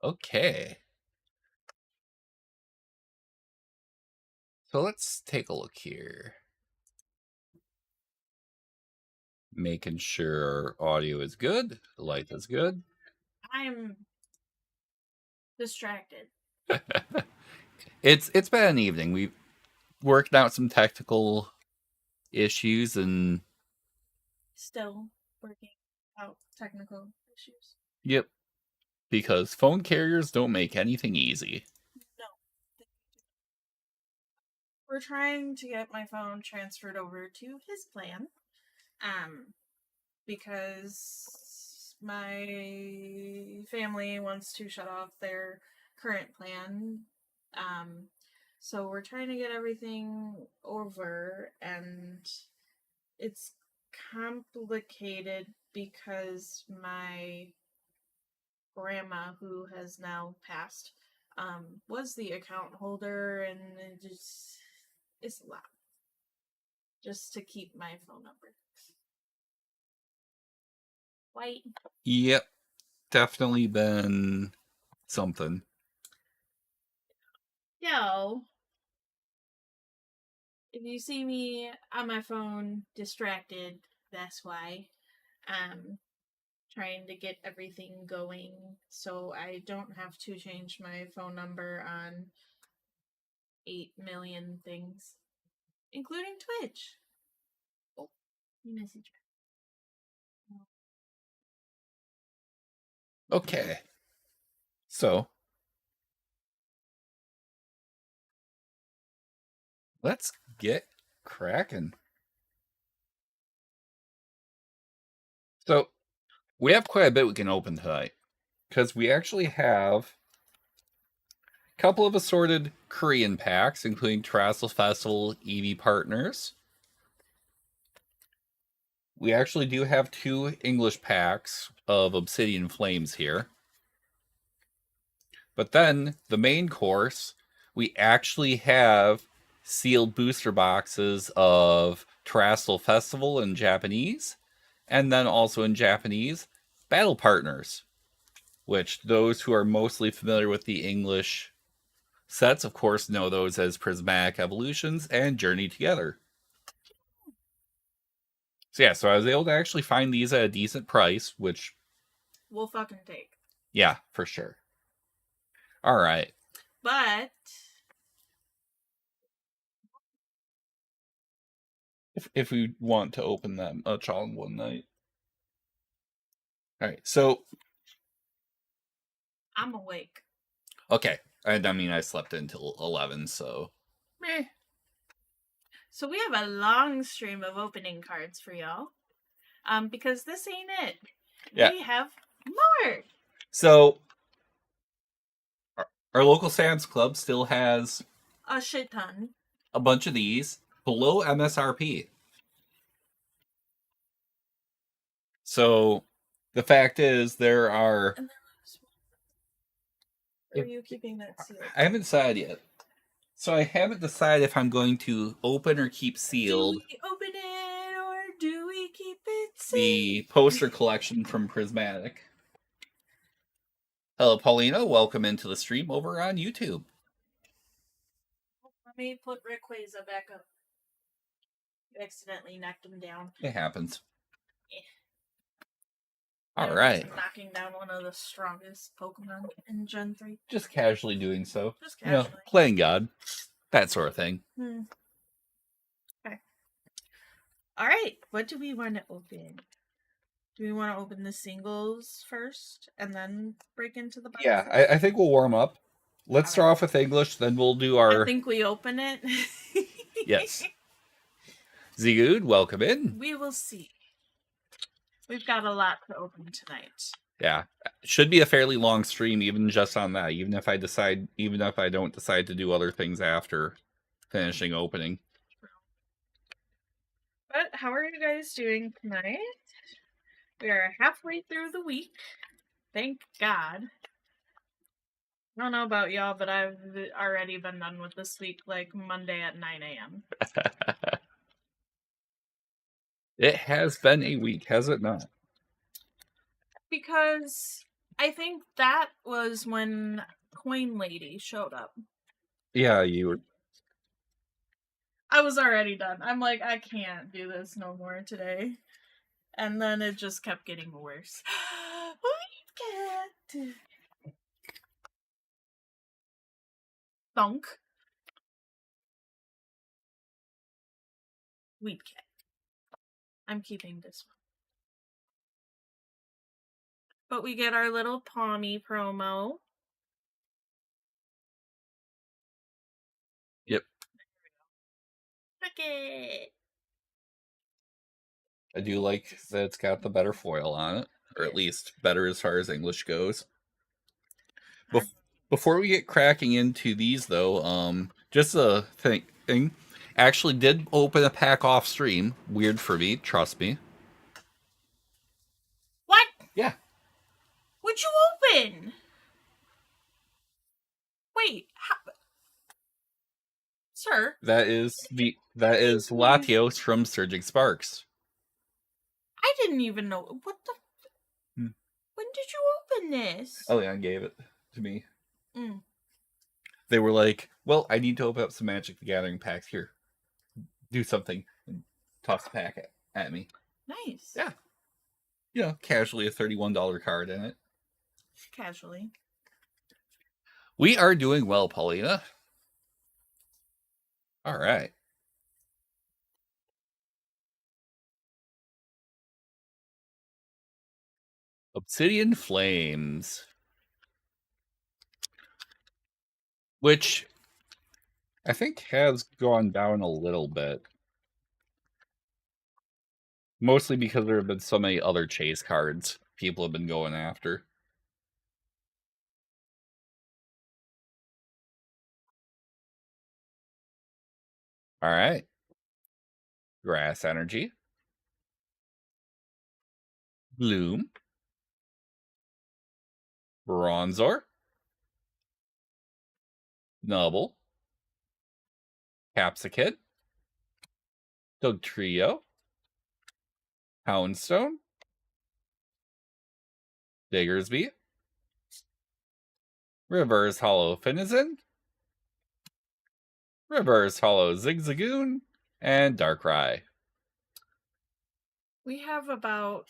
Okay. So let's take a look here. Making sure audio is good, light is good. I'm distracted. It's been an evening. We've worked out some technical issues and Still working out technical issues. yep, because phone carriers don't make anything easy. No. We're trying to get my phone transferred over to his plan. Um, because my family wants to shut off their current plan. Um, so we're trying to get everything over, and it's complicated because my grandma, who has now passed, was the account holder, and it's a lot just to keep my phone number. White. Yep, definitely been something. Yo, if you see me on my phone distracted, that's why. I'm trying to get everything going so I don't have to change my phone number on 8 million things, including Twitch. Oh, you message. Okay. So let's get cracking. So we have quite a bit we can open tonight because we actually have a couple of assorted Korean packs, including Terrassel Festival EV Partners. We actually do have 2 English packs of Obsidian Flames here. But then the main course, we actually have sealed booster boxes of Terrassel Festival in Japanese, and then also in Japanese, Battle Partners, which those who are mostly familiar with the English sets, of course, know those as Prismatic Evolutions and Journey Together. So yeah, so I was able to actually find these at a decent price, which We'll fucking take. yeah, for sure. All right. But If we want to open them a on one night. All right. So I'm awake. okay. I mean, I slept until 11, so meh. So we have a long stream of opening cards for y'all. Because this ain't it. Yeah. We have more. So our local Sam's Club still has A shit ton. a bunch of these below MSRP. So the fact is, there are. And are you keeping that sealed? I haven't decided yet. So I haven't decided if I'm going to open or keep sealed. Do we open it or do we keep it sealed? The poster collection from Prismatic. Hello, Paulina. Welcome into the stream over on YouTube. Let me put Rayquaza back up. You accidentally knocked him down. It happens. Yeah. All right. Knocking down one of the strongest Pokemon in Gen 3. Just casually doing so. Just casually. You know, playing God. That sort of thing. Okay. All right. What do we want to open? Do we want to open the singles first and then break into the boxes? Yeah, I think we'll warm up. Let's start off with English, then we'll do our. I think we open it. Yes. Zigud, welcome in. We will see. We've got a lot to open tonight. Yeah, should be a fairly long stream, even just on that. Even if I don't decide to do other things after finishing opening. But how are you guys doing tonight? We are halfway through the week. Thank God. I don't know about y'all, but I've already been done with this week like Monday at 9 a.m. It has been a week, has it not? Because I think that was when Coin Lady showed up. Yeah, you were. I was already done. I'm like, I can't do this no more today. And then it just kept getting worse. We can't. Thunk. Weed cat. I'm keeping this one. But we get our little Palmy promo. Yep. Look it. I do like that it's got the better foil on it, or at least better as far as English goes. Before we get cracking into these, though, just a thing. Actually, did open a pack off stream. Weird for me, trust me. What? Yeah. What'd you open? Wait, sir. That is Latios from Surging Sparks. I didn't even know. What the? Hmm. When did you open this? Elian gave it to me. Mm. They were like, well, I need to open up some Magic the Gathering packs here. Do something. And toss a pack at me. Nice. Yeah. You know, casually a $31 card in it. Casually. We are doing well, Paulina. All right. Obsidian Flames. Which I think has gone down a little bit. Mostly because there have been so many other chase cards people have been going after. All right. Grass Energy. Bloom. Bronzor. Nubble. Capsicid. Dugtrio. Houndstone. Diggersby. Reverse Hollow Finizen. Reverse Hollow Zigzagoon. And Darkrai. We have about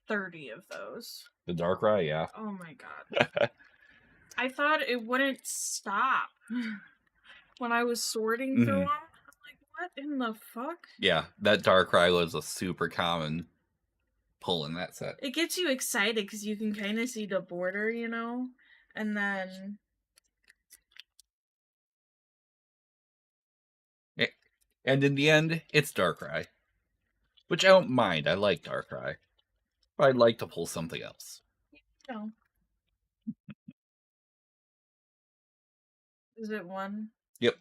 30 of those. The Darkrai, yeah. Oh my god. I thought it wouldn't stop when I was sorting through them. I'm like, what in the fuck? Yeah, that Darkrai was a super common pull in that set. It gets you excited because you can kind of see the border, you know? And then... And in the end, it's Darkrai. Which I don't mind. I like Darkrai. But I'd like to pull something else. No. Is it one? Yep.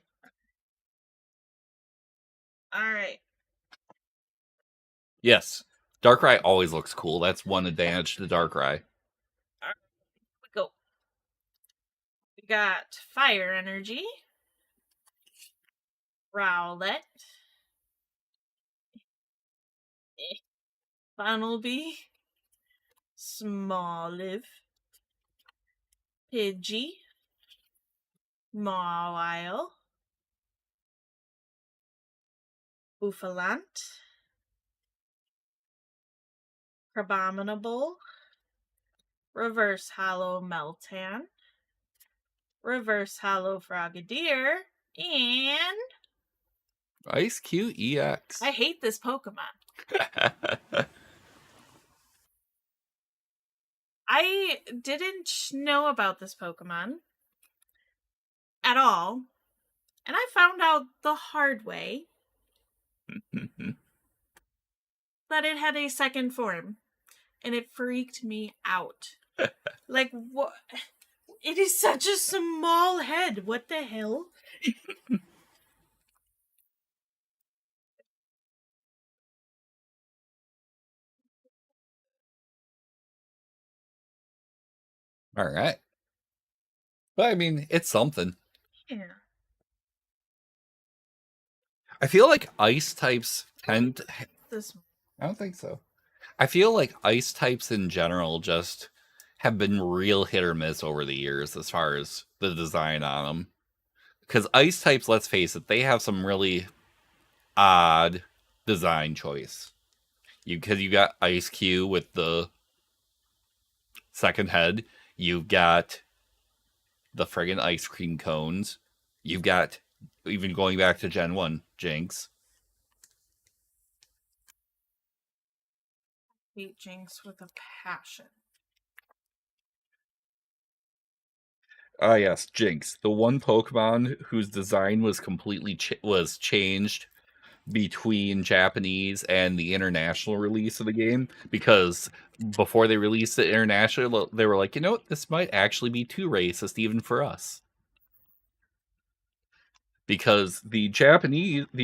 Alright. Yes. Darkrai always looks cool. That's one advantage to Darkrai. Here we go. We got Fire Energy. Rowlet. Funnelby. Smoliv. Pidgey. Mawile. Bouffalant. Crabominable. Reverse Hollow Meltan. Reverse Hollow Frogadier. And... Ice Q EX. I hate this Pokemon. I didn't know about this Pokemon at all. And I found out the hard way that it had a second form. And it freaked me out. Like, what? It is such a small head. What the hell? All right. But I mean, it's something. Yeah. I feel like ice types tend to... This one. I don't think so. I feel like ice types in general just have been real hit or miss over the years as far as the design on them. Because ice types, let's face it, they have some really odd design choice. Because you got Ice Cube with the second head, you've got the friggin' ice cream cones, you've got, even going back to Gen 1, Jinx. Hate Jinx with a passion. Ah, yes, Jinx, the one Pokemon whose design was completely was changed between Japanese and the international release of the game, because before they released it internationally, they were like, you know what, this might actually be too racist even for us. Because the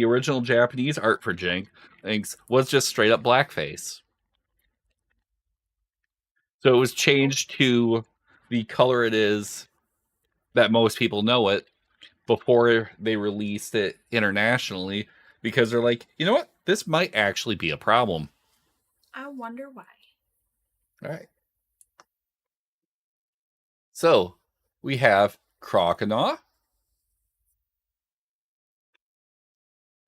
original Japanese art for Jinx was just straight up blackface. So it was changed to the color it is that most people know it before they released it internationally, because they're like, you know what, this might actually be a problem. I wonder why. All right. So we have Croconaw,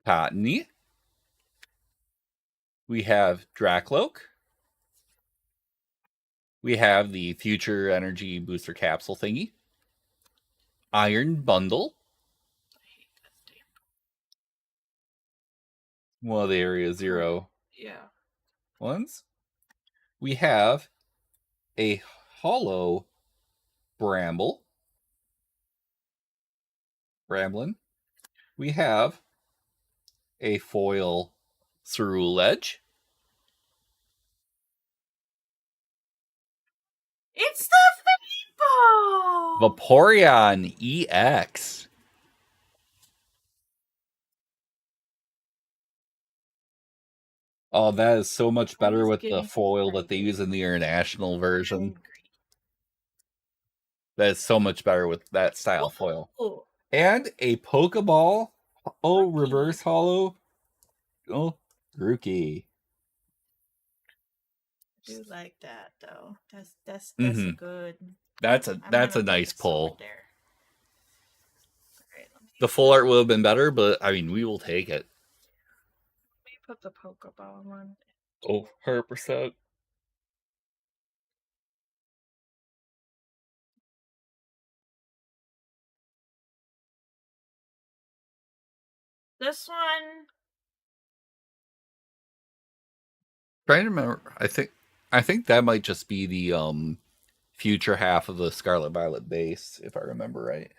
Cottony, we have Dracloak, we have the Future Energy Booster Capsule thingy, Iron Bundle, one of the Area Zero ones. We have a Hollow Bramblin. We have a foil Ceruledge. It's the Fable! Vaporeon EX. Oh, that is so much better with the foil that they use in the international version. That is so much better with that style foil. And a Pokeball. Oh, reverse hollow. Oh, Grookey. I do like that though. That's Mhm. a good. That's a nice pull. There. Right, The full art would have been better, but I mean, we will take it. Let me put the Pokeball one. Oh, 100%. This one. Trying to remember, I think that might just be the future half of the Scarlet Violet base, if I remember right.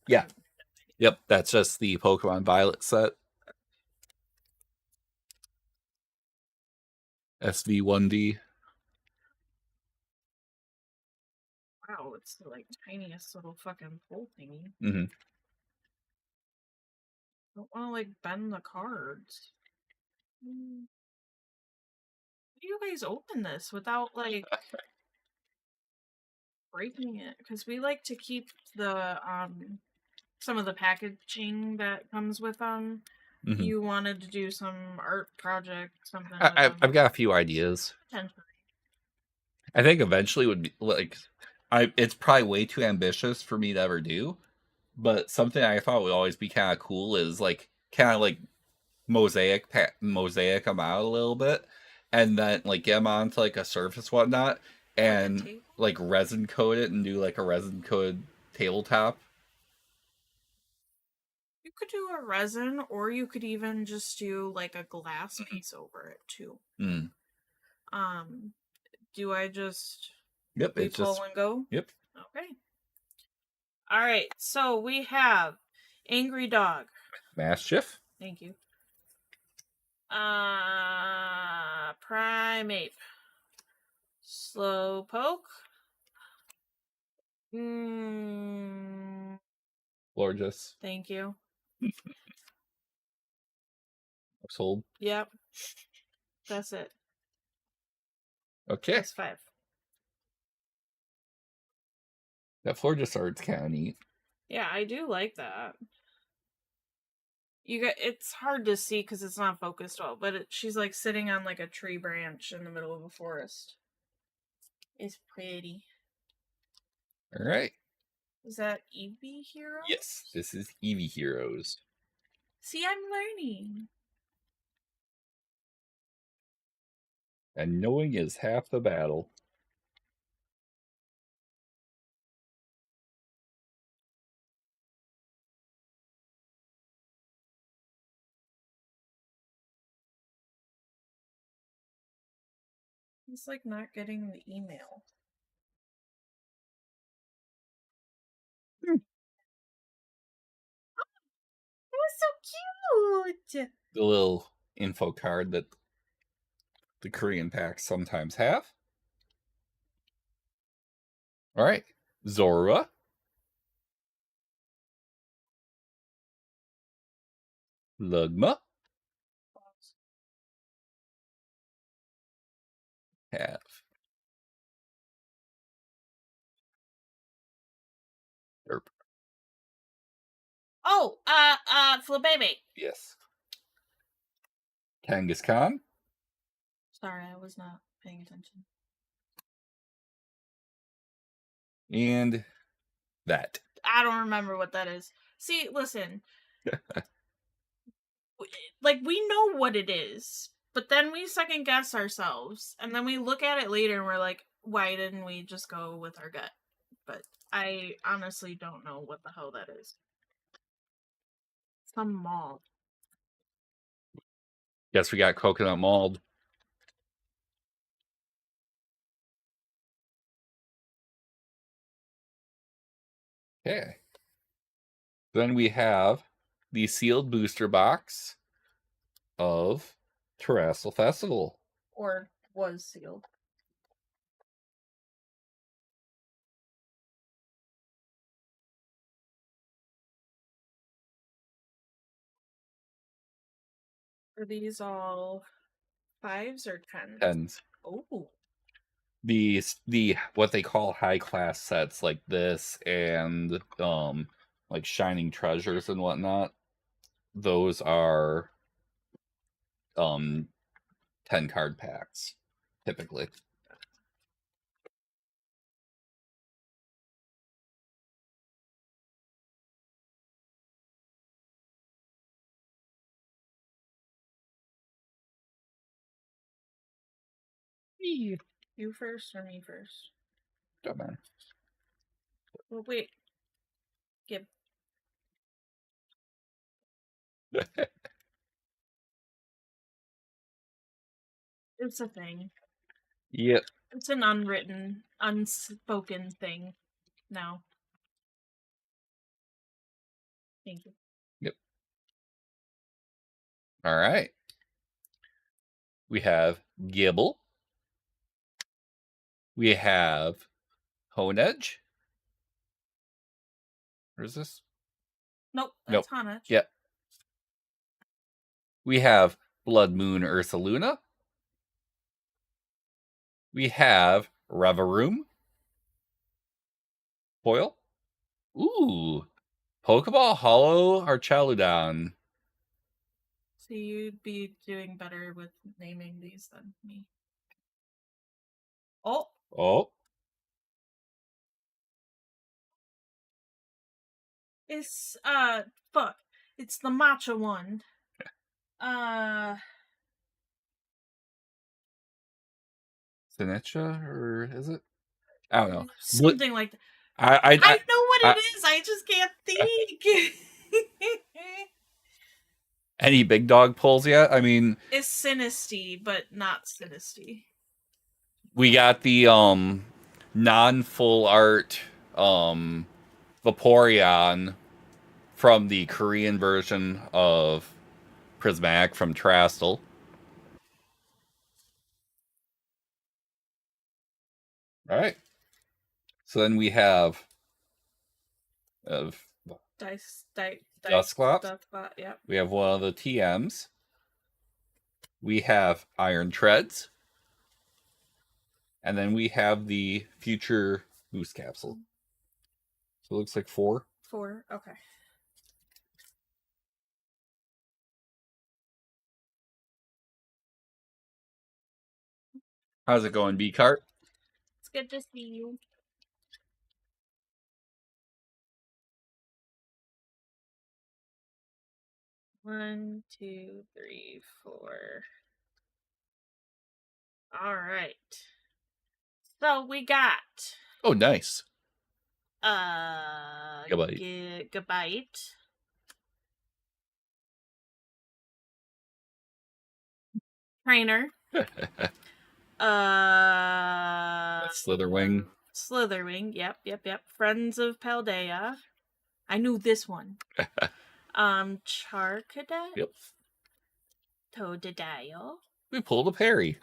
Yeah. Yep, that's just the Pokemon Violet set. SV1D. Wow, it's the like tiniest little fucking pull thingy. Mm-hmm. Don't want to like bend the cards. How do you guys open this without like breaking it? Because we like to keep the some of the packaging that comes with them. Mm-hmm. You wanted to do some art project, something. I've got a few ideas. Potentially. I think eventually would be like, it's probably way too ambitious for me to ever do, but something I thought would always be kind of cool is like kind of like mosaic them out a little bit, and then like get them onto like a surface whatnot, and like resin coat it and do like a resin coated tabletop. You could do a resin, or you could even just do like a glass piece over it too. Mm. Do I just Yep, we it's pull just and go? Yep. Okay. All right, so we have Angry Dog. Mischief. Thank you. Primeape. Slowpoke. Gorgeous. Thank you. Sold. Yep. That's it. Okay. That's 5. That Florges art's kind of neat. Yeah, I do like that. It's hard to see because it's not focused well, but she's like sitting on like a tree branch in the middle of a forest. It's pretty. All right. Is that Eevee Hero? Yes, this is Eevee Heroes. See, I'm learning. And knowing is half the battle. He's like not getting the email. It was so cute. The little info card that the Korean packs sometimes have. All right. Zorua. Lugma. Have. Derp. Oh, Flabebe. Yes. Kangaskhan. Sorry, I was not paying attention. And that. I don't remember what that is. See, listen. Like, we know what it is, but then we second guess ourselves, and then we look at it later and we're like, why didn't we just go with our gut? But I honestly don't know what the hell that is. Some mall. Guess we got Coconut Mauled. Okay. Then we have the sealed booster box of Terrestrial Festival. Or was sealed. Are these all 5s or 10s? 10s. Oh. The what they call high class sets like this and like Shining Treasures and whatnot, those are 10 card packs typically. You first or me first? Don't matter. Well, wait. Give. It's a thing. Yep. It's an unwritten, unspoken thing now. Thank you. Yep. All right. We have Gibble. We have Honedge. Where is this? Nope, Nope. that's Hanach. Yep. We have Blood Moon Ursaluna. We have Revaroom. Foil. Ooh. Pokeball Hollow Archaludon. So you'd be doing better with naming these than me. Oh, Oh. it's fuck. It's the matcha one. Sinetcha, or is it? I don't know. Something like that. I know what it is. I just can't think. Any big dog pulls yet? I mean, It's Sinistea, but not Sinistea. we got the non-full art Vaporeon from the Korean version of Prismatic from Terastal. All right. So then we have Dusclops. Yep. We have one of the TMs. We have Iron Treads. And then we have the future boost capsule. So it looks like 4. 4, okay. How's it going, B-Cart? It's good to see you. 1, 2, 3, 4. All right. So we got Oh, nice. Gigabyte. Trainer. Slitherwing. Slitherwing. Yep. Friends of Paldea. I knew this one. Charcadet. Yep. Totodile. We pulled a parry.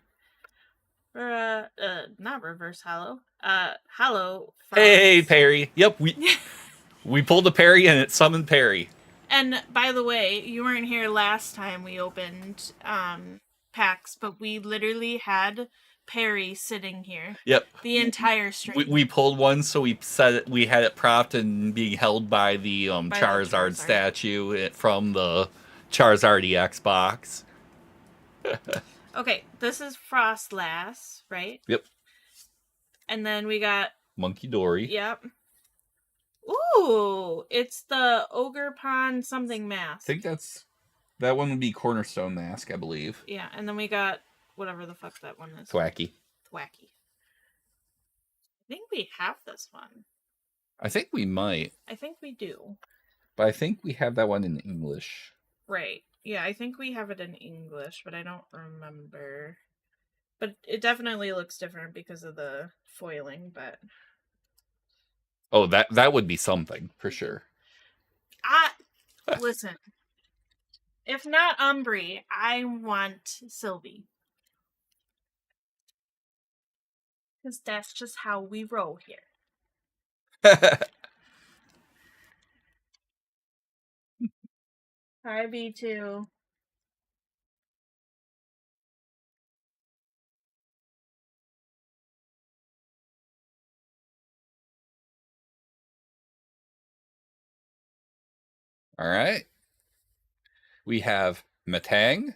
Not reverse hollow. Hollow. Hey, parry. Yep, we pulled a parry and it summoned parry. And by the way, you weren't here last time we opened packs, but we literally had Perry sitting here. Yep. The entire stream. We pulled one, so we set it. We had it propped and being held by the Charizard statue from the Charizard EX box. Okay, this is Frostlass, right? Yep. And then we got Monkey Dory. Yep. Ooh, it's the Ogre Pond something mask. I think that one would be Cornerstone Mask, I believe. Yeah, and then we got whatever the fuck that one is. Thwacky. I think we have this one. I think we might. I think we do. But I think we have that one in English. Right. Yeah, I think we have it in English, but I don't remember. But it definitely looks different because of the foiling, but... Oh, that would be something, for sure. Listen. If not Umbri, I want Sylvie. Because that's just how we roll here. Hi, B2. All right. We have Metang.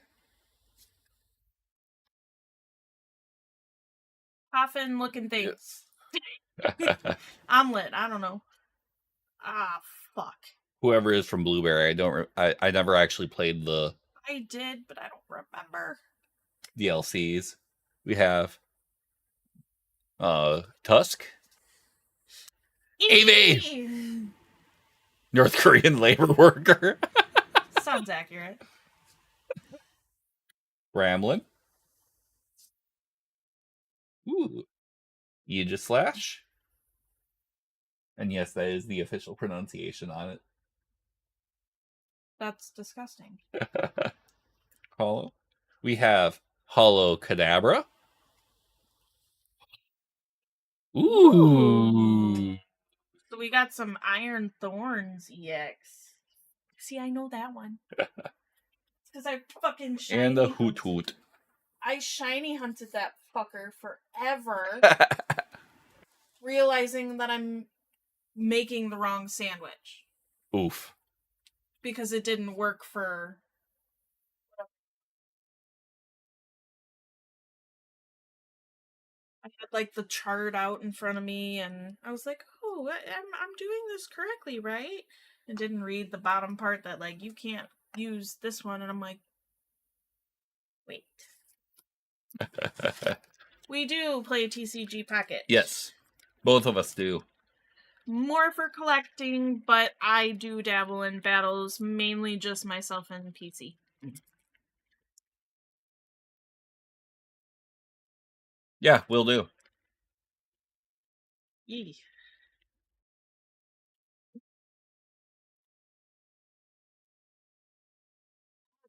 Coffin looking things. Yes. Omelet, I don't know. Fuck. Whoever is from Blueberry, I never actually played the... I did, but I don't remember. DLCs. We have Tusk. Amy! North Korean labor worker. Sounds accurate. Ramblin'. Ooh. Aegislash. And yes, that is the official pronunciation on it. That's disgusting. Hollow. We have Hollow Kadabra. Ooh. So we got some Iron Thorns EX. See, I know that one. Because I fucking shiny And the Hoot Hoot. I shiny hunted that fucker forever. Realizing that I'm making the wrong sandwich. Oof. Because it didn't work for... I had like the chart out in front of me and I was like, oh, I'm doing this correctly, right? And didn't read the bottom part that like, you can't use this one. And I'm like, wait. We do play TCG Pocket. Yes. Both of us do. More for collecting, but I do dabble in battles, mainly just myself and PC. Yeah, will do. Yee.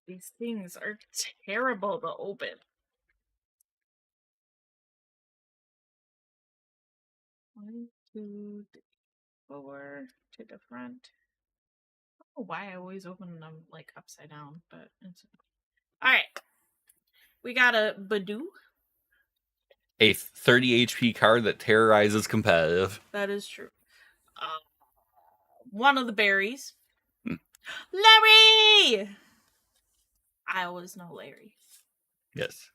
These things are terrible to open. 1, 2, 3, 4 to the front. I don't know why I always open them like upside down, but it's alright. We got a Badoo. A 30 HP card that terrorizes competitive. That is true. One of the berries. Larry! I always know Larry. Yes.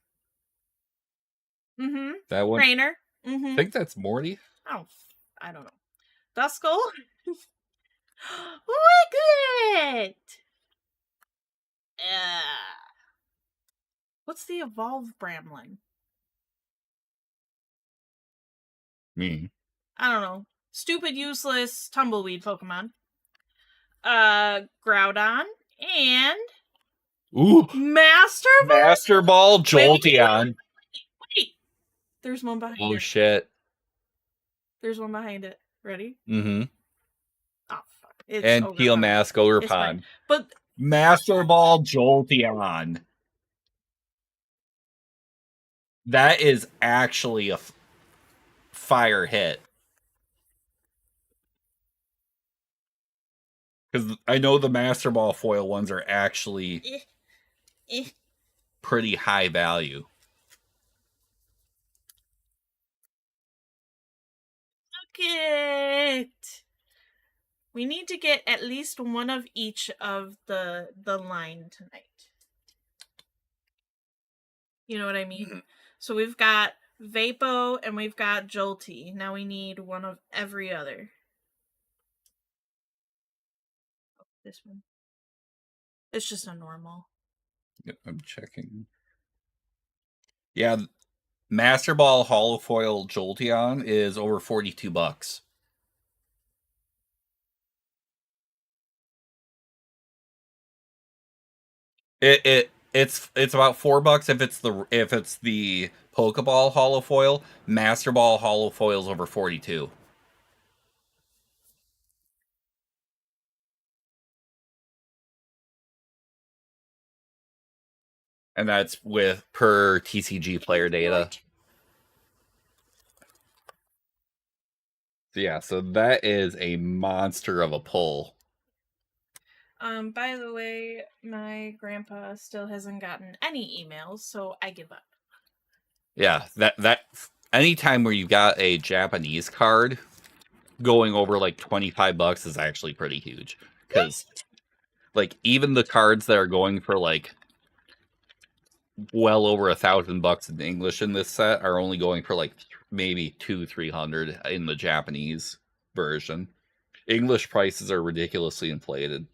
Mm-hmm. That one. Trainer. Mm-hmm. I think that's Morty. Oh, I don't know. Duskull. Wicklet! What's the evolve Bramlin? Me. I don't know. Stupid, useless, tumbleweed Pokemon. Groudon and Ooh. Master Ball. Master Ball Jolteon. Wait. There's one behind Oh it. shit. There's one behind it. Ready? Mm-hmm. Oh fuck. It's And Ogre Peel Pond. Mask It's fine. Ogerpon. But Master Ball Jolteon. That is actually a fire hit. Because I know the Master Ball foil ones are actually pretty high value. look it. We need to get at least one of each of the line tonight. You know what I mean? Mm-hmm. So we've got Vapo and we've got Jolty. Now we need one of every other. Oh, this one. It's just a normal. Yep, I'm checking. Yeah, Master Ball Holofoil Jolteon is over $42. It's about $4 if it's the Pokeball Holofoil. Master Ball Holofoil's over 42. And that's with per TCG player data. So yeah, so that is a monster of a pull. By the way, my grandpa still hasn't gotten any emails, so I give up. Yeah, that anytime where you got a Japanese card going over like $25 is actually pretty huge. Because like even the cards that are going for like well over $1,000 in English in this set are only going for like maybe 200-300 in the Japanese version. English prices are ridiculously inflated.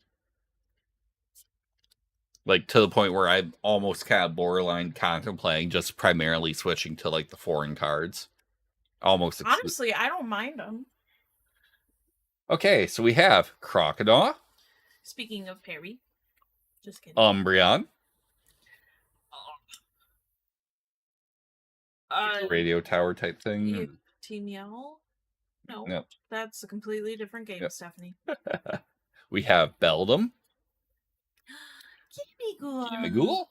Like to the point where I'm almost kind of borderline contemplating just primarily switching to like the foreign cards. Almost honestly, I don't mind them. Okay, so we have Crocodile. Speaking of Perry, just kidding. Umbreon. Radio tower type thing. Team Yell? No, Yep. That's a completely different game, yep. Stephanie. We have Beldum. Gimmighoul.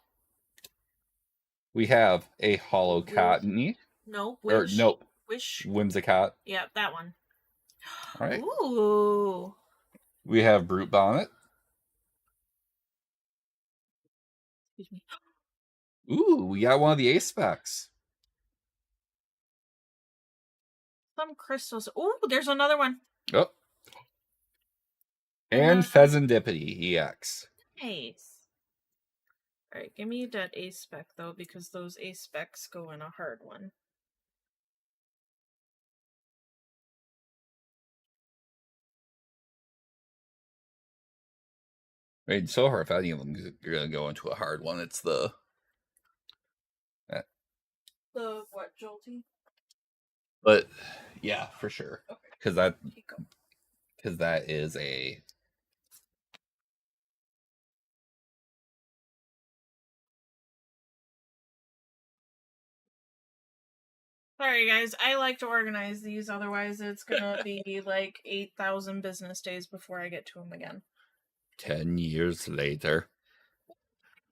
We have a Hollow Cottony. Nope. Wish. Or nope. Wish. Whimsicott. Yeah, that one. All right. Ooh. We have Brute Bonnet. Excuse me. Ooh, we got one of the Ace specs. Some crystals. Ooh, there's another one. Oh. And Pheasantipity EX. Nice. Alright, give me that Ace spec though, because those Ace specs go in a hard one. I mean, so hard if any of them you're gonna go into a hard one. It's the the what, Jolty? But yeah, for sure. Because okay. that is a Sorry guys, I like to organize these, otherwise it's gonna be like 8,000 business days before I get to them again. 10 years later.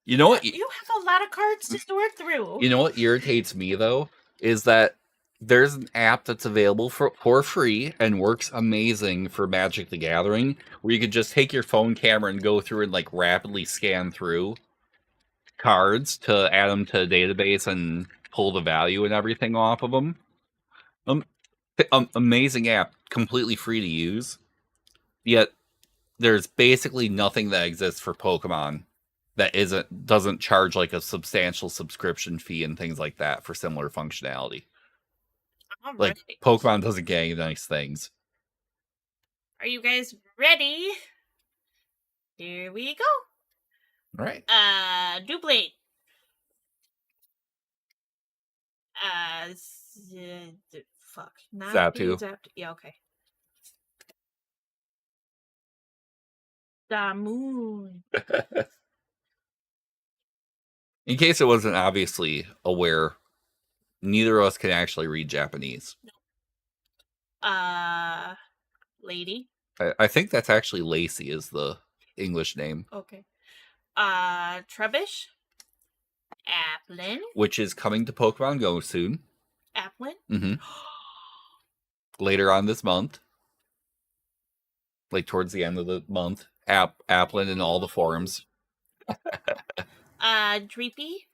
You know what? You have a lot of cards to sort through. You know what irritates me though? Is that there's an app that's available for free and works amazing for Magic the Gathering, where you could just take your phone camera and go through and like rapidly scan through cards to add them to a database and pull the value and everything off of them. Amazing app, completely free to use. Yet there's basically nothing that exists for Pokemon that doesn't charge like a substantial subscription fee and things like that for similar functionality. Like Pokemon doesn't get any nice things. Are you guys ready? Here we go. Right. Duplate. Fuck. Not being Zaptu. zapped. Yeah, okay. Damoon. In case it wasn't obviously aware, neither of us can actually read Japanese. Lady. I think that's actually Lacey is the English name, Okay. Trebush. Applin. which is coming to Pokemon Go soon. Applin. hmm Later on this month, like towards the end of the month, Applin in all the forums. Dreepy.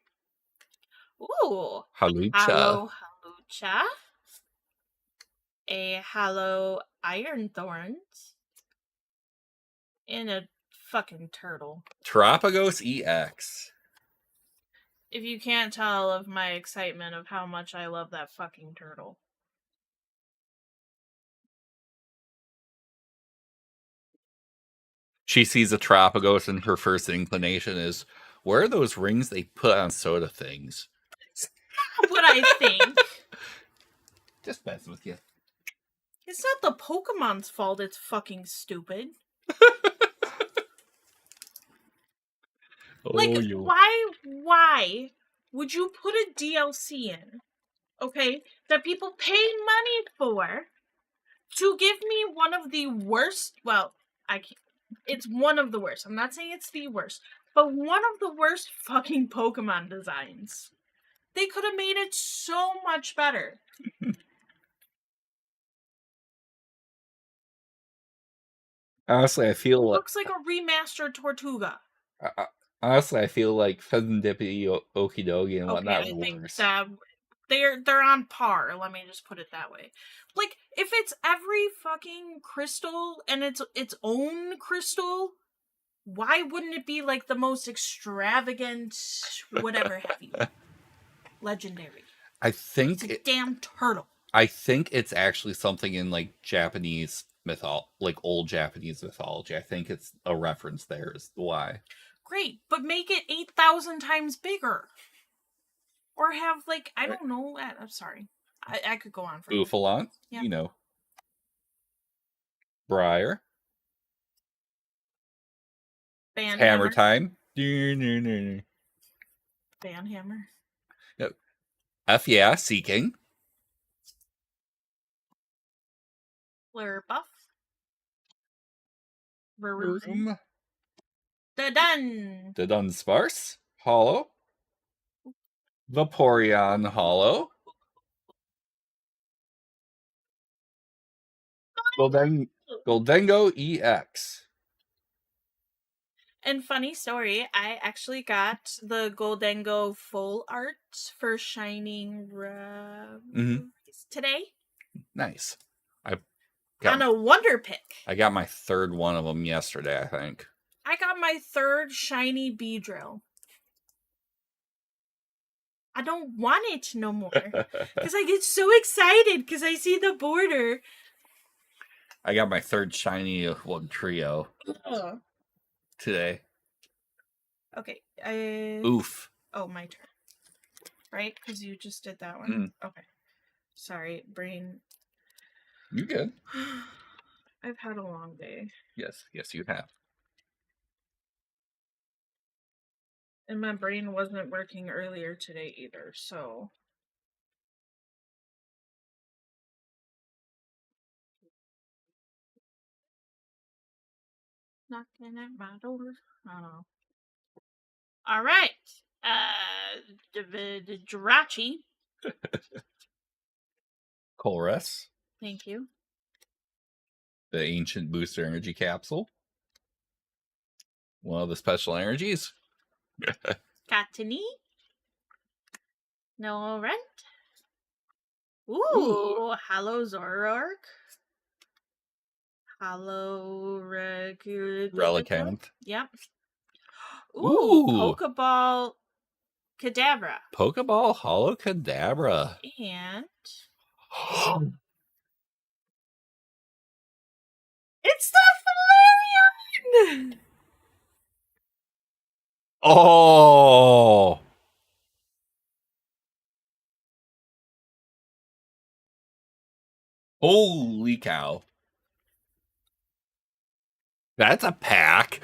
Ooh. Halucha. Hello, Halucha. A Hello Iron Thorns. And a fucking turtle. Terapagos EX. If you can't tell of my excitement of how much I love that fucking turtle. She sees a Terapagos and her first inclination is, where are those rings they put on soda things? What I think. Just messing with you. It's not the Pokemon's fault it's fucking stupid. Like, why would you put a DLC in, okay, that people pay money for, to give me one of the worst, well, it's one of the worst, I'm not saying it's the worst, but one of the worst fucking Pokemon designs. They could have made it so much better. Honestly, I feel It like looks like a remastered Tortuga. honestly, I feel like Serendipity, Okidogi, and whatnot I were think worse. that they're on par. Let me just put it that way. Like, if it's every fucking crystal and it's its own crystal, why wouldn't it be like the most extravagant, whatever have you, legendary? I think It's a damn turtle. I think it's actually something in like Japanese like old Japanese mythology. I think it's a reference there is why. Great, but make it 8,000 times bigger. Or have, like, I don't know. I'm sorry. I could go on for Oofalon, yeah. you know. Briar. Hammer time. Banhammer. Yep. F yeah, Seeking. Flare-buff. Room. The Dunsparce. Hollow. Vaporeon Hollow. Goldengo EX. And funny story, I actually got the Goldengo full art for Shining today. Nice. On a Wonder Pick. I got my third one of them yesterday, I think. I got my third shiny Beedrill. I don't want it no more. Because I get so excited because I see the border. I got my third shiny one trio today. Okay. Oof. Oh, my turn. Right? Because you just did that one? Okay. Sorry, brain. You good? I've had a long day. Yes, you have. And my brain wasn't working earlier today either, so. Knocking at my door. I don't know. Alright. Jirachi. Colress. Thank you. The ancient booster energy capsule. One of the special energies. Katini. No rent. Ooh, Hello Zoroark. Hello Relicanth. Yep. Ooh. Pokeball Kadabra. Pokeball Holo Kadabra. And it's the Flareon! Oh! Holy cow. That's a pack.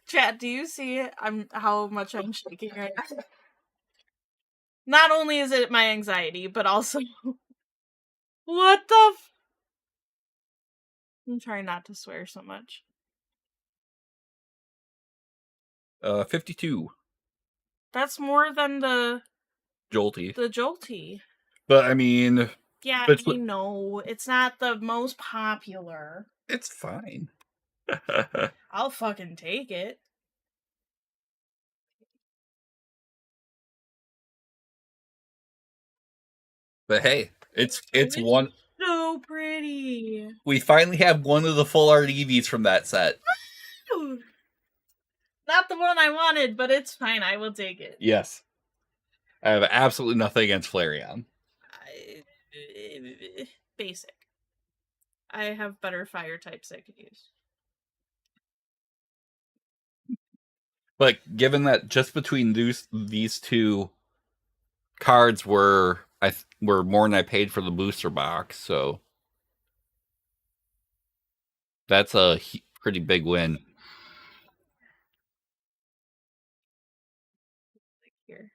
Chat, do you see how much I'm shaking right now? Not only is it my anxiety, but also what the I'm trying not to swear so much. 52. That's more than the Jolty. Jolty. But I mean, Yeah, but I know. It's not the most popular. it's fine. I'll fucking take it. But hey, it's one. So pretty. We finally have one of the full art Eevees from that set. Not the one I wanted, but it's fine. I will take it. Yes. I have absolutely nothing against Flareon. Basic. I have better fire types I could use. But given that just between these two cards were more than I paid for the booster box, so that's a pretty big win. Here.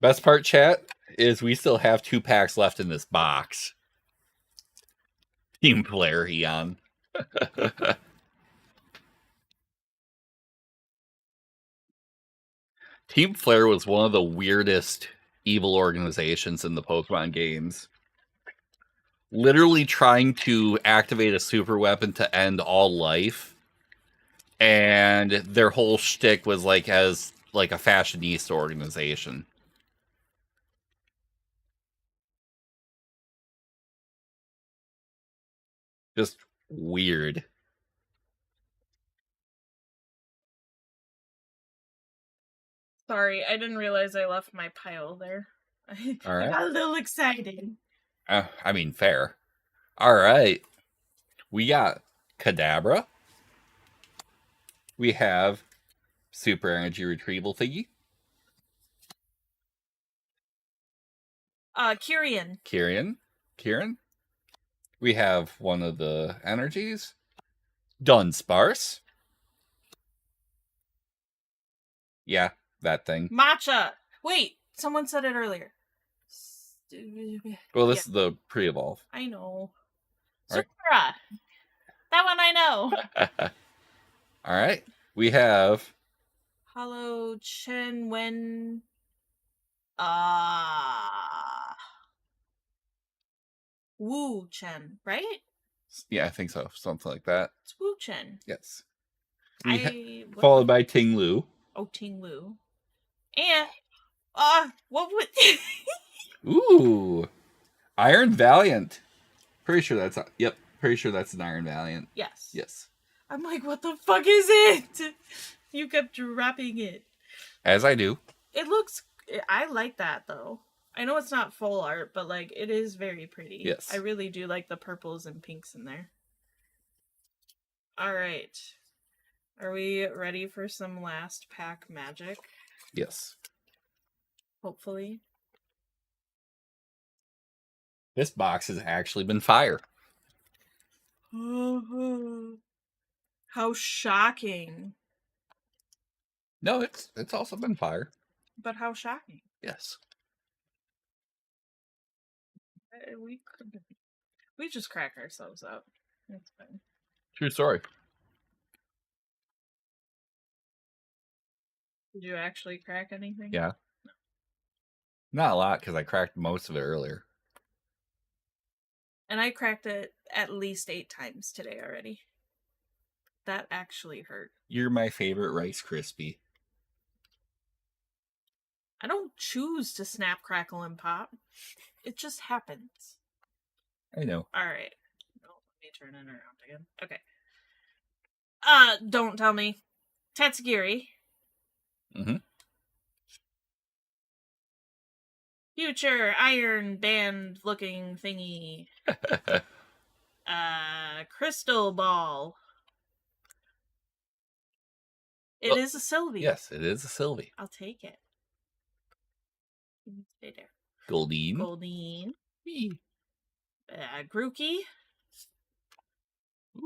Best part, chat, is we still have 2 packs left in this box. Team Flareon. Team Flare was one of the weirdest evil organizations in the Pokemon games. Literally trying to activate a super weapon to end all life. And their whole shtick was as a fashionista organization. Just weird. Sorry, I didn't realize I left my pile there. All right. I got a little excited. I mean, fair. All right. We got Kadabra. We have Super Energy Retrieval thingy. Kyrian. Kieran. We have one of the energies. Dunsparce. Yeah, that thing. Matcha. Wait, someone said it earlier. Well, this is the pre-evolve. I know. Right. Supra. That one I know. All right. We have Hollow Chen Wen. Wu Chen, right? Yeah, I think so. Something like that. It's Wu Chen. Yes. Followed by Ting Lu. Oh, Ting Lu. And what would Ooh. Iron Valiant. Pretty sure that's pretty sure that's an Iron Valiant. Yes. Yes. I'm like, what the fuck is it? You kept dropping it. As I do. It looks I like that though. I know it's not full art, but it is very pretty. Yes. I really do like the purples and pinks in there. All right. Are we ready for some last pack magic? Yes. Hopefully. This box has actually been fire. How shocking. No, it's also been fire. But how shocking. Yes. We just crack ourselves up. That's fine. True story. Did you actually crack anything? Yeah. No. Not a lot, because I cracked most of it earlier. And I cracked it at least 8 times today already. That actually hurt. You're my favorite Rice Krispie. I don't choose to snap, crackle, and pop. It just happens. I know. Alright. Oh, let me turn it around again. Okay. Don't tell me. Tatsugiri. Mm-hmm. Future Iron Band looking thingy. Crystal Ball. It is a Sylvie. Yes, it is a Sylvie. I'll take it. Stay there. Goldeen. Goldeen. Wee. Grookey. Ooh.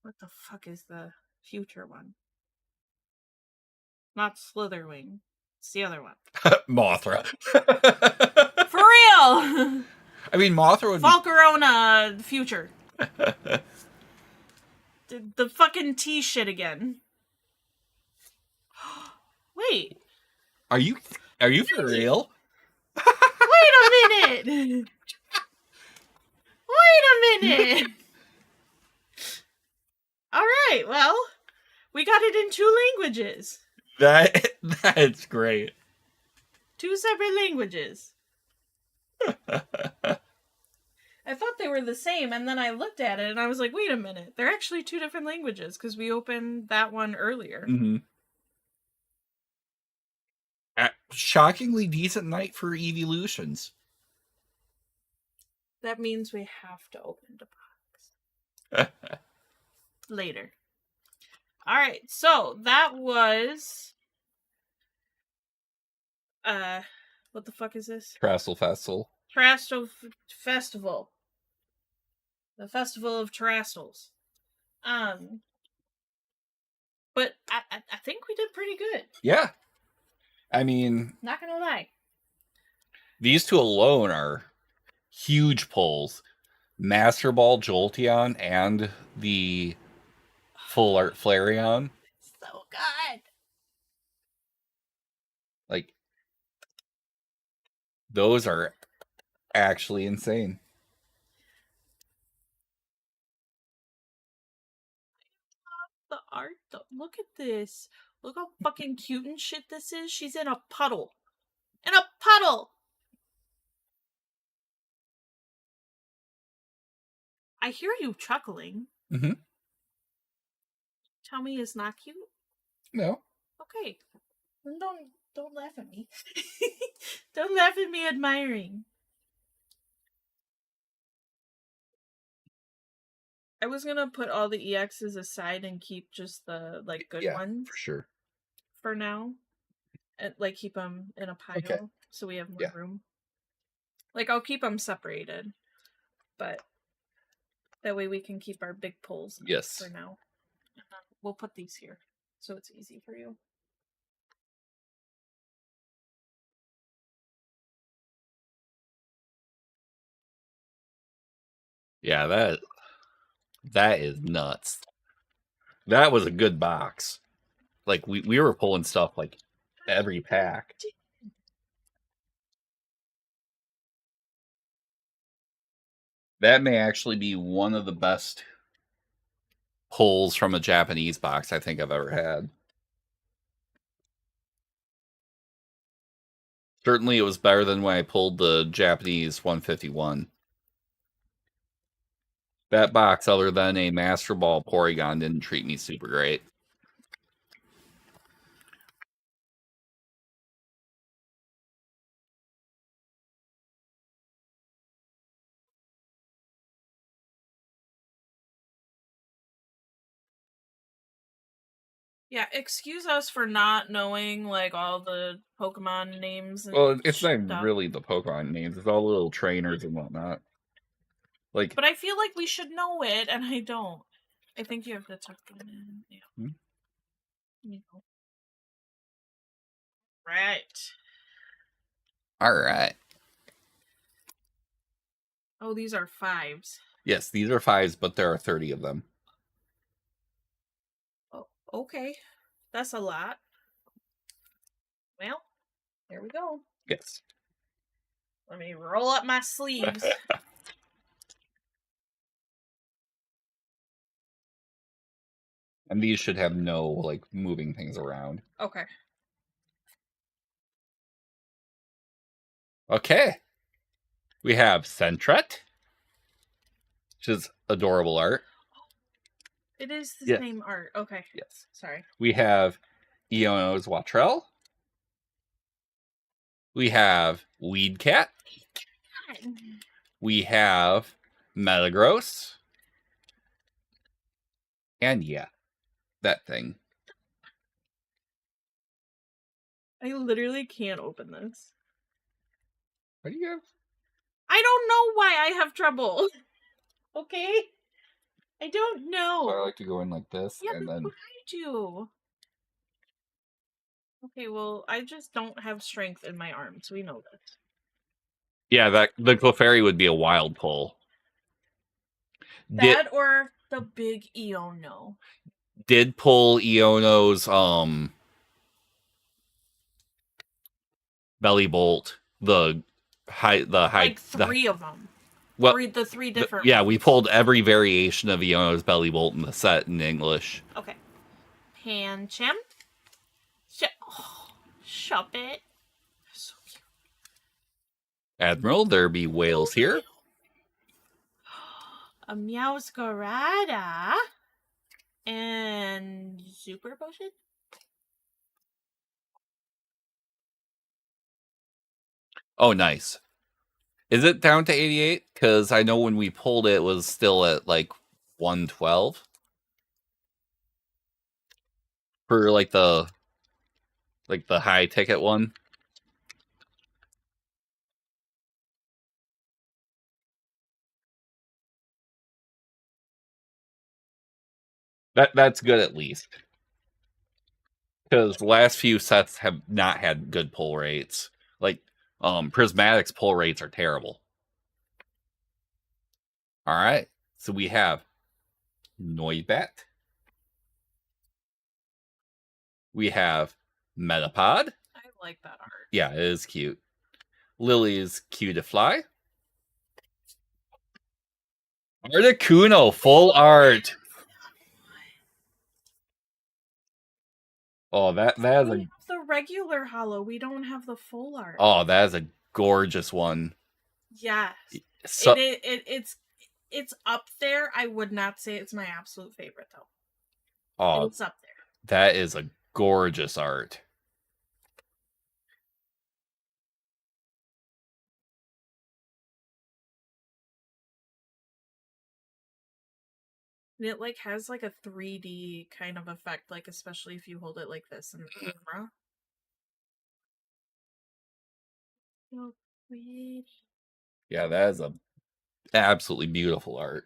What the fuck is the future one? Not Slitherwing. It's the other one. Mothra. For real! I mean, Mothra would Volcarona future. The fucking tea shit again. Wait. Are you for real? Wait a minute. Wait a minute. All right. Well, we got it in 2 languages. That's great. 2 separate languages. I thought they were the same, and then I looked at it and I was like, wait a minute. They're actually 2 different languages because we opened that one earlier. Mm-hmm. Shockingly decent night for evolutions. That means we have to open the box. Later. Alright, so that was... what the fuck is this? Trastle Festival. Trastle Festival. The Festival of Trastles. But I think we did pretty good. Yeah. I mean... Not gonna lie. These 2 alone are huge pulls. Master Ball Jolteon and the Full Art Flareon. So good. Like, those are actually insane. The art, though. Look at this. Look how fucking cute and shit this is. She's in a puddle. In a puddle! I hear you chuckling. Mm-hmm. Tell me it's not cute? No. Okay. Then don't laugh at me. Don't laugh at me admiring. I was gonna put all the EXs aside and keep just the good ones For sure. for now. And keep them in a pile so we have more room. I'll keep them separated, but that way we can keep our big pulls for now. We'll put these here so it's easy for you. Yeah, that is nuts. That was a good box. Like, we were pulling stuff like every pack. That may actually be one of the best pulls from a Japanese box I think I've ever had. Certainly it was better than when I pulled the Japanese 151. That box, other than a Master Ball Porygon, didn't treat me super great. Yeah, excuse us for not knowing all the Pokemon names. And Well, it's not really the Pokemon names; it's all little trainers and whatnot. But I feel like we should know it, and I don't. I think you have to tuck them in. Yeah. You know. Right. All right. Oh, these are 5s. Yes, these are 5s, but there are 30 of them. Oh, okay. That's a lot. Well, here we go. Yes. Let me roll up my sleeves. And these should have no, moving things around. Okay. Okay. We have Sentret, which is adorable art. It is the same art. Okay. Yes. Sorry. We have Iono's Watrel. We have Weedcat. We have Metagross. And yeah, that thing. I literally can't open this. What do you have? I don't know why I have trouble. Okay? I don't know. So I like to go in like this, Yeah, and that's then what I do. Okay, well, I just don't have strength in my arms. We know this. yeah, that the Clefairy would be a wild pull. That or the big Eono. Did pull Iono's Belly Bolt, the high Like three of them. well, The three different yeah, ones. we pulled every variation of Iono's Belly Bolt in the set in English. Okay. Pancham. Shop it. So cute. Admiral, there be whales here. A Meowscarada. And Super Potion? Oh, nice. Is it down to 88? Because I know when we pulled it, it was still at like 112 for like the high ticket one. That's good at least. Because the last few sets have not had good pull rates. Like Prismatic's pull rates are terrible. All right. So we have Noibat. We have Metapod. I like that art. Yeah, it is cute. Lily's Cutiefly. Articuno, full art. Oh, that is We a have the regular hollow. We don't have the full art. oh, that is a gorgeous one. Yes. So It's up there. I would not say it's my absolute favorite though. oh, It's up there. that is a gorgeous art. And it like has like a 3D kind of effect, like especially if you hold it like this in the camera. So pretty. Yeah, that is a absolutely beautiful art.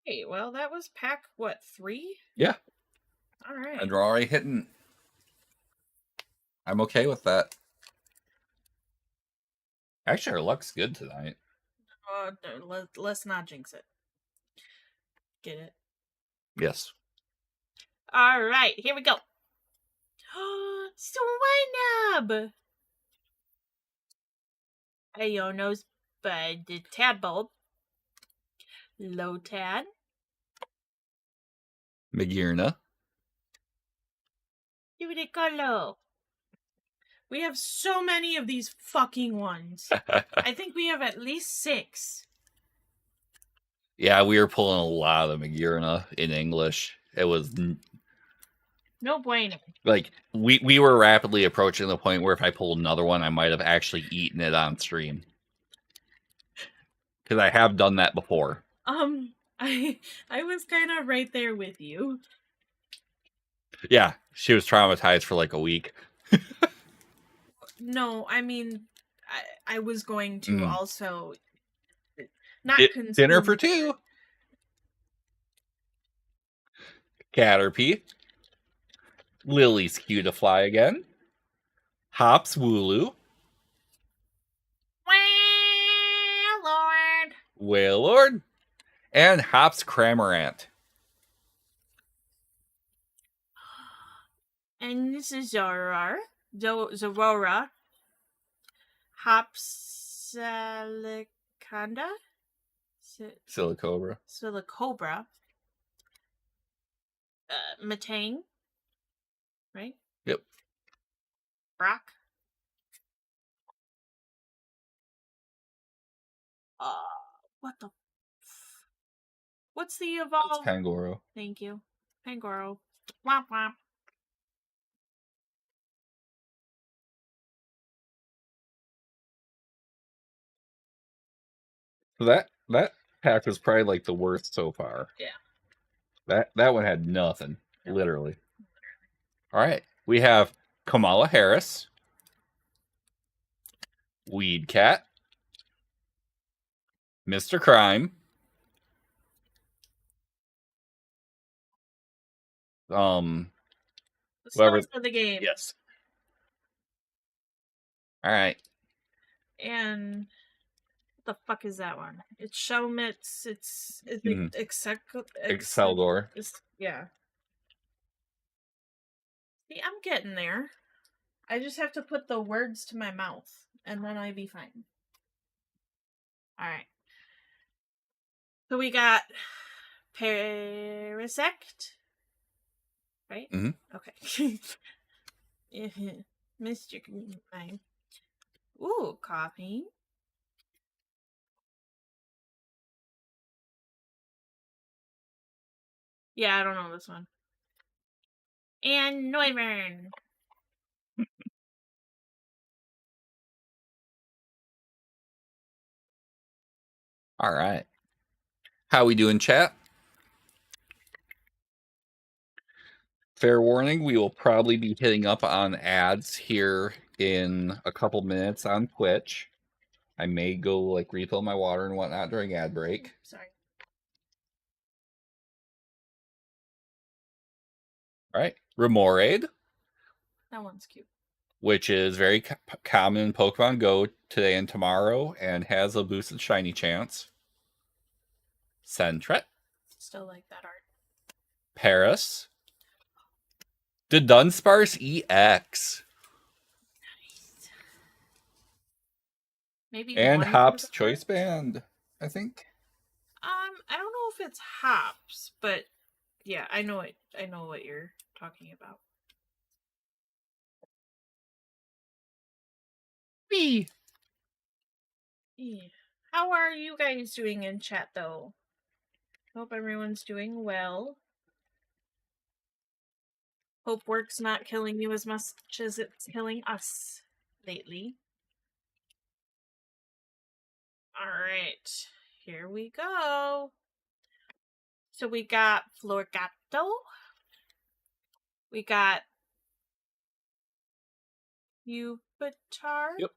Okay, well that was pack what, 3? Yeah. Alright. And we're already hitting. I'm okay with that. Actually, our luck's good tonight. Let's not jinx it. Get it? Yes. Alright, here we go. Swinub! Iono's Bud Tadbulb. Lotad. Magearna. Ludicolo. We have so many of these fucking ones. I think we have at least 6. Yeah, we were pulling a lot of Magearna in English. It was No bueno. like we were rapidly approaching the point where if I pulled another one, I might have actually eaten it on stream. Because I have done that before. I was kind of right there with you. Yeah, she was traumatized for like a week. No, I mean, I was going to also not consume dinner for 2. Caterpie. Lily's Cutiefly again. Hops Wooloo. Wailord. And Hops Cramorant. And this is Zora. Hopsalicanda? Silicobra. Silicobra. Matang. Right? Yep. Brock. What the? What's the evolve? It's Pangoro. Thank you. Pangoro. Womp womp. So that pack was probably like the worst so far. Yeah. That one had nothing, No. literally. All right, we have Kamala Harris, Weed Cat, Mr. Crime, The whoever. stars of the game. Yes. All right. And what the fuck is that one? It's Shelmets. It's Mhm. Exceldor. Yeah. See, I'm getting there. I just have to put the words to my mouth, and then I'd be fine. All right. So we got Parasect, right? Mhm. Okay. Mr. Mime. Ooh, coffee. Yeah, I don't know this one. And Noivern. All right. How we doing, chat? Fair warning, we will probably be hitting up on ads here in a couple minutes on Twitch. I may go like refill my water and whatnot during ad break. Sorry. All right. Remoraid, That one's cute. which is very common in Pokemon Go today and tomorrow and has a boosted shiny chance. Sentret, Still like that art. Paris, the Dunsparce EX, Maybe and one Hop's for the Choice front? Band, I think. I don't know if it's hops, but yeah, I know it. I know what you're talking about. Wee. Yeah. How are you guys doing in chat though? Hope everyone's doing well. Hope work's not killing you as much as it's killing us lately. Alright, here we go. So we got Florgato. We got Upitar. Yep.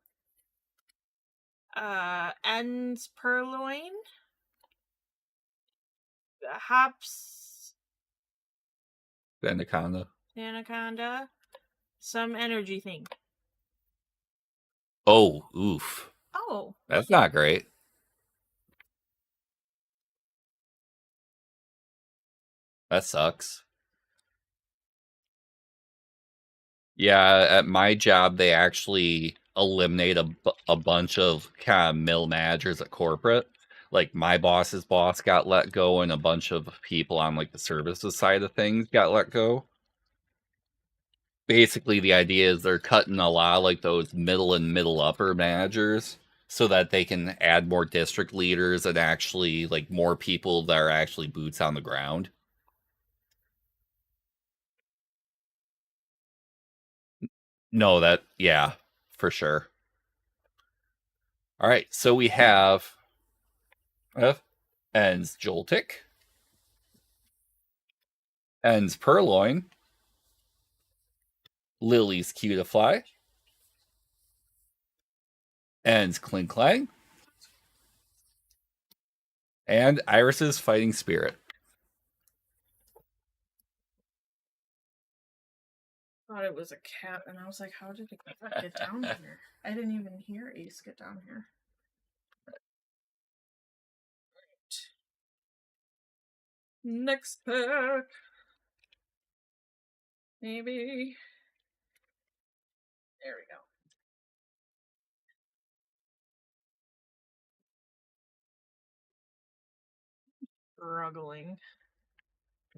Ends Purloin. Hops. Anaconda. Some energy thing. Oh, oof. Oh. That's not great. That sucks. Yeah, at my job, they actually eliminate a bunch of kind of middle managers at corporate. Like my boss's boss got let go, and a bunch of people on like the services side of things got let go. Basically, the idea is they're cutting a lot of like those middle and middle upper managers so that they can add more district leaders and actually like more people that are actually boots on the ground. No, yeah, for sure. All right, so we have Ends Joltik, Ends Purloin, Lily's Cutiefly, Ends Klinklang, and Iris's Fighting Spirit. Thought it was a cat, and I was like, how did it get down here? I didn't even hear Ace get down here. Next pack. Maybe. There we go. Struggling.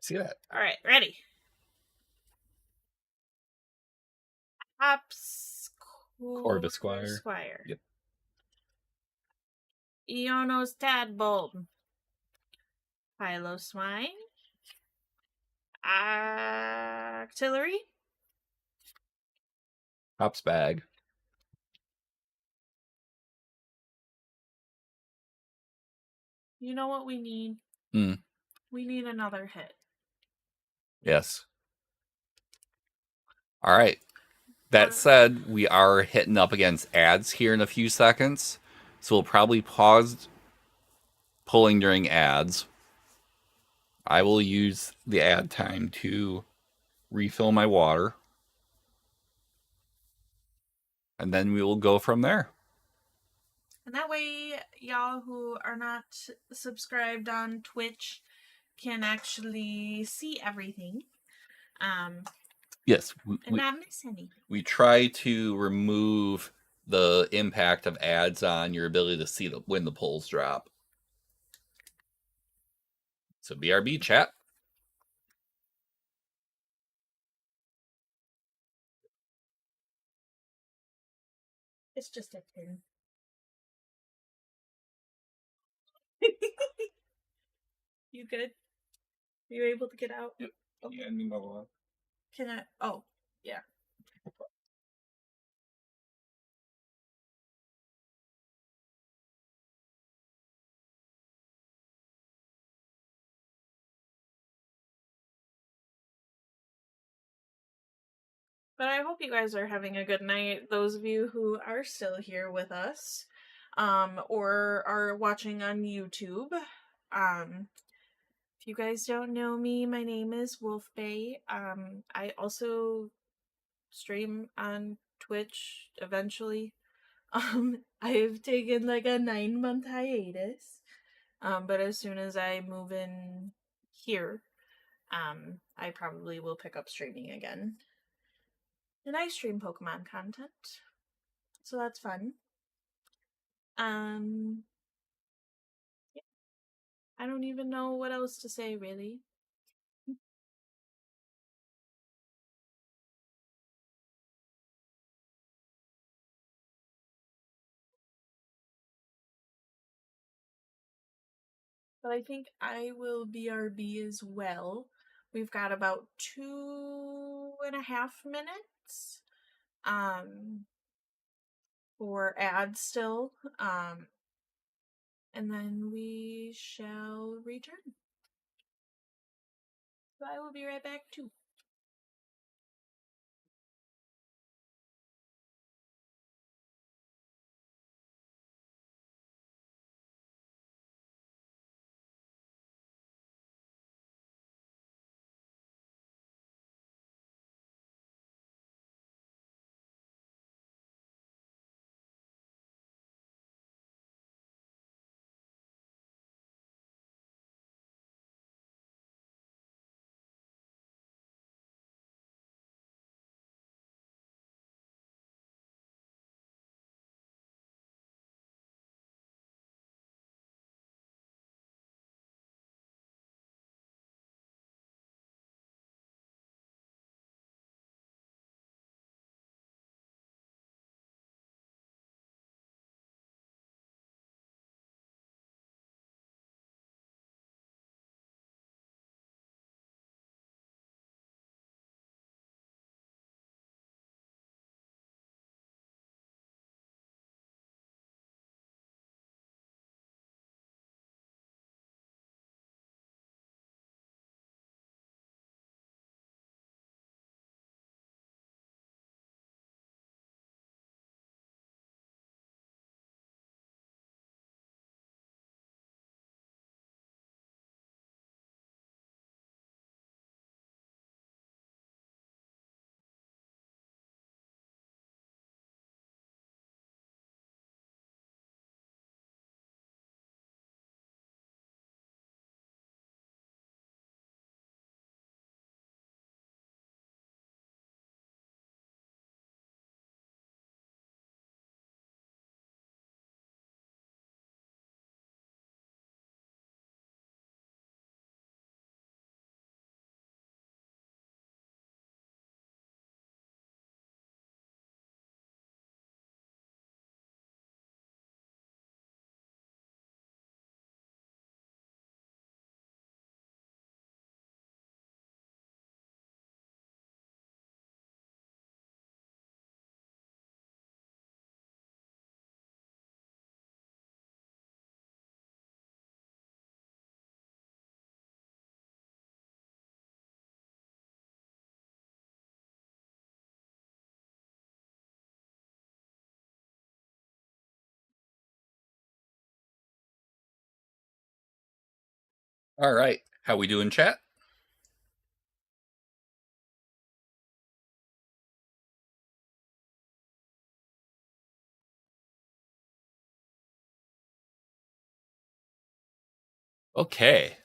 See that? Alright, ready. Hops. Corvisquire. Yep. Iono's Tadbolt. Piloswine. Artillery. Hop's Bag. You know what we need? Hmm. We need another hit. Yes. All right. That Or said, we are hitting up against ads here in a few seconds. So we'll probably pause pulling during ads. I will use the ad time to refill my water. And then we will go from there. and that way, y'all who are not subscribed on Twitch can actually see everything. Yes, And not miss anything. we try to remove the impact of ads on your ability to see when the polls drop. So BRB chat. It's just a pin. You good? Are you able to get out? Yep. Okay. Yeah, Can I? Oh, yeah. But I hope you guys are having a good night. Those of you who are still here with us, or are watching on YouTube. If you guys don't know me, my name is Wolf Bay. I also stream on Twitch eventually. I've taken like a 9-month hiatus. But as soon as I move in here, I probably will pick up streaming again. And I stream Pokemon content. So that's fun. Yeah, I don't even know what else to say really. But I think I will BRB as well. We've got about 2.5 minutes for ads still. And then we shall return. So I will be right back too. All right. How we doing, chat? Okay.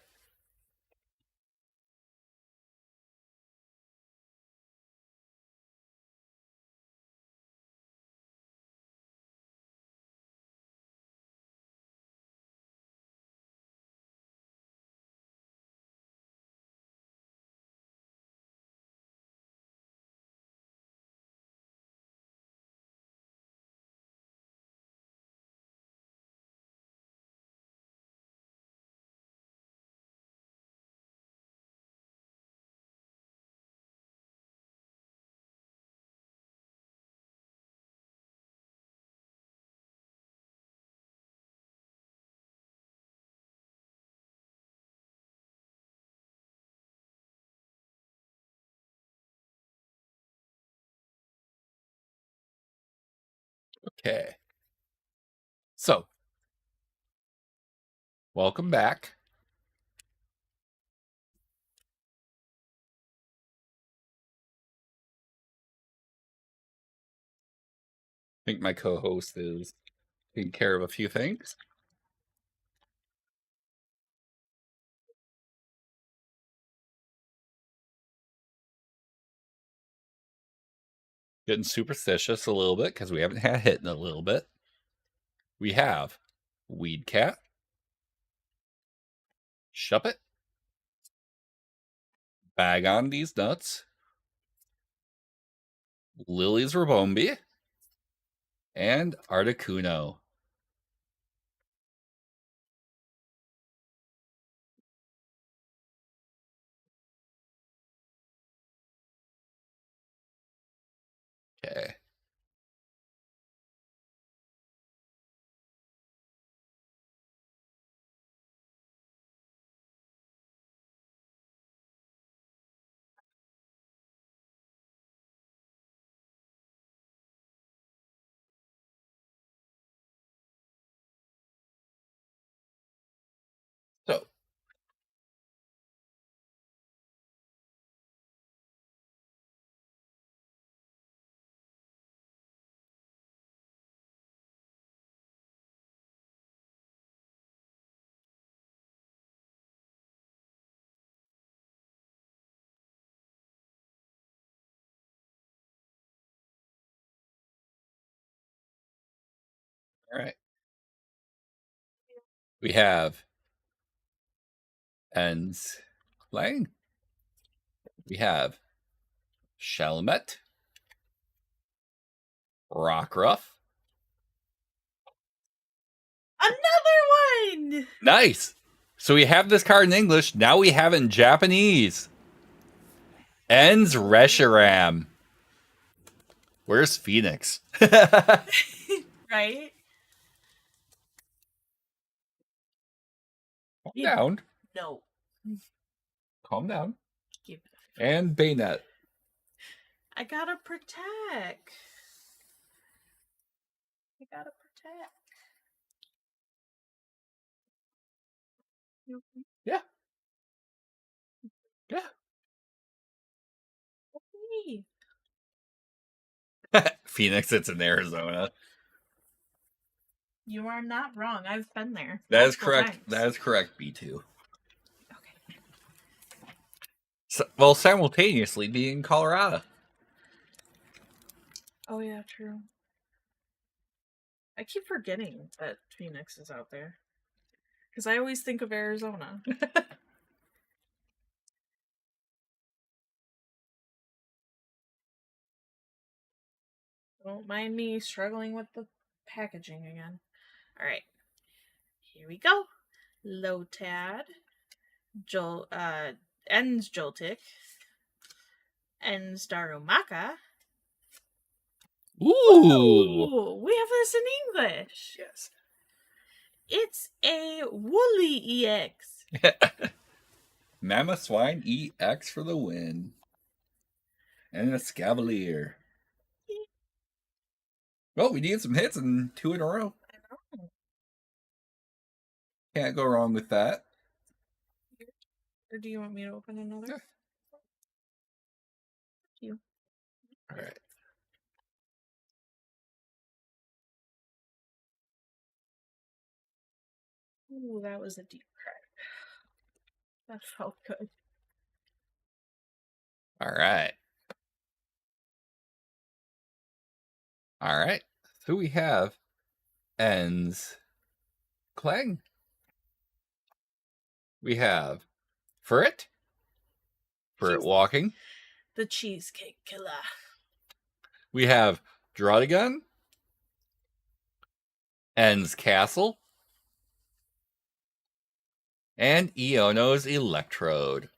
Okay. So, welcome back. I think my co-host is taking care of a few things. Getting superstitious a little bit because we haven't had hit in a little bit. We have Weed Cat, Shuppet, Bag on These Nuts, Lily's Rabombi, and Articuno. Okay. So, all right. We have Ends Lang. We have Shalmet, Rockruff. Another one! Nice. So we have this card in English. Now we have it in Japanese. Ends Reshiram. Where's Phoenix? Right? Calm down. No. Calm down. Give it And Bayonet. I gotta protect. I gotta protect. You okay? Yeah. Yeah. Okay. Phoenix, it's in Arizona. You are not wrong. I've been there. That is multiple correct. times. That is correct, B2. Okay. So, well, simultaneously being Colorado. Oh yeah, true. I keep forgetting that Phoenix is out there. Because I always think of Arizona. Don't mind me struggling with the packaging again. Alright. Here we go. Lotad. Ends Joltik. Ends Darumaka. Ooh. Ooh, we have this in English. Yes. It's a Woolly EX. Mamoswine EX for the win. And a Scavalier. Well, we need some hits and 2 in a row. I know. Can't go wrong with that. You're Or do you want me to open another? Yeah. You. All right. Ooh, that was a deep crack. That felt good. All right. All right. So we have Ends Clang. We have Furret. Furret walking. The Cheesecake Killer. We have Draudigon. Ends Castle. And Iono's Electrode.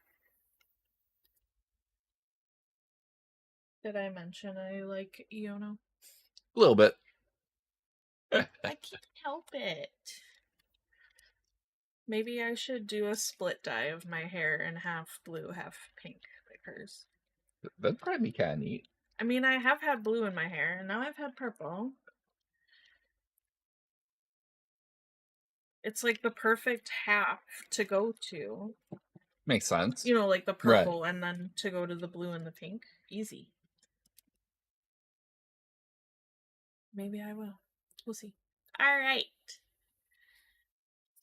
Did I mention I like Iono? A little bit. I can't help it. Maybe I should do a split dye of my hair and half blue, half pink, like hers. That'd probably be kind of neat. I mean, I have had blue in my hair, and now I've had purple. It's like the perfect half to go to. Makes sense. You know, like the purple and then to go to the blue and the pink. Easy. Maybe I will. We'll see. All right.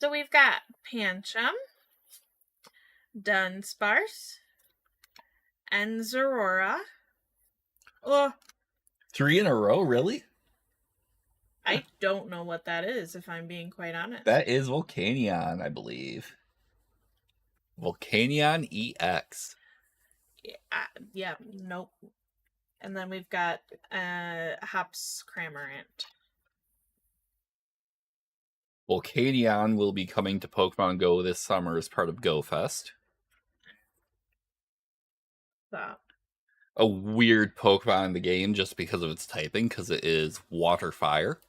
So we've got Pancham, Dunsparce, and Zorora. Oh, 3 in a row, really? I don't know what that is, if I'm being quite honest. That is Volcanion, I believe. Volcanion EX. Yeah, nope. And then we've got Hops Cramorant. Volcanion will be coming to Pokemon Go this summer as part of Go Fest. Stop. A weird Pokemon in the game just because of its typing, because it is Water Fire.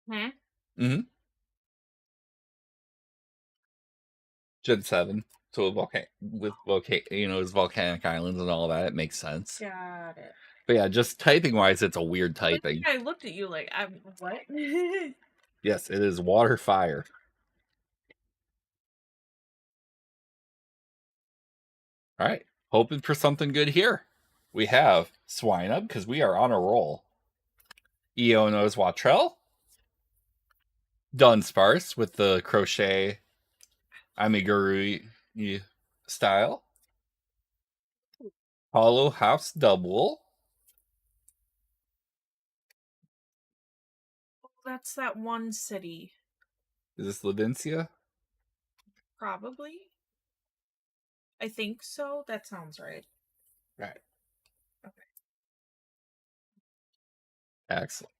Hmm? Mm-hmm. Gen 7. So with volcanic islands and all that, it makes sense. Got it. But yeah, just typing wise, it's a weird typing. I looked at you like, what? Yes, it is Water Fire. All right, hoping for something good here. We have Swinub, because we are on a roll. Iono's Watrel. Dunsparce with the crochet Amigurui style. Hollow House Double. That's that one city. Is this Levincia? Probably. I think so. That sounds right. Right. Okay. Excellent.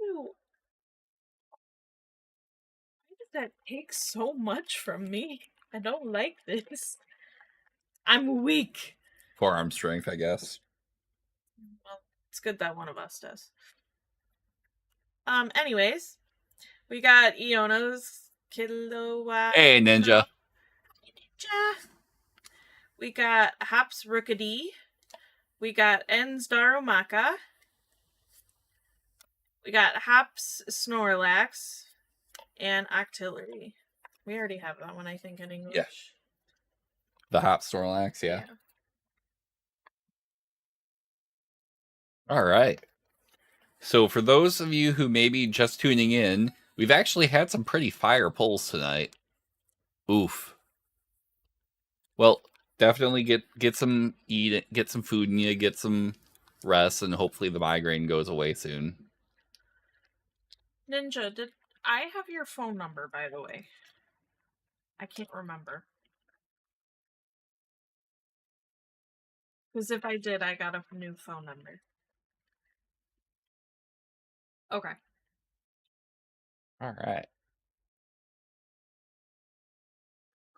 Ew. Why does that take so much from me? I don't like this. I'm weak. Forearm strength, I guess. Well, it's good that one of us does. Anyways, we got Iono's Kilowatt. Hey, Ninja. Ninja. We got Hops Rookidee. We got Ens Darumaka. We got Hops Snorlax. And Octillery. We already have that one, I think, in English. Yeah. The Hop Snorlax, yeah. All right. So for those of you who may be just tuning in, we've actually had some pretty fire pulls tonight. Oof. Well, definitely get some get some food in you, get some rest, and hopefully the migraine goes away soon. Ninja, did I have your phone number, by the way? I can't remember. Because if I did, I got a new phone number. Okay. All right.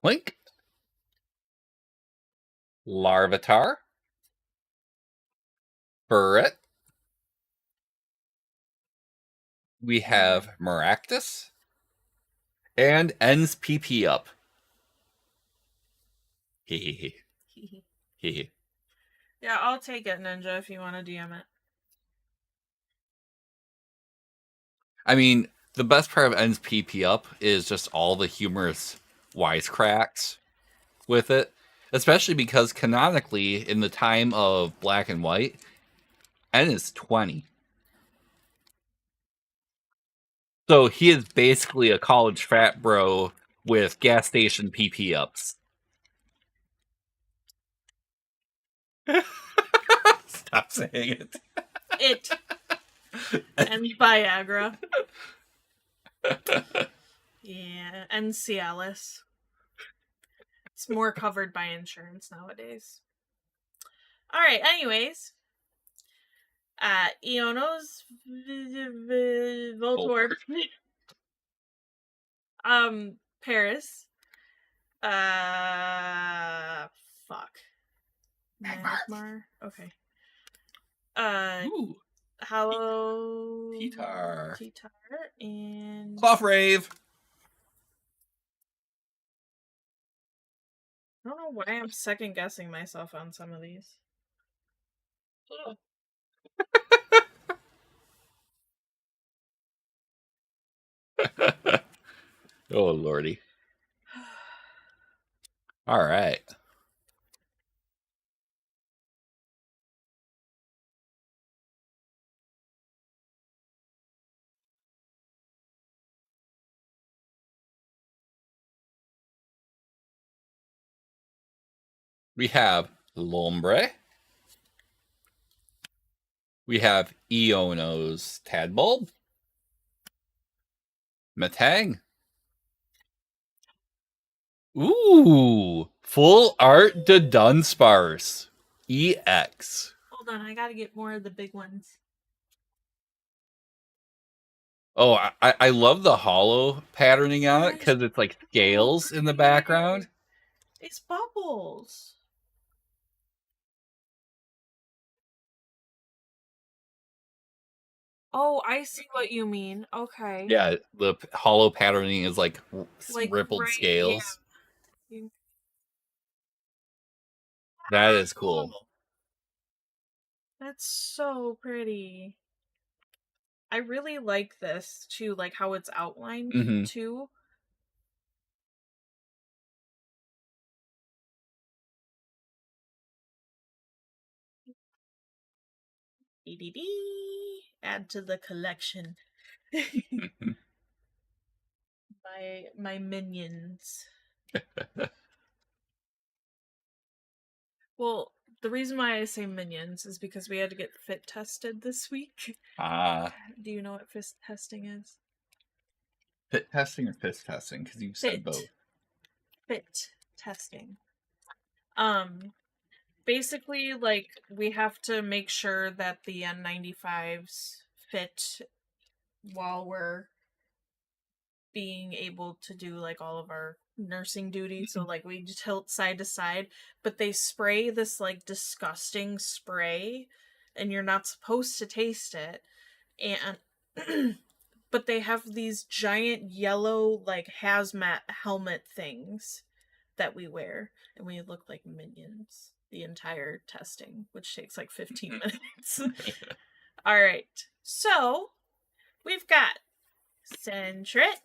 Clink. Larvitar. Burret. We have Maractus. And Ends PP up. Hehehe. Hehe. Yeah, I'll take it, Ninja, if you want to DM it. I mean, the best part of N's PP up is just all the humorous wisecracks with it, especially because canonically, in the time of Black and White, N is 20. So he is basically a college frat bro with gas station PP ups. Stop saying it. It. And Viagra. Yeah, and Cialis. It's more covered by insurance nowadays. Alright, anyways. Iono's Voltorb. Paris. Fuck. Magmar. Okay. Ooh, Hollow T-Tar. And Clofrave. I don't know why I'm second guessing myself on some of these. Oh, lordy. All right. We have Lombre. We have Iono's Tadbulb. Metang. Ooh, full art de Dunsparce. EX. Hold on, I gotta get more of the big ones. Oh, I love the hollow patterning on it because it's like scales in the background. It's bubbles. Oh, I see what you mean. Okay. Yeah, the hollow patterning is like, rippled right, scales. yeah. That is cool. That's so pretty. I really like this too, like how it's outlined too. Add to the collection. my minions. Well, the reason why I say minions is because we had to get fit tested this week. Do you know what fit testing is? Fit testing or fist testing? Because you said both. Fit testing. Basically, like, we have to make sure that the N95s fit while we're being able to do, like, all of our nursing duties. So, like, we tilt side to side, but they spray this, like, disgusting spray, and you're not supposed to taste it. And, but they have these giant yellow, like, hazmat helmet things that we wear, and we look like minions the entire testing, which takes like 15 minutes. All right, so we've got Sentret,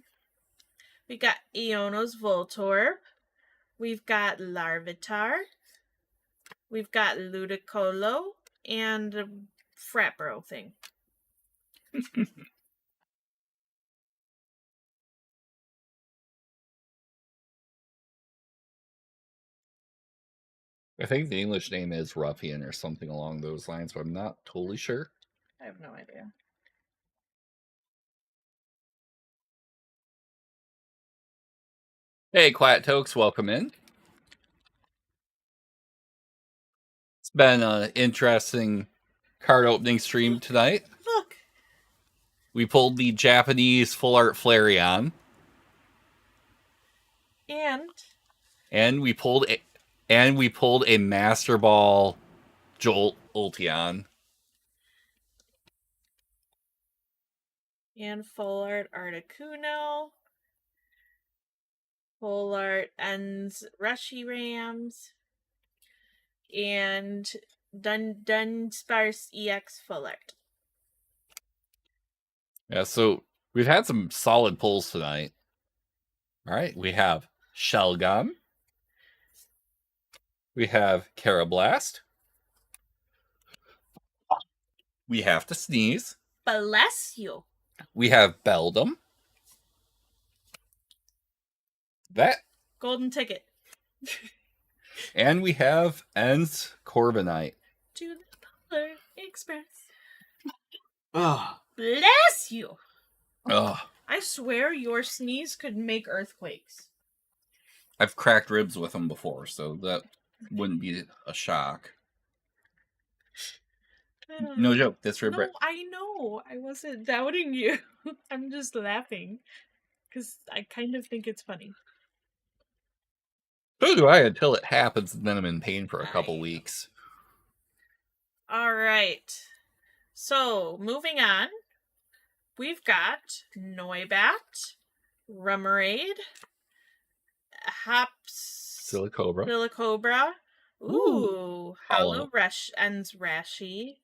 we got Iono's Voltorb, we've got Larvitar, we've got Ludicolo, and a Fratbro thing. I think the English name is Ruffian or something along those lines, but I'm not totally sure. I have no idea. Hey, Quiet Tokes, welcome in. It's been an interesting card opening stream tonight. Look! We pulled the Japanese full art Flareon. And we pulled a Master Ball Jolt Ultion. And full art Articuno. Full art ends Reshiram. And Dunsparce EX Full Art. Yeah, so we've had some solid pulls tonight. All right, we have Shelgon. We have Carablast. We have to sneeze. Bless you. We have Beldum. That. Golden ticket. And we have Ens Corbinite. To the Polar Express. Ugh. Bless you. Ugh. I swear your sneeze could make earthquakes. I've cracked ribs with them before, so that wouldn't be a shock. No joke. This rib. No, I know. I wasn't doubting you. I'm just laughing because I kind of think it's funny. So do I until it happens, and then I'm in pain for a couple weeks. All right. So moving on, we've got Noibat, Remoraid, Hops, Silicobra. Ooh, Hollow Hollow. Ends Rashi,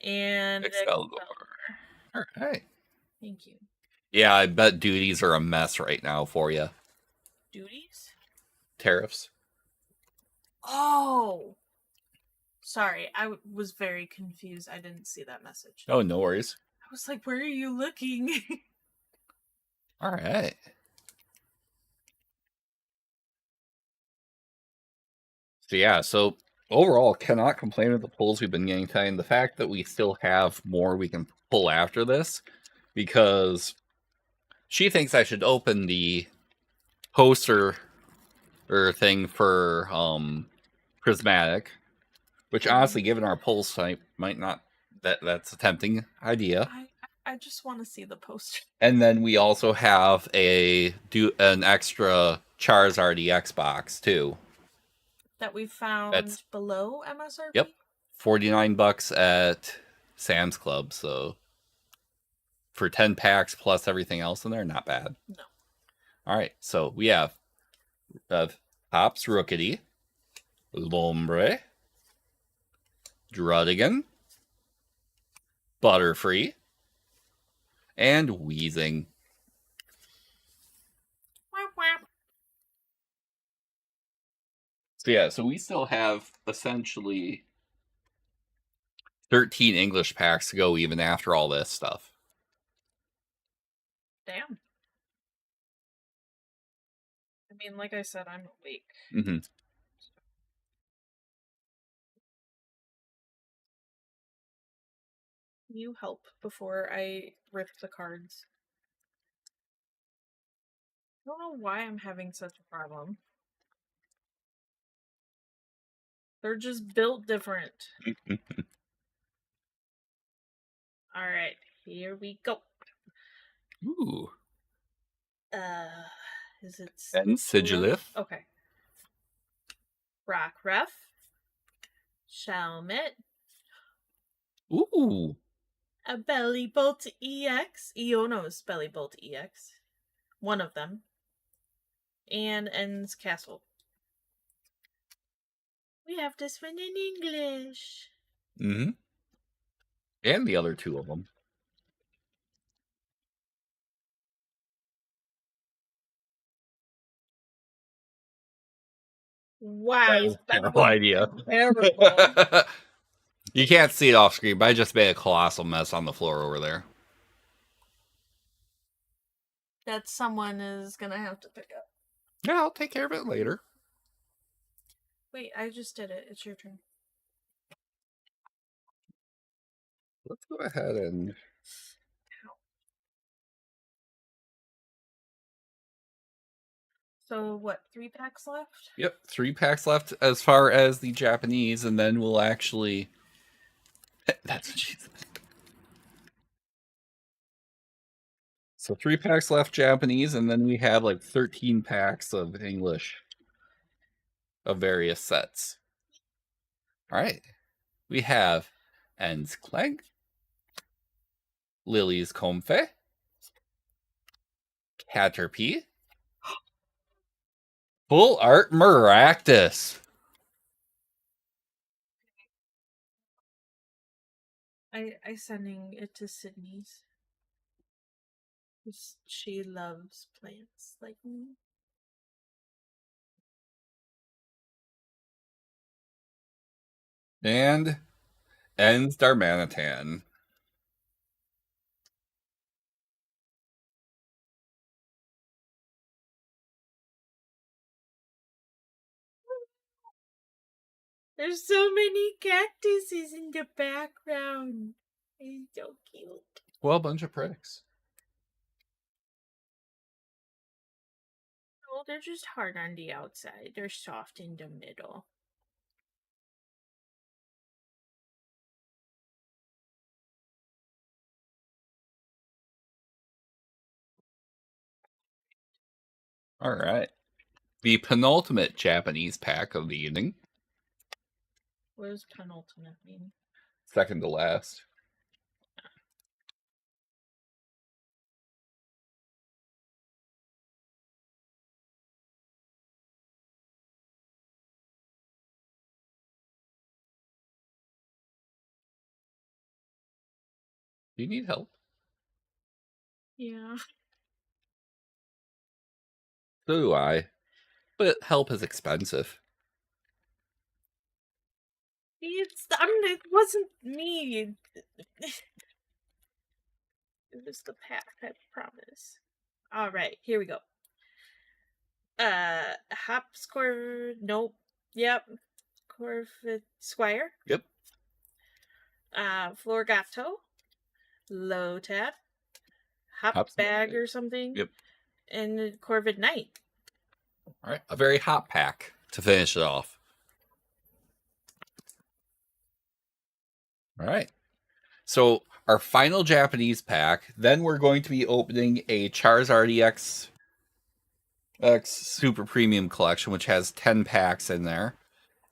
and Excalibur. All right. Thank you. Yeah, I bet duties are a mess right now for you. Duties? Tariffs. Oh! Sorry, I was very confused. I didn't see that message. Oh, no worries. I was like, where are you looking? All right. So yeah, so overall, cannot complain with the pulls we've been getting tonight, and the fact that we still have more we can pull after this, because she thinks I should open the poster or thing for Prismatic, which honestly, given our pulls type, might not that's a tempting idea. I just want to see the poster. And then we also have an extra Charizard EX box too. That we found below MSRP? Yep. $49 at Sam's Club, so for 10 packs plus everything else in there, not bad. No. All right, so we have Hops Rookity, Lombre, Druddigan, Butterfree, and Weezing. So yeah, so we still have essentially 13 English packs to go even after all this stuff. Damn. I mean, like I said, I'm awake. Mm-hmm. You help before I rip the cards. I don't know why I'm having such a problem. They're just built different. Alright, here we go. Ooh. Is it And Sigilif? Okay. Rockruff. Shelmet. Ooh. A Bellybolt EX. Iono's Bellybolt EX. One of them. And Ends Castle. We have this one in English. Mm-hmm. And the other two of them. Wow. Terrible idea. Terrible. You can't see it off screen, but I just made a colossal mess on the floor over there. That someone is gonna have to pick up. Yeah, I'll take care of it later. Wait, I just did it. It's your turn. Let's go ahead and... So, what, 3 packs left? Yep, 3 packs left as far as the Japanese, and then we'll actually... That's what she said. So 3 packs left Japanese, and then we have like 13 packs of English of various sets. All right. We have Ens Clegg, Lily's Comfey, Caterpie, Full Art Maractus. I sending it to Sydney's. She loves plants like me. And ends Darmanitan. There's so many cactuses in the background. It's so cute. Well, a bunch of pricks. No, they're just hard on the outside. They're soft in the middle. All right. The penultimate Japanese pack of the evening. What does penultimate mean? Second to last. Do you need help? Yeah. So do I. But help is expensive. It wasn't me. It was the pack, I promise. Alright, here we go. Hopscore. Nope. Yep. Corfit Squire. Yep. Florgato. Lotad. Hops Hopbag or something. Yep. And Corvid Knight. All right. A very hot pack to finish it off. All right. So our final Japanese pack, then we're going to be opening a Charizard X Super Premium Collection, which has 10 packs in there.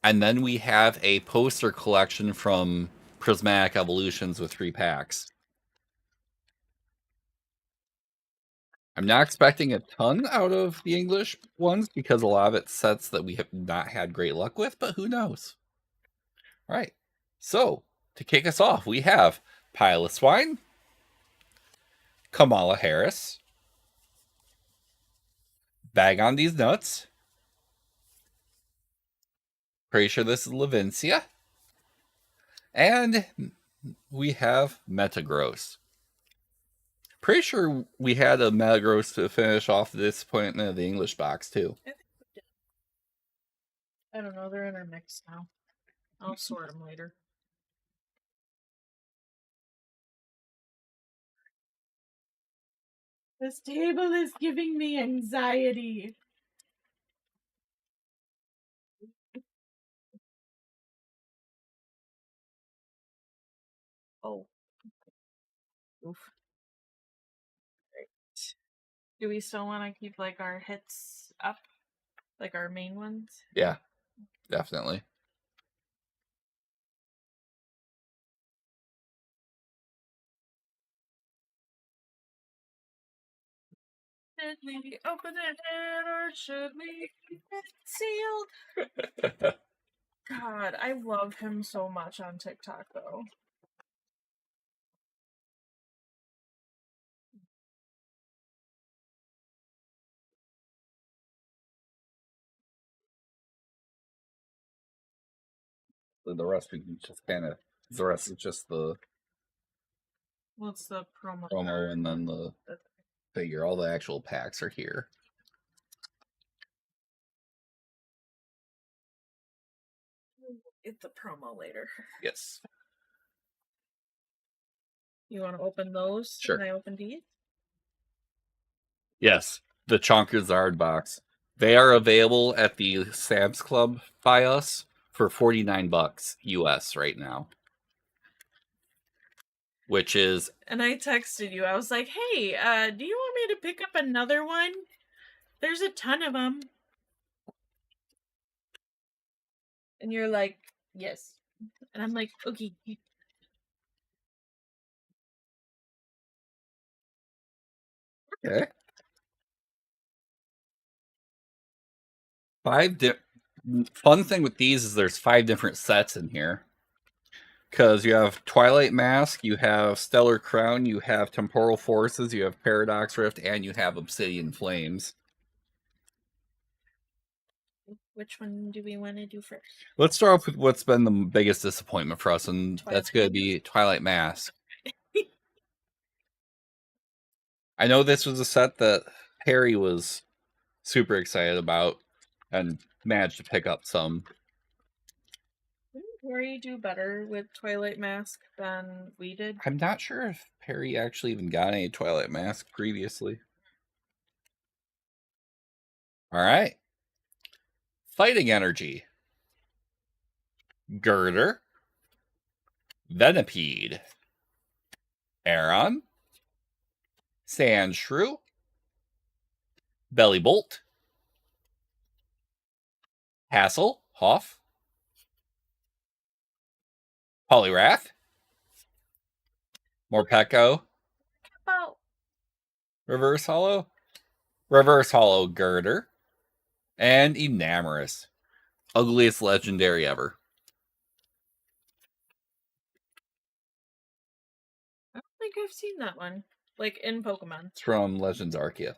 And then we have a poster collection from Prismatic Evolutions with 3 packs. I'm not expecting a ton out of the English ones because a lot of it's sets that we have not had great luck with, but who knows? All right. So, to kick us off, we have Piloswine, Kamala Harris, Bag on These Nuts. Pretty sure this is Levincia. And we have Metagross. Pretty sure we had a Metagross to finish off the disappointment of the English box, too. I don't know, they're in our mix now. I'll sort them later. This table is giving me anxiety. Oh. Oof. Right. Do we still want to keep like our hits up? Like our main ones? Yeah, definitely. Should we open it or should we keep it sealed? God, I love him so much on TikTok though. The rest we can just kind of. The rest is just the What's the promo? promo and then the figure. All the actual packs are here. Get the promo later. Yes. You want to open those? Sure. Can I open these? Yes. The Chonkazard box. They are available at the Sam's Club by us for $49 US right now. Which is... And I texted you. I was like, hey, do you want me to pick up another one? There's a ton of them. And you're like, yes. And I'm like, okay. Okay. Fun thing with these is there's 5 different sets in here. Because you have Twilight Mask, you have Stellar Crown, you have Temporal Forces, you have Paradox Rift, and you have Obsidian Flames. Which one do we want to do first? Let's start off with what's been the biggest disappointment for us, and that's going to be Twilight Mask. I know this was a set that Perry was super excited about and managed to pick up some. Didn't Perry do better with Twilight Mask than we did? I'm not sure if Perry actually even got any Twilight Mask previously. All right. Fighting Energy. Girder. Venipede. Aron. Sandshrew. Bellybolt. Hassel. Hoff. Poliwrath. Morpeko. About Reverse Hollow. Reverse Hollow Girder. And Enamorous. Ugliest legendary ever. I don't think I've seen that one. Like in Pokemon. It's from Legends Arceus.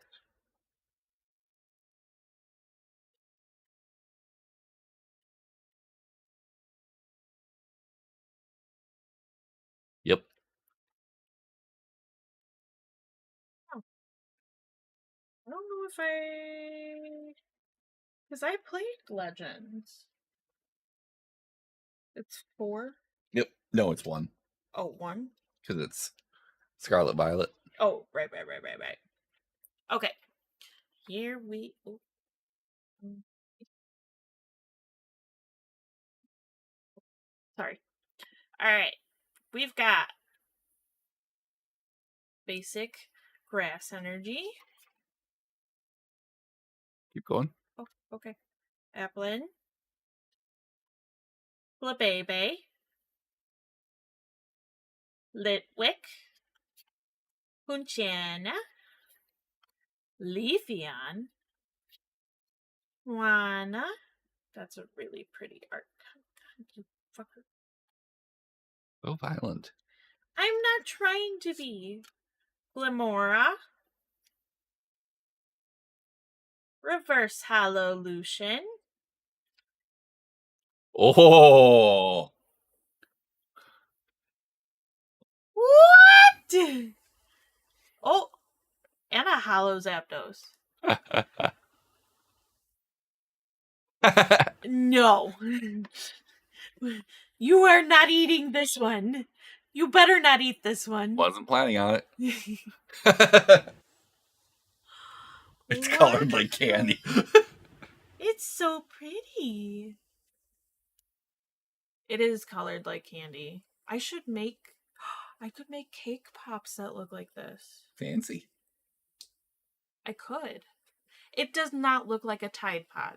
Yep. I don't know if I... Because I played Legends. It's 4? Yep. No, it's 1. Oh, 1? Because it's Scarlet Violet. Oh, right. Okay. Here we... Oh. Sorry. Alright. We've got basic grass energy. Keep going. Oh, okay. Applin. Flabebe. Litwick. Punchana. Leafeon. Juana. That's a really pretty art. You fucker. So violent. I'm not trying to be. Glimora. Reverse Hollow Lucian. Oh! What? Oh, and a Hollow Zapdos. No. You are not eating this one. You better not eat this one. Wasn't planning on it. It's What? colored like candy. It's so pretty. It is colored like candy. I could make cake pops that look like this. Fancy. I could. It does not look like a Tide Pod.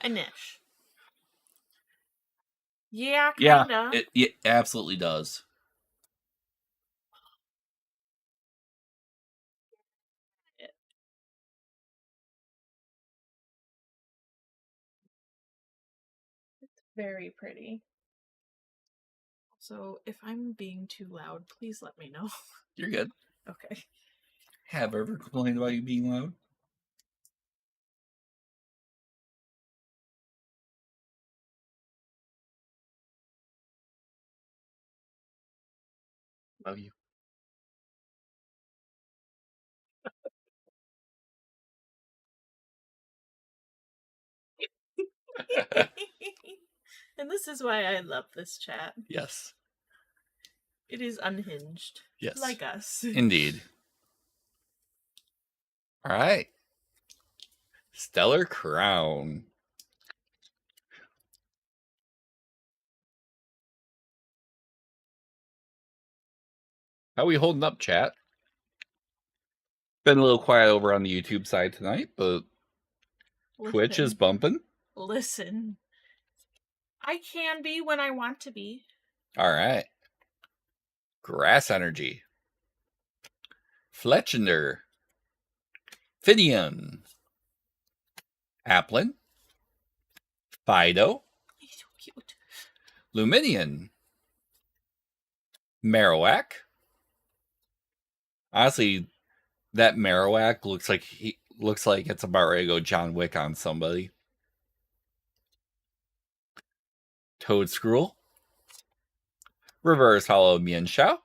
A niche. Yeah, kinda. Yeah, it absolutely does. It's very pretty. So if I'm being too loud, please let me know. You're good. Okay. Have I ever complained about you being loud? Love you. And this is why I love this chat. Yes. It is unhinged. Yes. Like us. Indeed. All right. Stellar Crown. How we holding up, chat? Been a little quiet over on the YouTube side tonight, but Twitch is bumping. Listen. I can be when I want to be. All right. Grass Energy. Fletchender. Fidian. Applin. Fido. cute. Luminion. Marowak. Honestly, that Marowak looks like it's about ready to go John Wick on somebody. Toadscruel. Reverse Hollow Mienshao.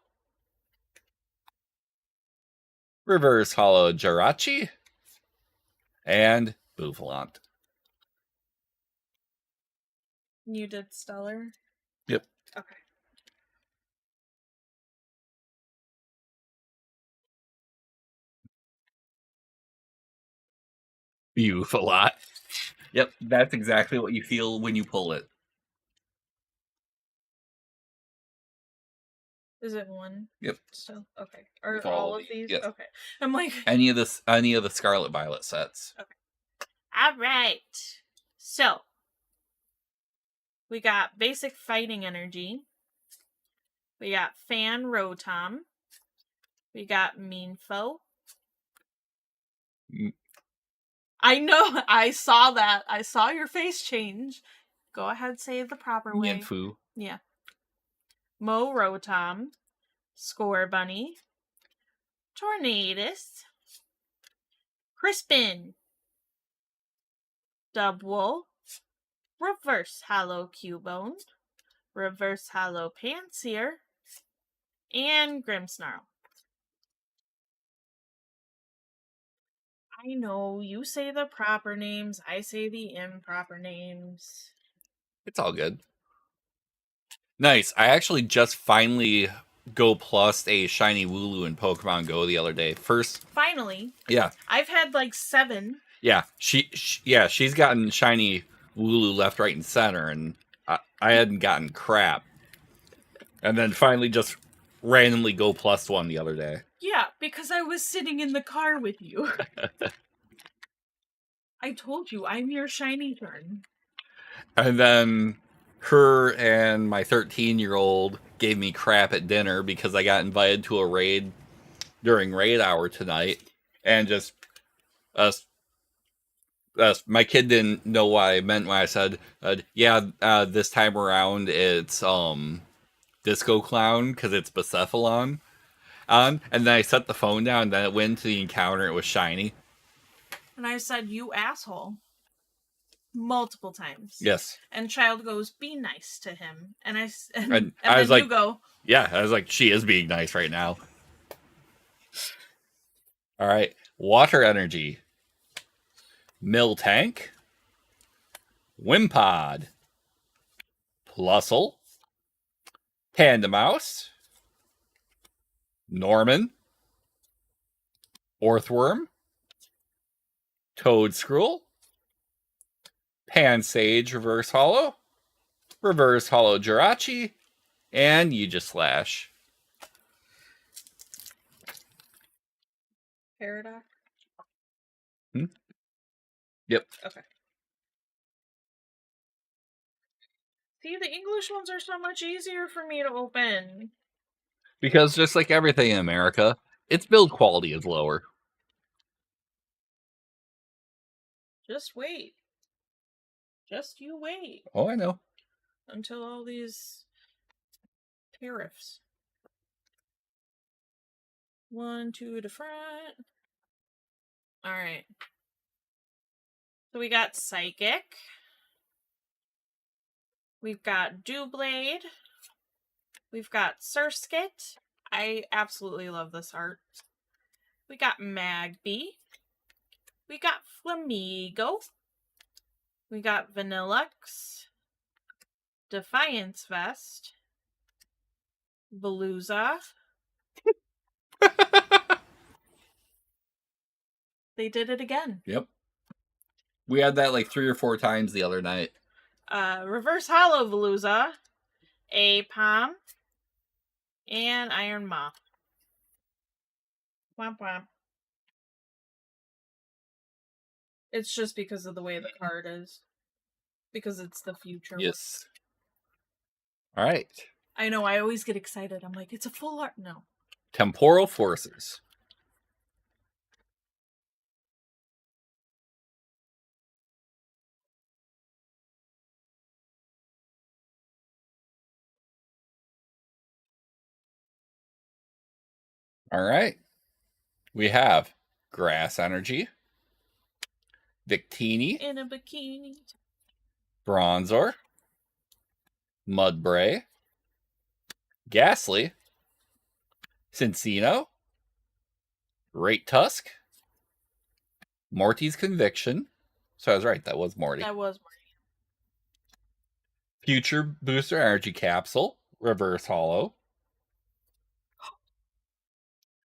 Reverse Hollow Jirachi. And Bouffalant. You did Stellar? Yep. Okay. Bouffalant. Yep, that's exactly what you feel when you pull it. Is it one? Yep. So okay. Are With all of these? yes. Okay. I'm like Any of the Scarlet Violet sets. Okay. All right. So we got basic fighting energy. We got Fan Rotom. We got Meanfo. I know. I saw that. I saw your face change. Go ahead, say it the proper way. Mienfoo. Yeah. Mo Rotom. Score Bunny. Tornadus. Crispin. Dubwool. Reverse Hollow Cubone. Reverse Hollow Pansear. And Grimmsnarl. I know, you say the proper names, I say the improper names. It's all good. Nice. I actually just finally Go Plus a shiny Wooloo in Pokemon Go the other day. First, Finally. Yeah. I've had like 7. Yeah. She's gotten shiny Wooloo left, right, and center, and I hadn't gotten crap. And then finally just randomly Go Plus one the other day. Yeah, because I was sitting in the car with you. I told you, I'm your shiny turn. And then her and my 13-year-old gave me crap at dinner because I got invited to a raid during raid hour tonight. And just my kid didn't know what I meant when I said, this time around it's Disco Clown because it's Bucephalon. And then I set the phone down, and then it went into the encounter. It was shiny. And I said, you asshole. Multiple times. Yes. And Child goes, be nice to him. And I was then like, you go. Yeah, I was like, she is being nice right now. All right. Water Energy. Miltank. Wimpod. Plusle. Pandamouse. Norman. Orthworm. Toadscruel. Pansage Reverse Hollow. Reverse Hollow Jirachi. And Aegislash. Paradox? Yep. Okay. See, the English ones are so much easier for me to open. Because just like everything in America, its build quality is lower. Just wait. Just you wait. Oh, I know. Until all these tariffs. 1, 2 to front. Alright. So we got Psychic. We've got Doublade. We've got Surskit. I absolutely love this art. We got Magby. We got Flamigo. We got Vanillux. Defiance Vest. Veluza. They did it again. Yep. We had that like 3 or 4 times the other night. Reverse Hollow Veluza. Apom. And Iron Moth. Womp womp. It's just because of the way the card is. Because it's the future. Yes. All right. I know, I always get excited. I'm like, it's a full art. No. Temporal Forces. All right. We have Grass Energy, Victini, In a bikini. Bronzor, Mudbray, Ghastly, Cincino, Great Tusk, Morty's Conviction. So I was right, that was Morty. That was Future Booster Energy Capsule, Reverse Hollow.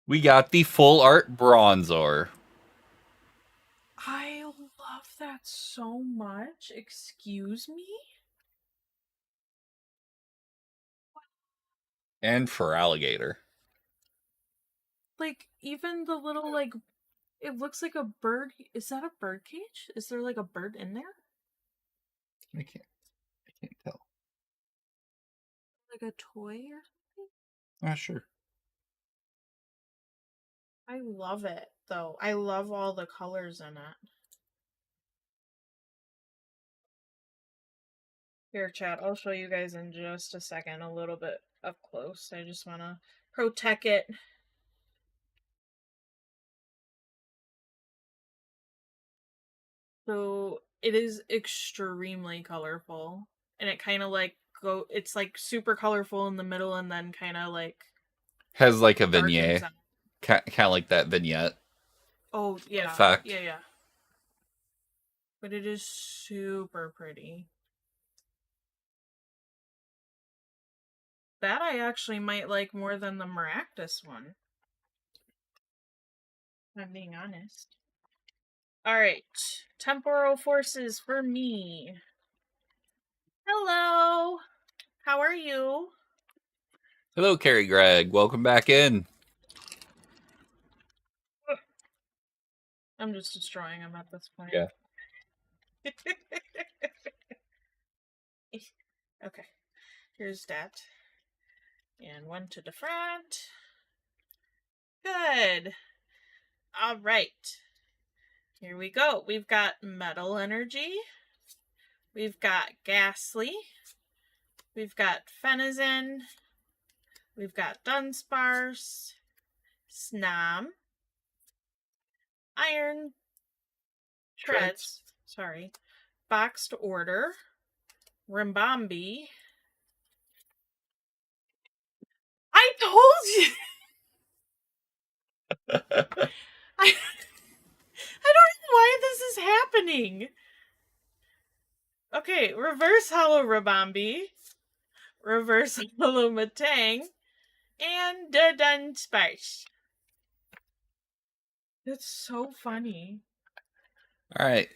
We got the full art Bronzor. I love that so much. Excuse me? And for Alligator. Like, even the little, like, it looks like a bird. Is that a bird cage? Is there, like, a bird in there? I can't tell. Like a toy or something? Not sure. I love it, though. I love all the colors in it. Here, chat, I'll show you guys in just a second, a little bit up close. I just want to protect it. So, it is extremely colorful. And it kind of like it's like super colorful in the middle and then kind of like Has like a darkens vignette. out. Kind of like that vignette. Oh, yeah. Effect. Yeah. But it is super pretty. That I actually might like more than the Maractus one. If I'm being honest. Alright. Temporal Forces for me. Hello! How are you? Hello, Carrie Greg. Welcome back in. I'm just destroying them at this point. Yeah. Okay. Here's that. And one to the front. Good. Alright. Here we go. We've got Metal Energy. We've got Ghastly. We've got Fenizen. We've got Dunsparce. Snom. Iron Treads. Sorry. Boxed Order. Rimbombi. I told you! I don't know why this is happening. Okay, Reverse Hollow Ribombee, Reverse Hollow Matang, and the Dunsparce. That's so funny. All right.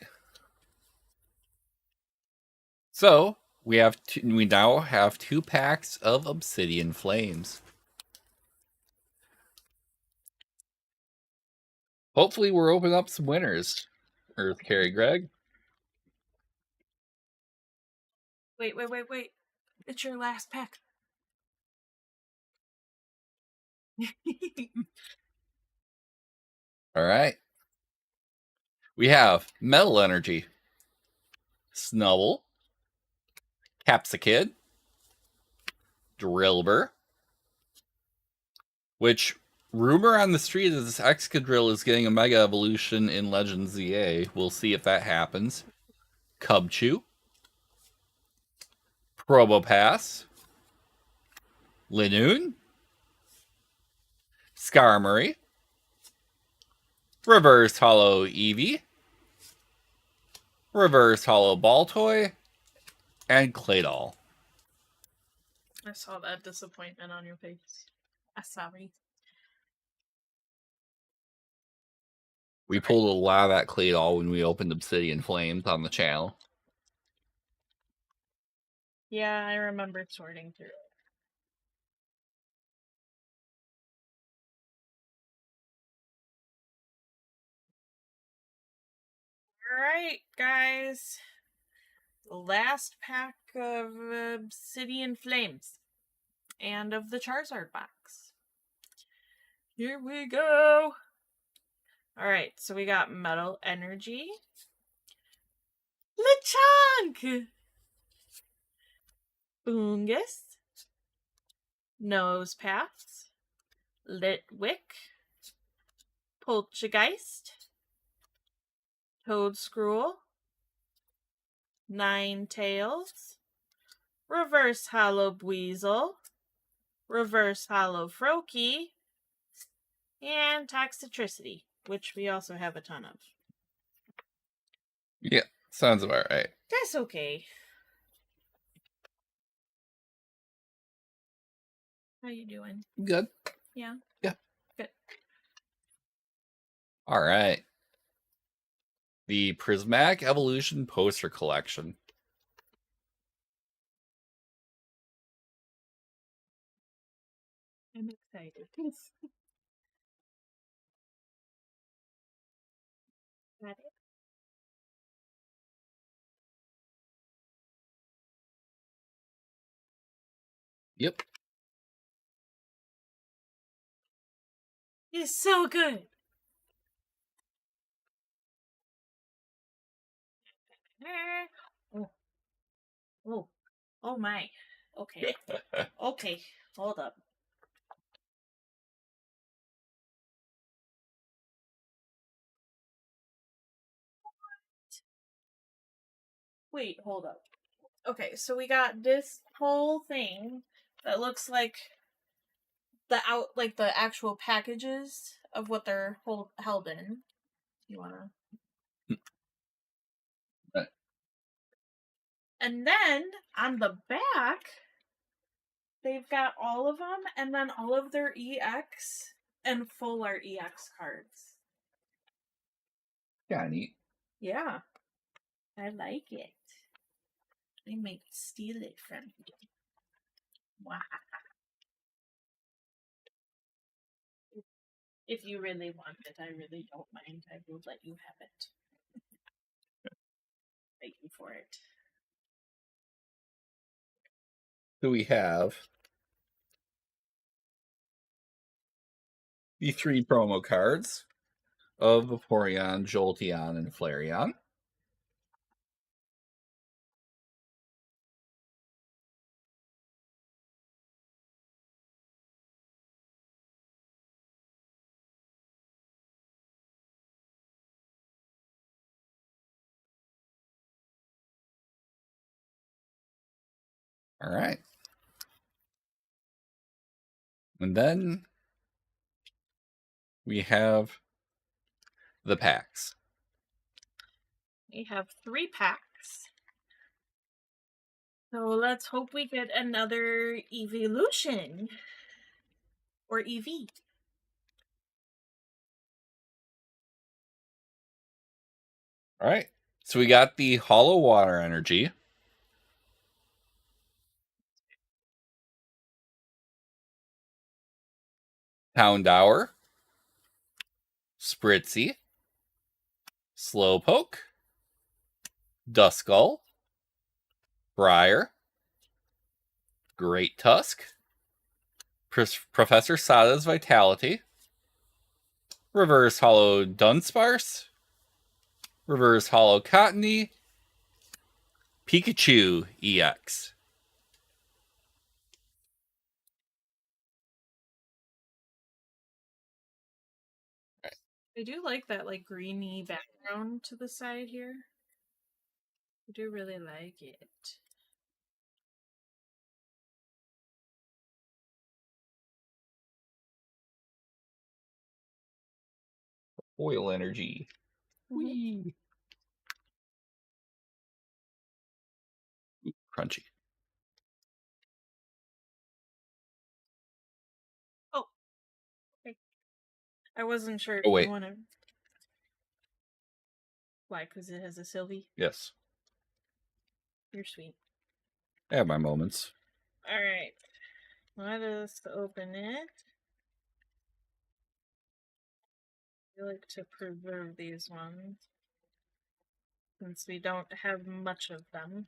So we now have 2 packs of Obsidian Flames. Hopefully, we're opening up some winners. Earth Carry Greg. Wait. It's your last pack. All right. We have Metal Energy, Snubble, Capsakid, Drillbur, which rumor on the street is Excadrill is getting a Mega Evolution in Legends ZA. We'll see if that happens. Cubchoo, Probopass, Linoon, Skarmory, Reverse Hollow Eevee, Reverse Hollow Baltoy, and Claydol. I saw that disappointment on your face. I'm sorry. We pulled a lot of that Claydol when we opened Obsidian Flames on the channel. Yeah, I remember sorting through it. Alright, guys. The last pack of Obsidian Flames. And of the Charizard box. Here we go. Alright, so we got Metal Energy. Lechonk! Boongus. Nosepaths. Litwick, Poltergeist, Toadscrew, Ninetales, Reverse Hollow Buizel, Reverse Hollow Froakie, and Toxicity, which we also have a ton of. Yeah, sounds about right. That's okay. How you doing? Good. Yeah. Yeah. Good. All right. The Prismatic Evolution poster collection. I'm excited. Got it. Yep. It's so good. Oh, oh, oh my. Okay. Okay. Hold up. Wait, hold up. Okay, so we got this whole thing that looks like the actual packages of what they're held in. You wanna? Right. And then on the back, they've got all of them, and then all of their EX and full art EX cards. Yeah, neat. Yeah, I like it. I might steal it from you. Wow. If you really want it, I really don't mind. I will let you have it. Thank you for it. So we have the 3 promo cards of Vaporeon, Jolteon, and Flareon. All right. And then we have the packs. We have 3 packs. So let's hope we get another evolution. Or EV. All right. So we got the Hollow Water Energy. Houndour. Spritzy. Slowpoke. Duskull. Briar. Great Tusk. Professor Sada's Vitality. Reverse Hollow Dunsparce. Reverse Hollow Cottony. Pikachu EX. I do like that greeny background to the side here. I do really like it. Oil Energy. Mm-hmm. Whee! Ooh, crunchy. Oh, okay. I wasn't sure if Oh, you wait. want to. Why? Because it has a Sylvie? Yes. You're sweet. I have my moments. Alright. Let us open it. I like to preserve these ones. Since we don't have much of them.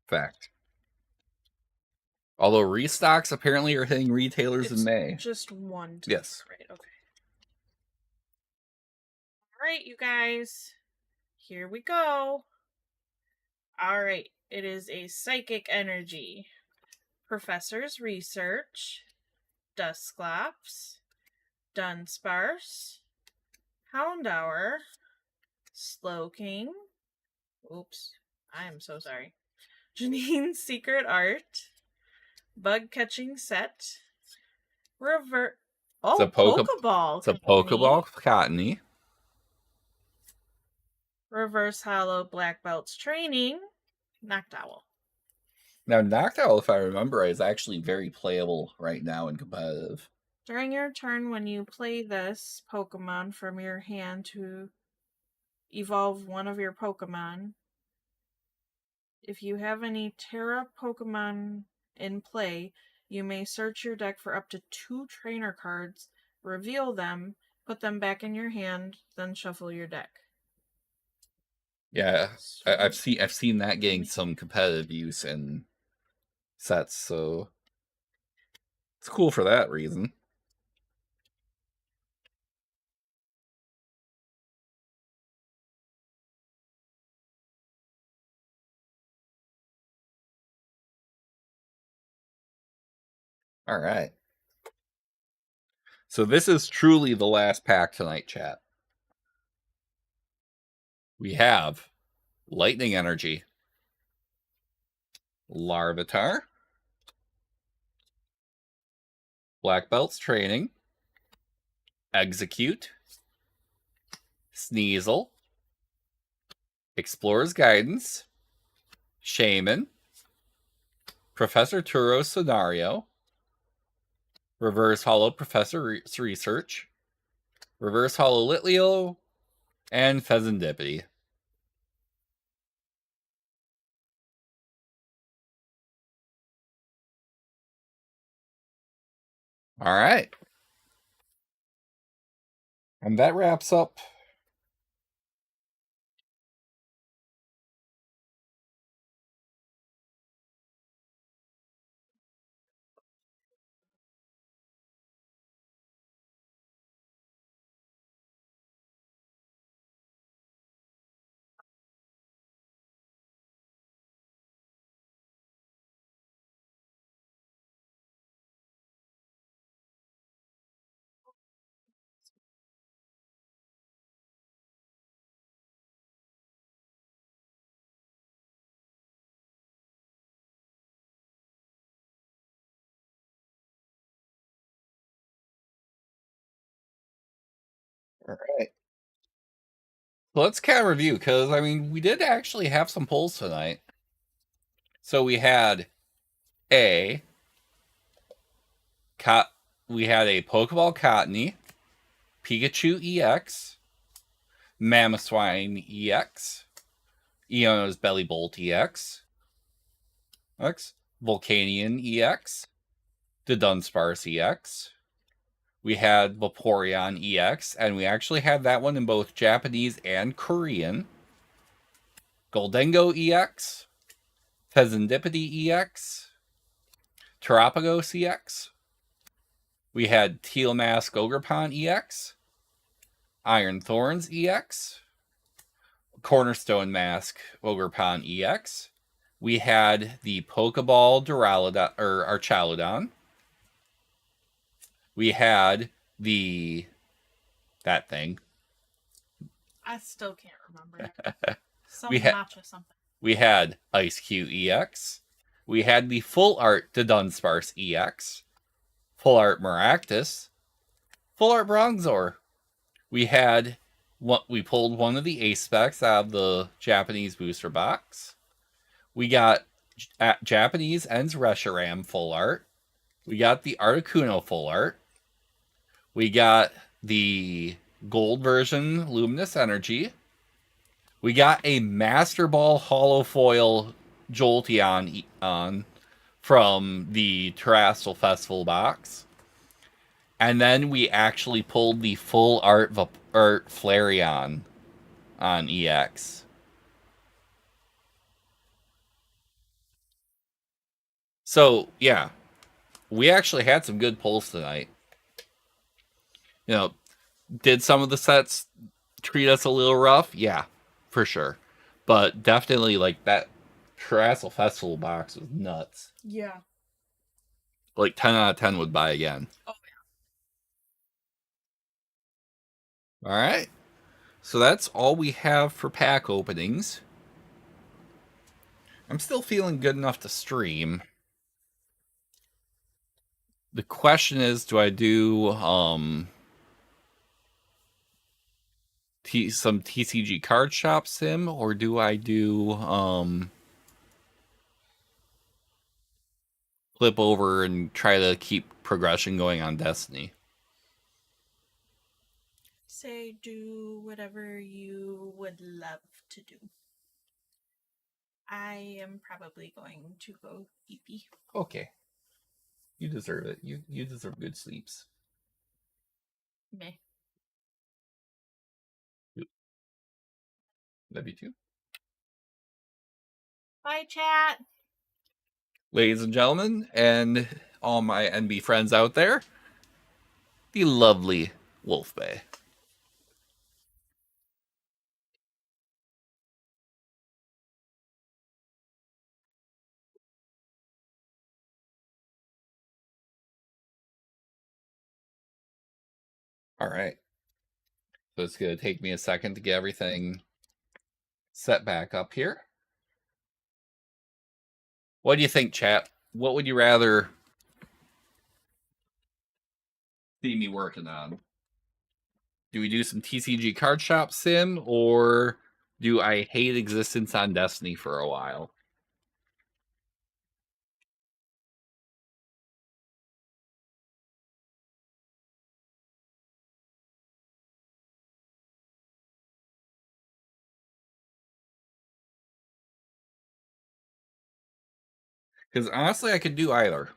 Fact. Although restocks apparently are hitting retailers It's in May. just one. Yes. Right, okay. Alright, you guys. Here we go. Alright, it is a Psychic Energy. Professor's Research. Dusclops, Dunsparce, Houndour, Slowking. Oops, I am so sorry. Janine's Secret Art, Bug Catching Set, Revert. Oh, It's a Pokeball. It's a Pokeball Cottony. Reverse Hollow Black Belts Training, Noctowl. Now, Noctowl, if I remember, is actually very playable right now in competitive. During your turn, when you play this Pokemon from your hand to evolve one of your Pokemon, if you have any Terra Pokemon in play, you may search your deck for up to 2 trainer cards, reveal them, put them back in your hand, then shuffle your deck. Yeah, I've seen that getting some competitive use in sets, so it's cool for that reason. All right. So this is truly the last pack tonight, chat. We have Lightning Energy, Larvitar, Black Belts Training, Execute, Sneasel, Explorer's Guidance, Shaman, Professor Turo's Scenario, Reverse Hollow Professor Research, Reverse Hollow Litleo, and Fezandipity. All right. And that wraps up all right. Let's kind of review, because I mean we did actually have some polls tonight. So we had a Pokeball Cottony, Pikachu EX, Mamoswine EX, Eona's Bellibolt EX, Volcanion EX, the Dunsparce EX. We had Vaporeon EX, and we actually had that one in both Japanese and Korean. Goldengo EX, Fezandipity EX, Terapagos EX. We had Teal Mask Ogerpon EX, Iron Thorns EX, Cornerstone Mask Ogerpon EX. We had the Pokeball Duraludon, or Archaludon. We had that thing. I still can't remember it. Something. We had Ice-Q EX. We had the Full Art Dunsparce EX. Full Art Maractus. Full Art Bronzor. We pulled one of the Ace specs out of the Japanese booster box. We got Japanese Ends Reshiram Full Art. We got the Articuno Full Art. We got the gold version Luminous Energy. We got a Master Ball Holofoil Jolteon from the Terrestrial Festival box. And then we actually pulled the full art Flareon on EX. So, yeah. We actually had some good pulls tonight. You know, did some of the sets treat us a little rough? Yeah, for sure. But definitely, like, that Terrestrial Festival box was nuts. Yeah. Like 10 out of 10 would buy again. Oh All right. So that's all we have for pack openings. I'm still feeling good enough to stream. The question is, do I do some TCG card shop sim, or do I do flip over and try to keep progression going on Destiny? Say do whatever you would love to do. I am probably going to go EP. Okay. You deserve it. You deserve good sleeps. Meh. Love you too. Bye, chat. Ladies and gentlemen, and all my NB friends out there, the lovely Wolf Bay. All right. So it's going to take me a second to get everything set back up here. What do you think, chat? What would you rather see me working on? Do we do some TCG card shop sim, or do I hate existence on Destiny for a while? Because honestly, I could do either.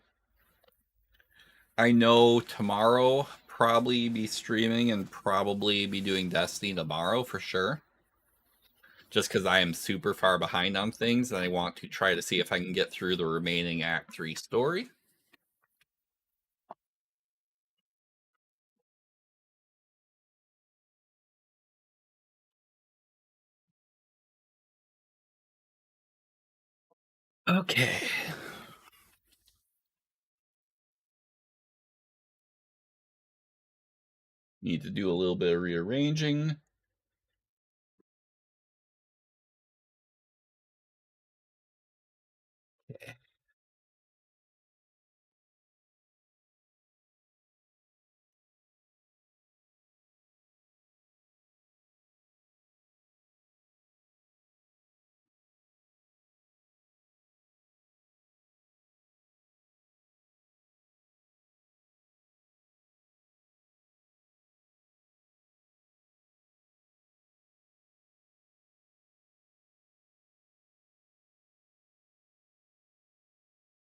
I know tomorrow probably be streaming and probably be doing Destiny tomorrow for sure. Just because I am super far behind on things and I want to try to see if I can get through the remaining Act 3 story. Okay. Need to do a little bit of rearranging. Okay.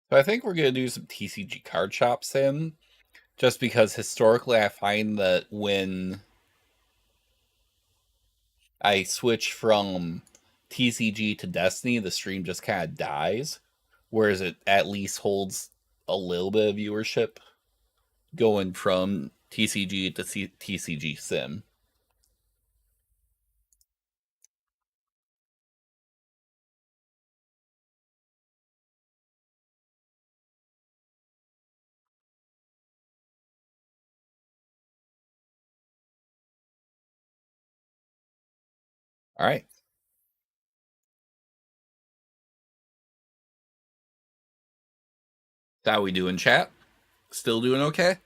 So I think we're going to do some TCG card shop sim, just because historically I find that when I switch from TCG to Destiny, the stream just kind of dies, whereas it at least holds a little bit of viewership going from TCG to TCG sim. All right. How we doing, chat? Still doing okay?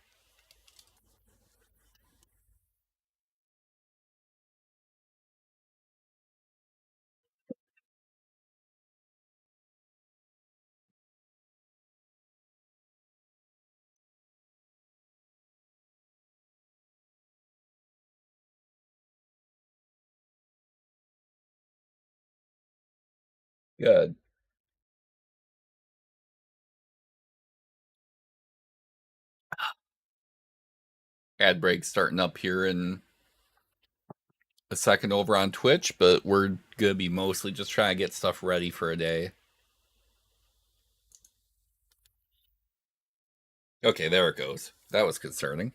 Good. Ad break starting up here in a second over on Twitch, but we're gonna be mostly just trying to get stuff ready for a day. Okay, there it goes. That was concerning.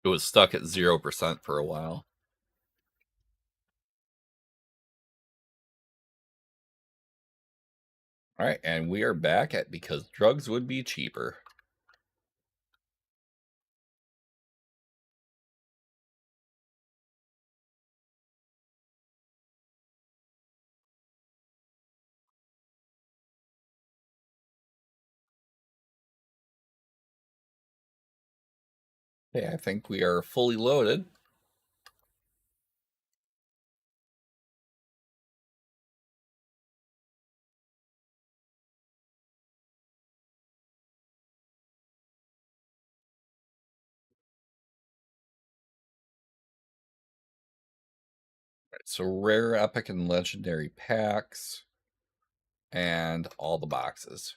It was stuck at 0% for a while. All right, and we are back at because drugs would be cheaper. Okay, I think we are fully loaded. Right, so rare, epic, and legendary packs, and all the boxes.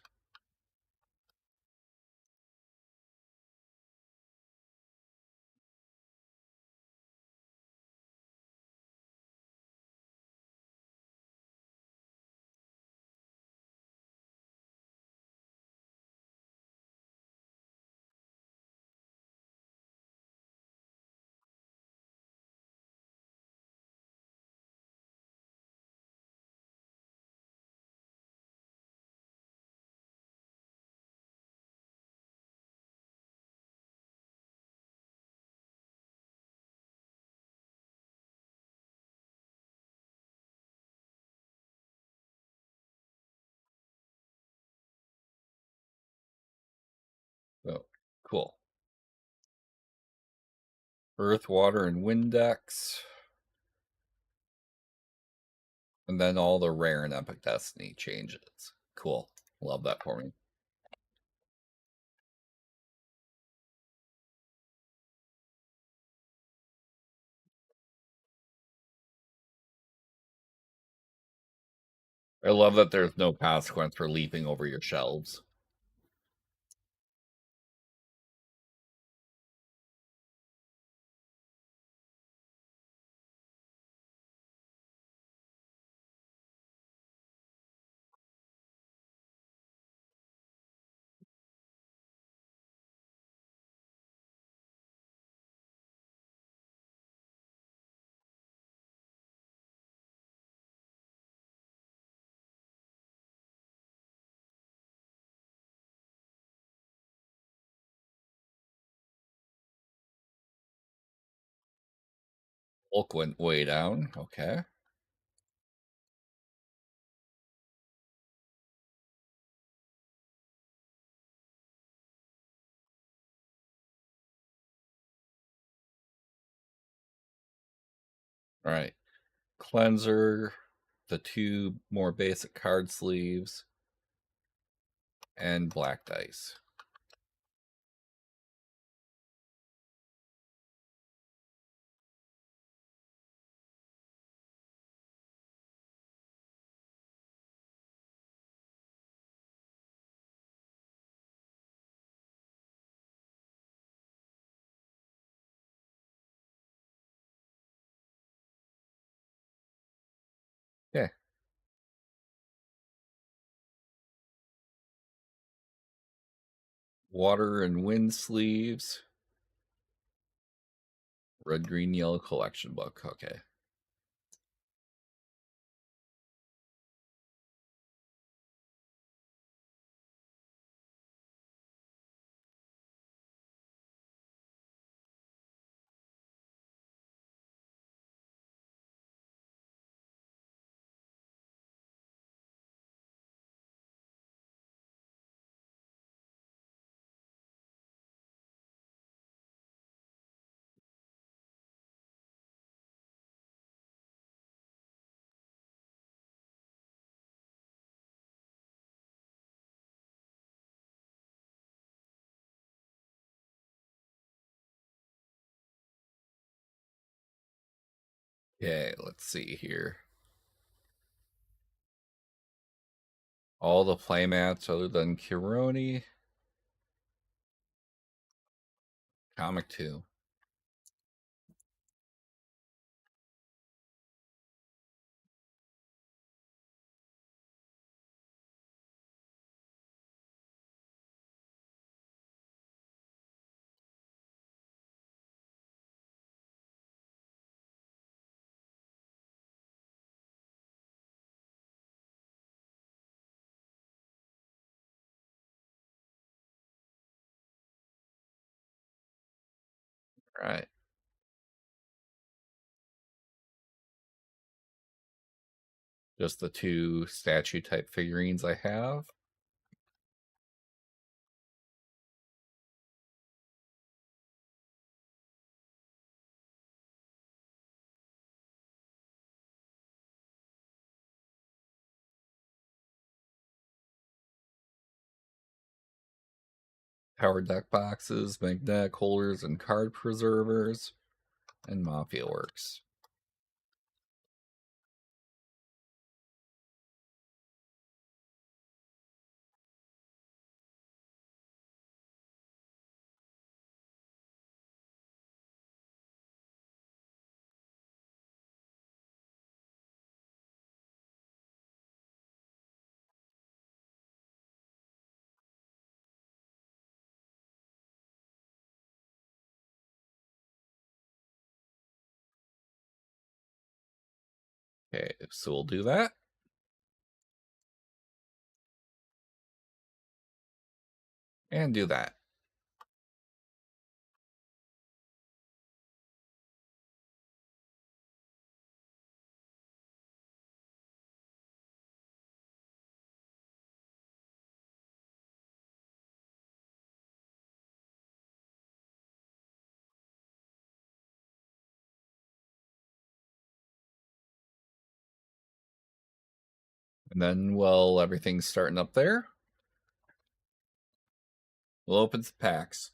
Oh, cool. Earth, water, and wind decks. And then all the rare and epic destiny changes. Cool. Love that for me. I love that there's no consequence for leaping over your shelves. Hulk went way down. Okay. All right. Cleanser, the two more basic card sleeves, and black dice. Okay. Water and wind sleeves. Red, green, yellow collection book. Okay. Okay, let's see here. All the playmats other than Kironi. Comic 2. All right. Just the two statue type figurines I have. Power deck boxes, magnetic holders, and card preservers, and Mafia Works. Okay, so we'll do that. And do that. And then while everything's starting up there, we'll open some packs.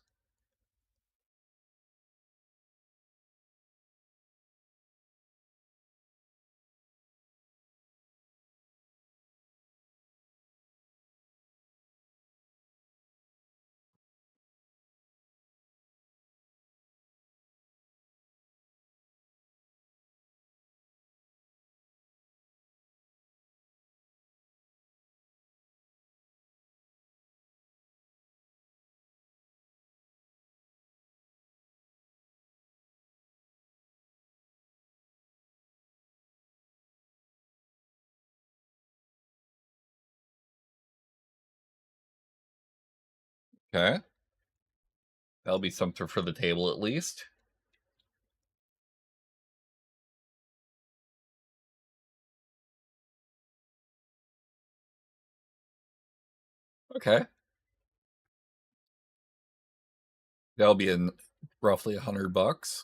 Okay. That'll be something for the table at least. Okay. That'll be in roughly $100.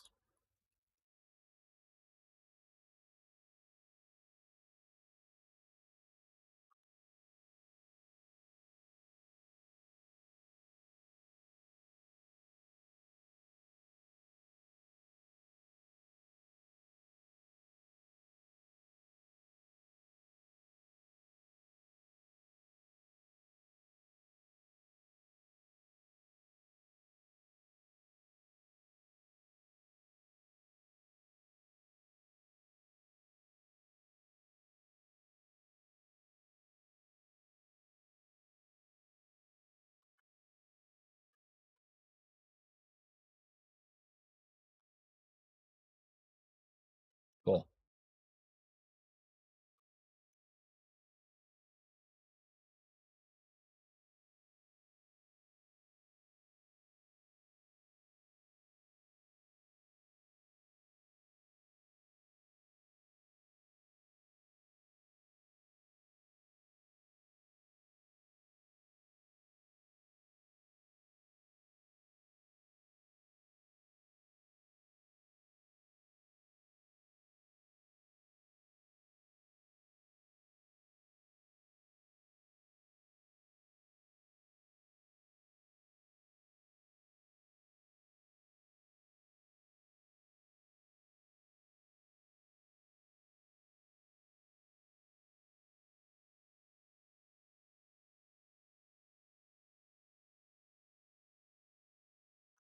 Cool.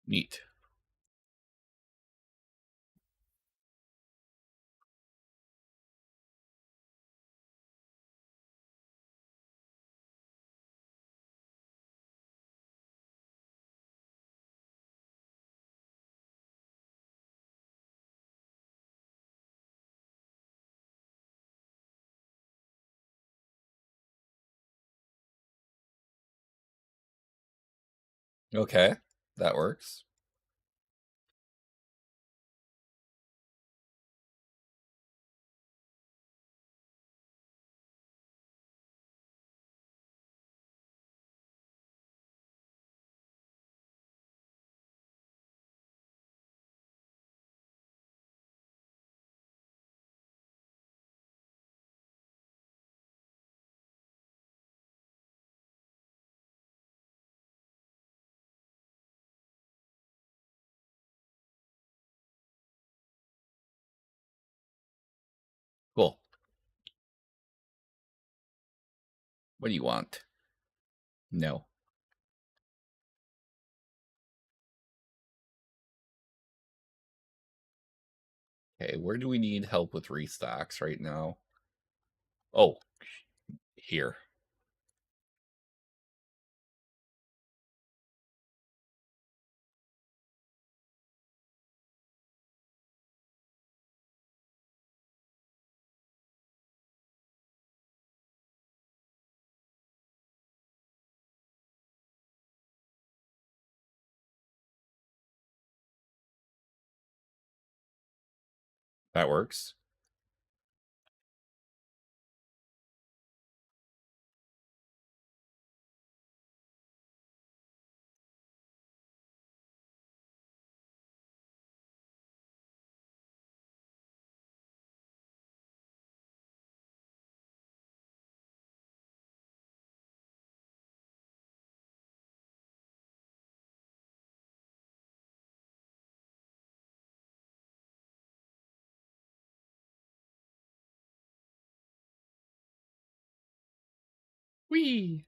Neat. Okay. That works. What do you want? No. Okay, where do we need help with restocks right now? Oh, here. That works. Whee!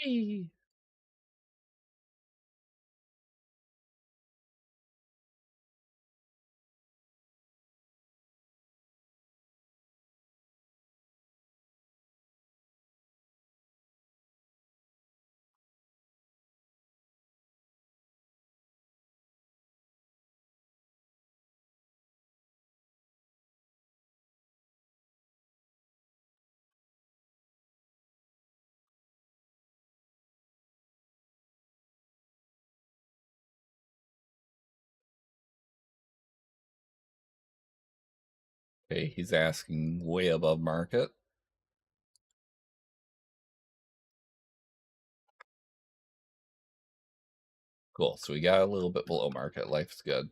Whee! Okay, he's asking way above market. Cool. So we got a little bit below market. Life's good.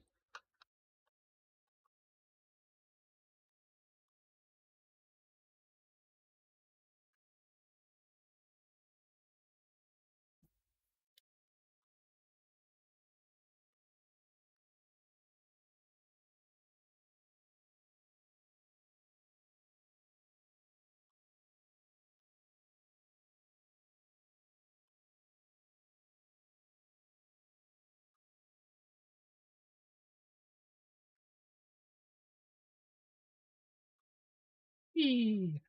Whee!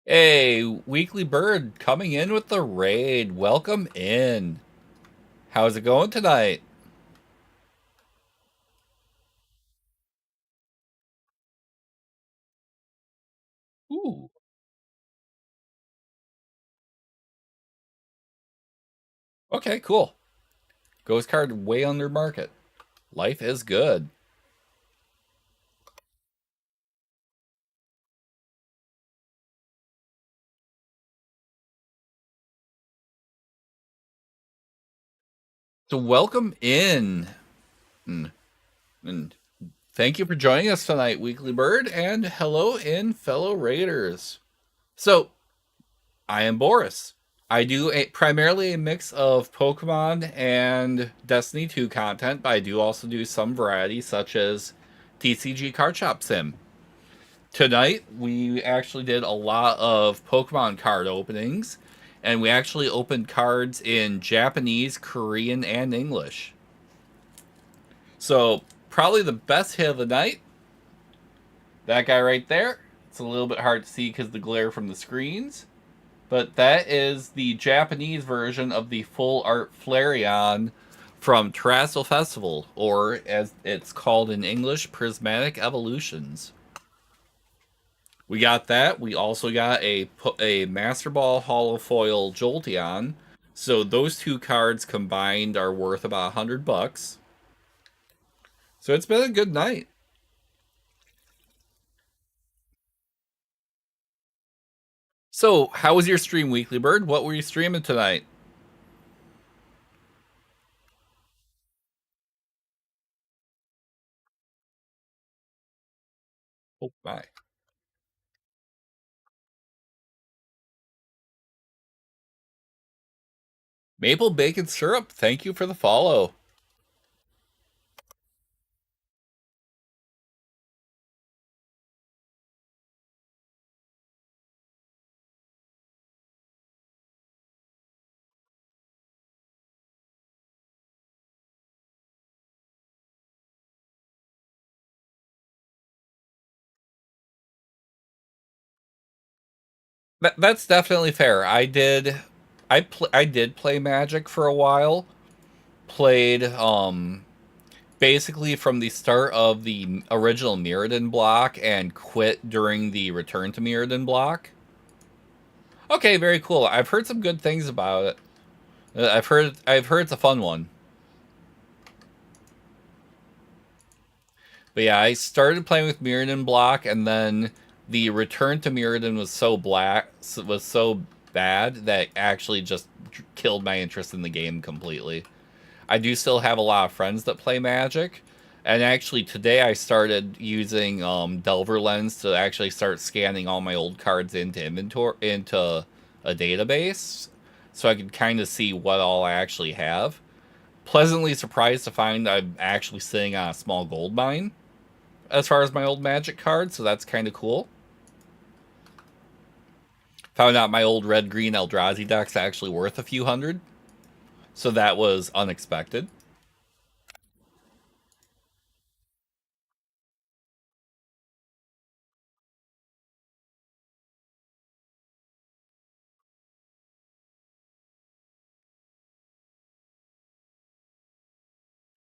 Hey, Weekly Bird coming in with the raid. Welcome in. How's it going tonight? Ooh. Okay, cool. Ghost card way under market. Life is good. So welcome in. And, and thank you for joining us tonight, Weekly Bird, and hello in fellow raiders. So I am Boris. I do primarily a mix of Pokemon and Destiny 2 content, but I do also do some variety, such as TCG Card Shop Sim. Tonight, we actually did a lot of Pokemon card openings, and we actually opened cards in Japanese, Korean, and English. So, probably the best hit of the night, that guy right there. It's a little bit hard to see because the glare from the screens. But that is the Japanese version of the full art Flareon from Terrestrial Festival, or as it's called in English, Prismatic Evolutions. We got that. We also got a Master Ball Holofoil Jolteon. So those two cards combined are worth about $100. So it's been a good night. So how was your stream, Weekly Bird? What were you streaming tonight? Oh my. Maple Bacon Syrup, thank you for the follow. That's definitely fair. I did play Magic for a while. Played basically from the start of the original Mirrodin block and quit during the Return to Mirrodin block. Okay, very cool. I've heard some good things about it. I've heard it's a fun one. But yeah, I started playing with Mirrodin block, and then the Return to Mirrodin was so bad that actually just killed my interest in the game completely. I do still have a lot of friends that play Magic, and actually today I started using Delver Lens to actually start scanning all my old cards into inventory into a database, so I could kind of see what all I actually have. Pleasantly surprised to find I'm actually sitting on a small gold mine as far as my old Magic cards, so that's kind of cool. Found out my old red green Eldrazi deck's actually worth a few hundred, so that was unexpected.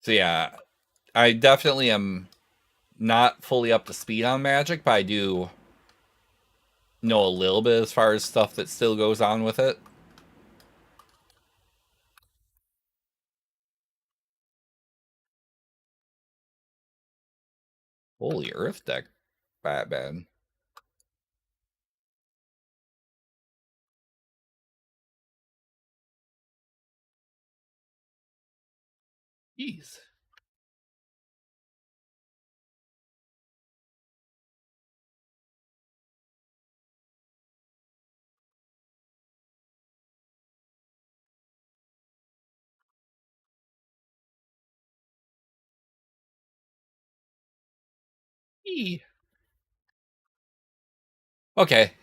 So yeah, I definitely am not fully up to speed on Magic, but I do know a little bit as far as stuff that still goes on with it. Holy Earth deck, Batman. Jeez. Eee. Okay.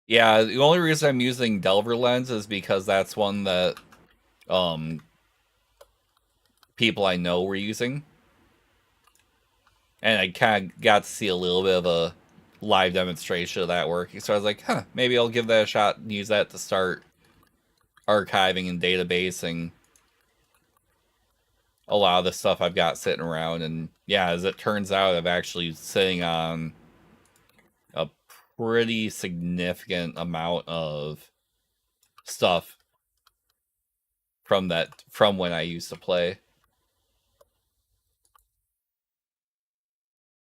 Yeah, the only reason I'm using Delver Lens is because that's one that um people I know were using. And I kind of got to see a little bit of a live demonstration of that working. So I was like, huh, maybe I'll give that a shot and use that to start archiving and databasing a lot of the stuff I've got sitting around. And yeah, as it turns out, I'm actually sitting on a pretty significant amount of stuff from when I used to play.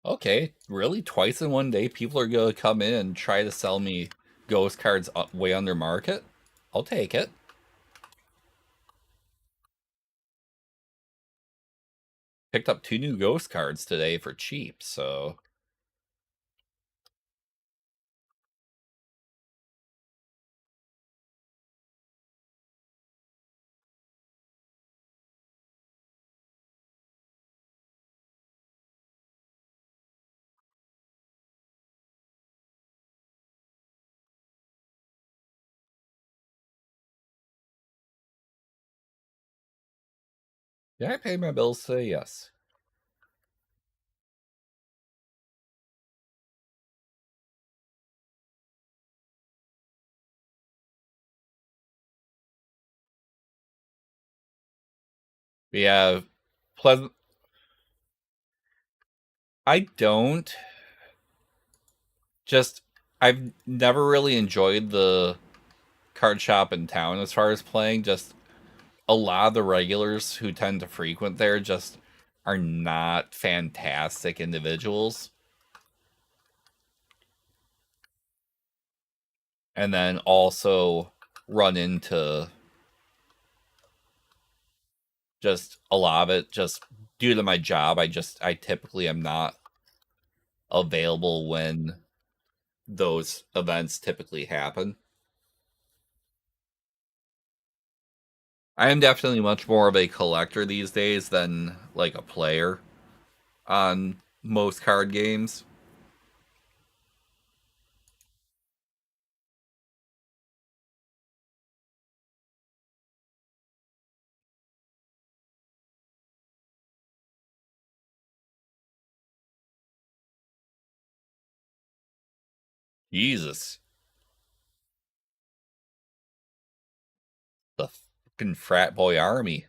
Okay, really? Twice in one day, people are gonna come in and try to sell me ghost cards way under market? I'll take it. Picked up 2 new ghost cards today for cheap, so did I pay my bills today? Yes. Yeah, pleasant. I don't. Just I've never really enjoyed the card shop in town as far as playing. Just a lot of the regulars who tend to frequent there just are not fantastic individuals. And then also run into just a lot of it just due to my job. I typically am not available when those events typically happen. I am definitely much more of a collector these days than like a player on most card games. Jesus. The fucking frat boy army.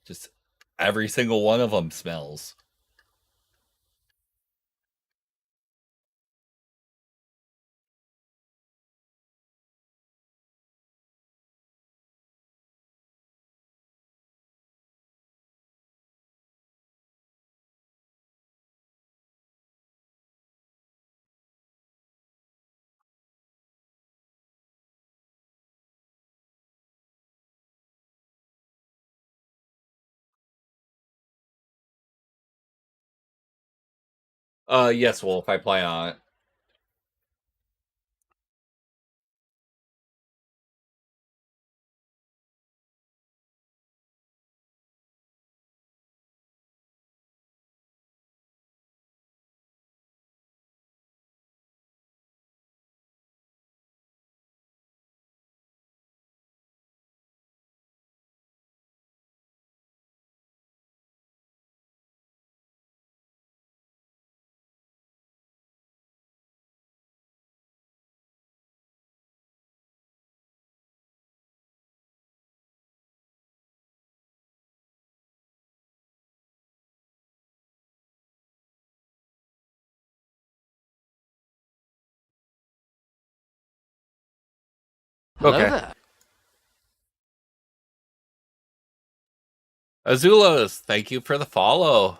Just every single one of them smells. Yes, Wolf, I plan on it. Hello Okay. there. Azulas, thank you for the follow.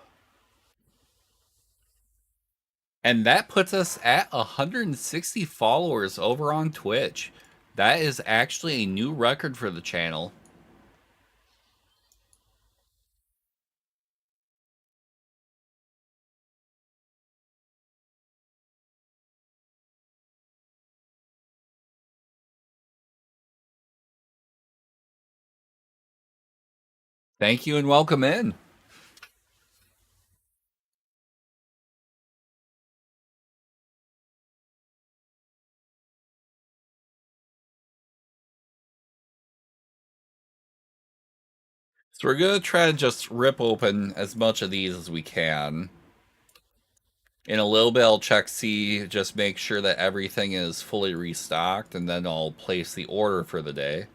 And that puts us at 160 followers over on Twitch. That is actually a new record for the channel. Thank you and welcome in. So we're going to try to just rip open as much of these as we can. In a little bit, I'll check, see, just make sure that everything is fully restocked, and then I'll place the order for the day.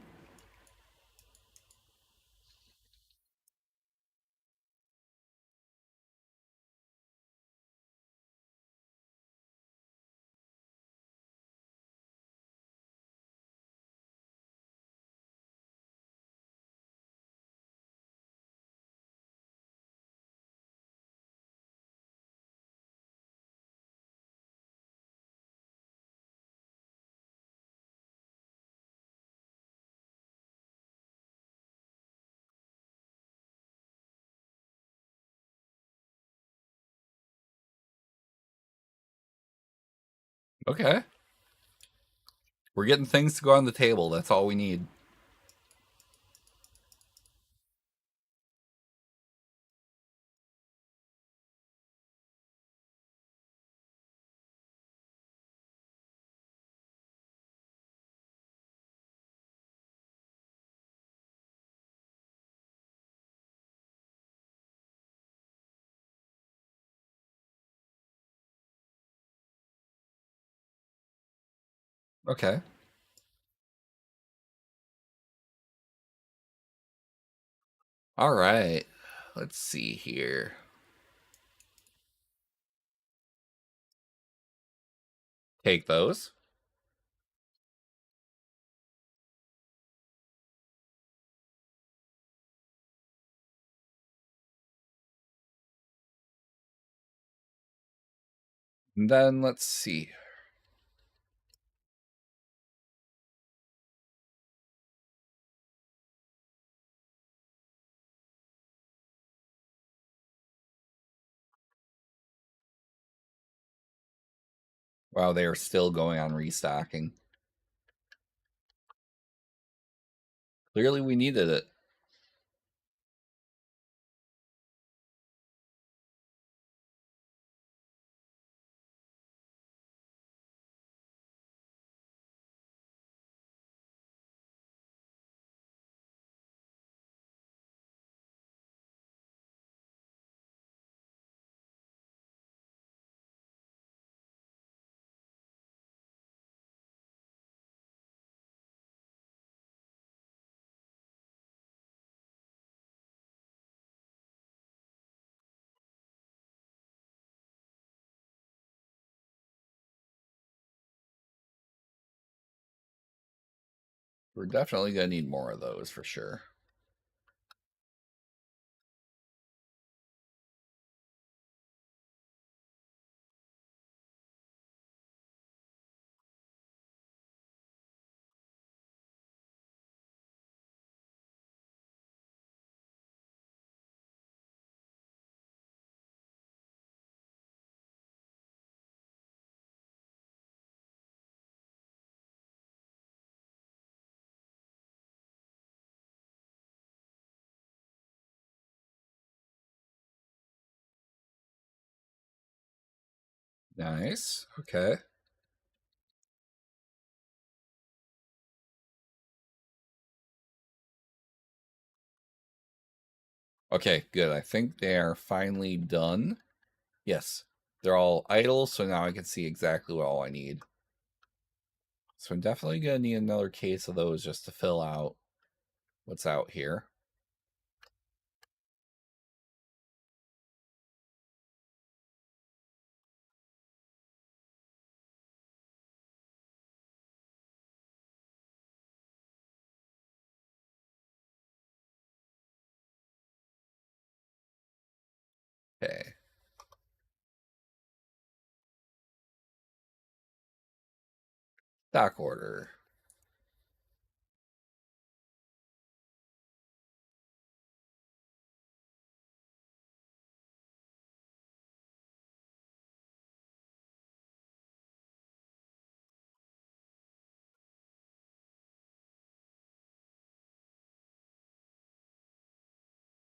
Okay. We're getting things to go on the table. That's all we need. Okay. All right. Let's see here. Take those. And then let's see. Wow, they are still going on restocking. Clearly, we needed it. We're definitely going to need more of those for sure. Nice. Okay. Okay, good. I think they are finally done. Yes. They're all idle, so now I can see exactly what all I need. So I'm definitely going to need another case of those just to fill out what's out here. Okay. Stock order.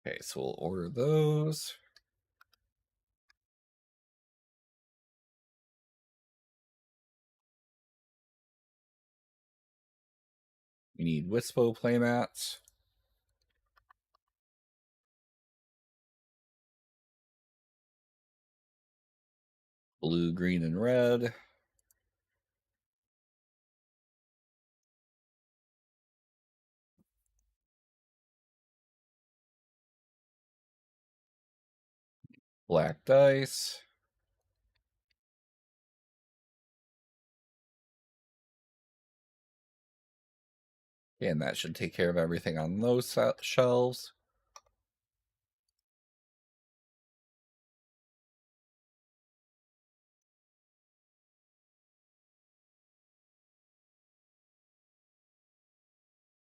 Okay, so we'll order those. We need Wispo playmats. Blue, green, and red. Black dice. And that should take care of everything on those shelves.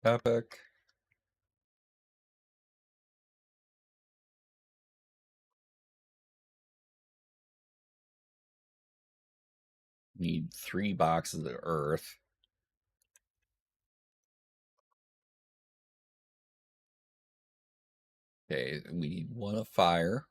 Epic. Need 3 boxes of earth. Okay, we need 1 of fire.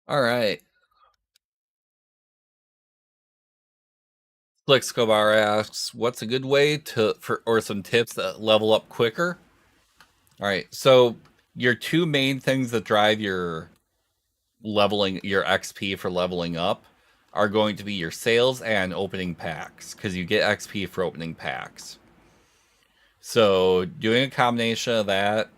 All right. Flixcobar asks, what's a good way or some tips that level up quicker? All right, so your 2 main things that drive your XP for leveling up are going to be your sales and opening packs, because you get XP for opening packs. So doing a combination of that,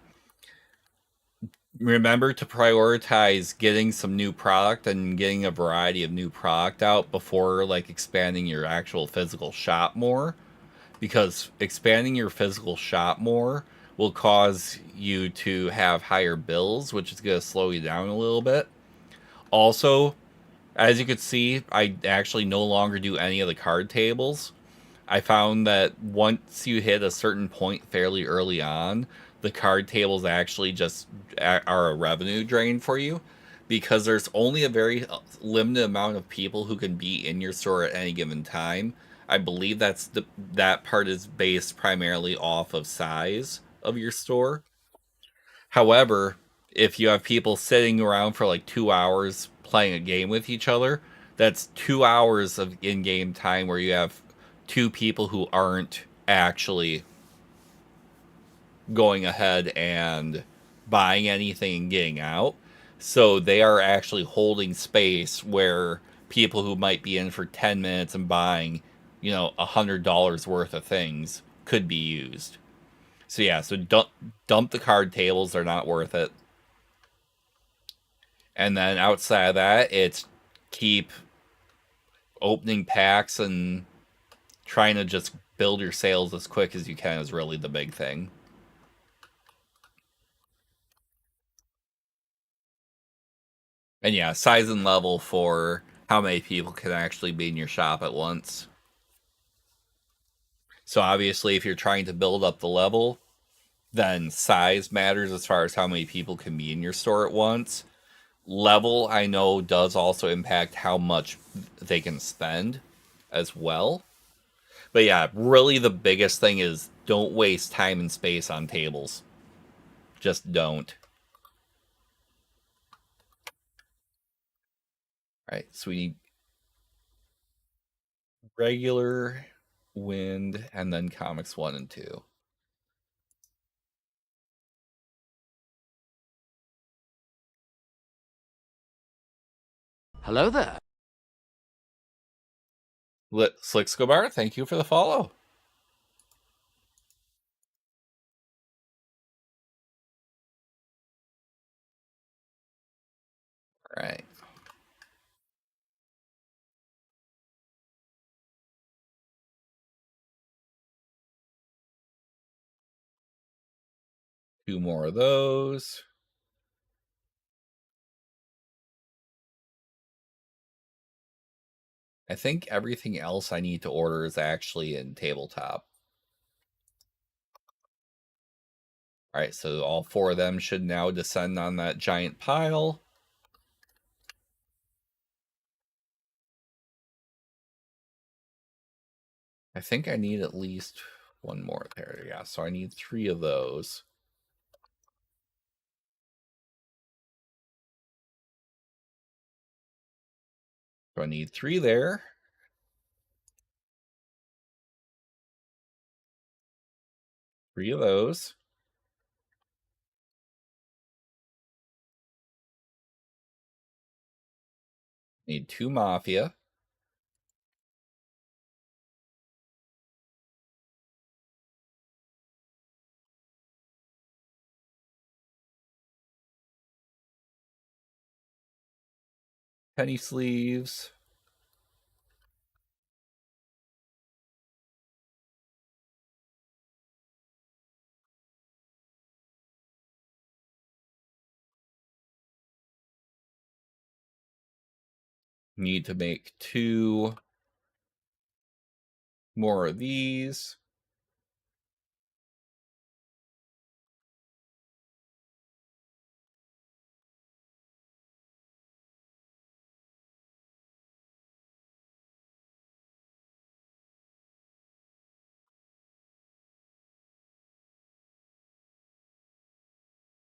remember to prioritize getting some new product and getting a variety of new product out before like expanding your actual physical shop more, because expanding your physical shop more will cause you to have higher bills, which is going to slow you down a little bit. Also, as you can see, I actually no longer do any of the card tables. I found that once you hit a certain point fairly early on, the card tables actually just are a revenue drain for you, because there's only a very limited amount of people who can be in your store at any given time. I believe that part is based primarily off of size of your store. However, if you have people sitting around for like 2 hours playing a game with each other, that's 2 hours of in game time where you have 2 people who aren't actually going ahead and buying anything and getting out. So they are actually holding space where people who might be in for 10 minutes and buying, $100 worth of things could be used. So yeah, so dump the card tables, they're not worth it. And then outside of that, it's keep opening packs and trying to just build your sales as quick as you can is really the big thing. And yeah, size and level for how many people can actually be in your shop at once. So obviously, if you're trying to build up the level, then size matters as far as how many people can be in your store at once. Level, I know, does also impact how much they can spend as well. But yeah, really the biggest thing is don't waste time and space on tables. Just don't. All right, so we need regular, wind, and then comics 1 and 2. Hello there. Slixcobar, thank you for the follow. All right. Two more of those. I think everything else I need to order is actually in tabletop. All right, so all 4 of them should now descend on that giant pile. I think I need at least 1 more there. Yeah, so I need 3 of those. So I need 3 there. Three of those. Need 2 Mafia. Penny Sleeves. Need to make 2 more of these.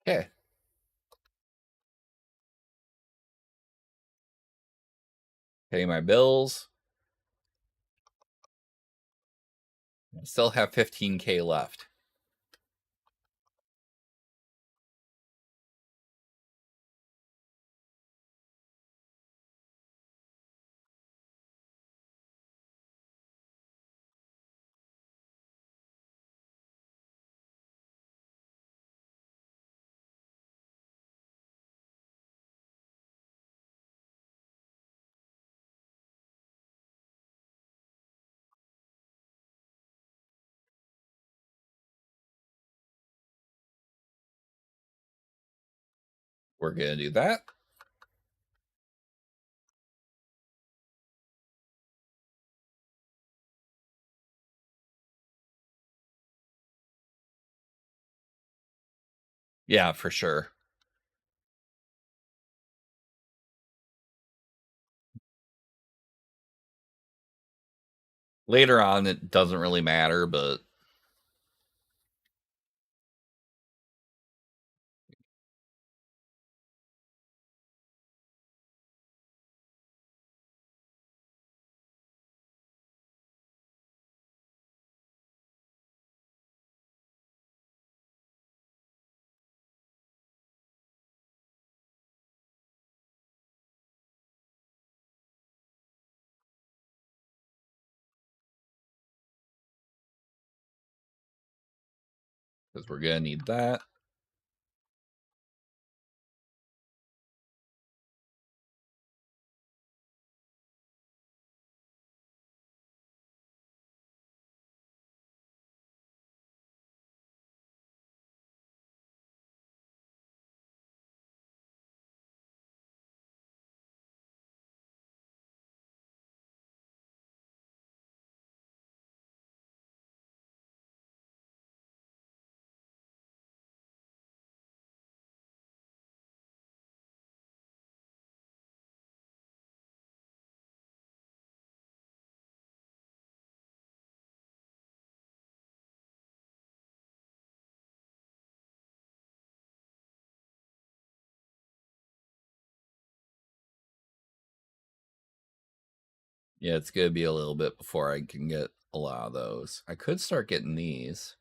Okay. Pay my bills. I still have 15K left. We're going to do that. Yeah, for sure. Later on, it doesn't really matter, but because we're going to need that. Yeah, it's going to be a little bit before I can get a lot of those. I could start getting these.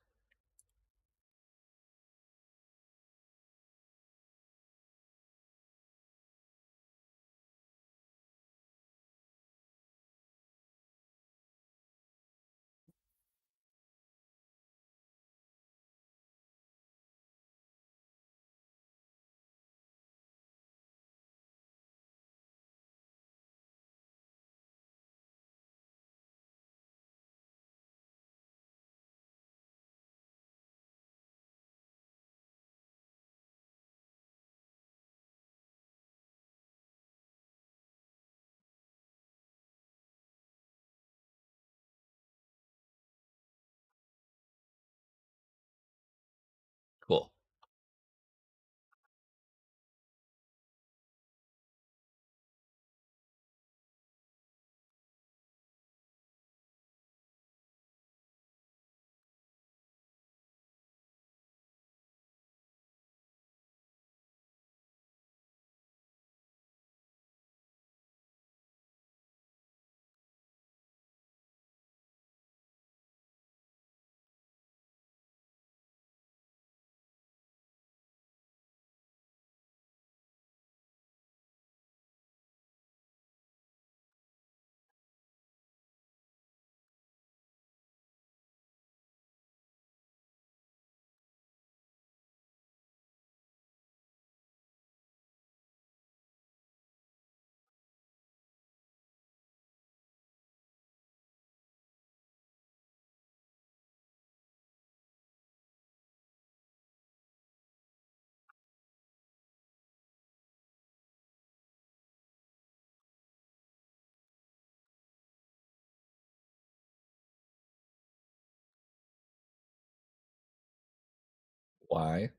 Why?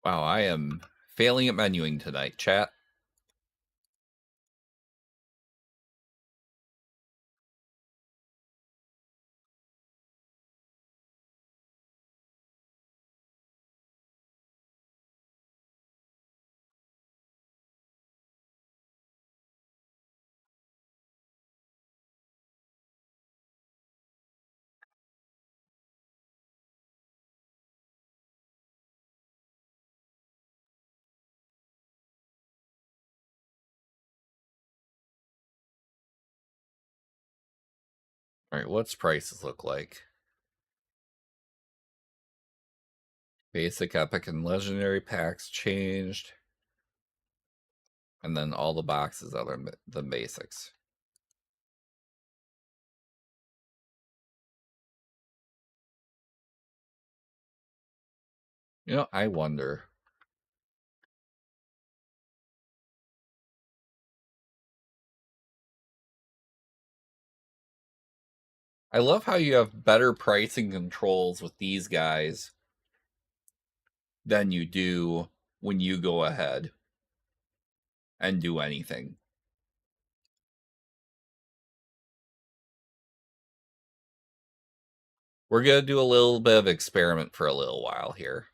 Wow, I am failing at menuing tonight, chat. All right, what's prices look like? Basic, epic, and legendary packs changed. And then all the boxes other than basics. You know, I wonder. I love how you have better pricing controls with these guys than you do when you go ahead and do anything. We're going to do a little bit of experiment for a little while here.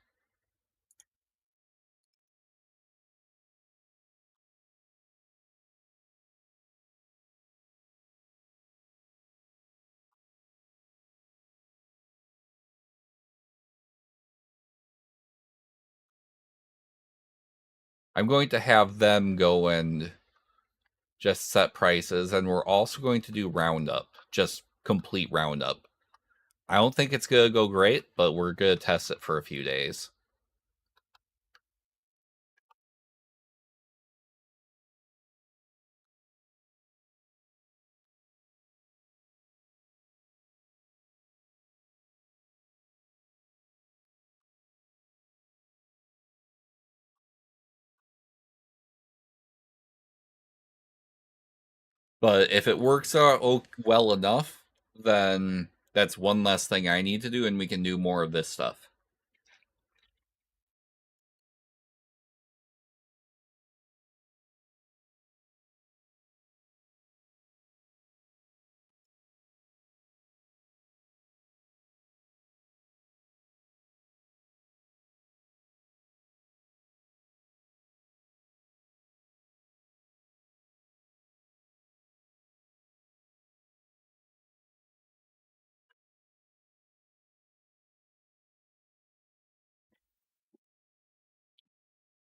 I'm going to have them go and just set prices, and we're also going to do roundup, just complete roundup. I don't think it's going to go great, but we're going to test it for a few days. But if it works out well enough, then that's one less thing I need to do, and we can do more of this stuff.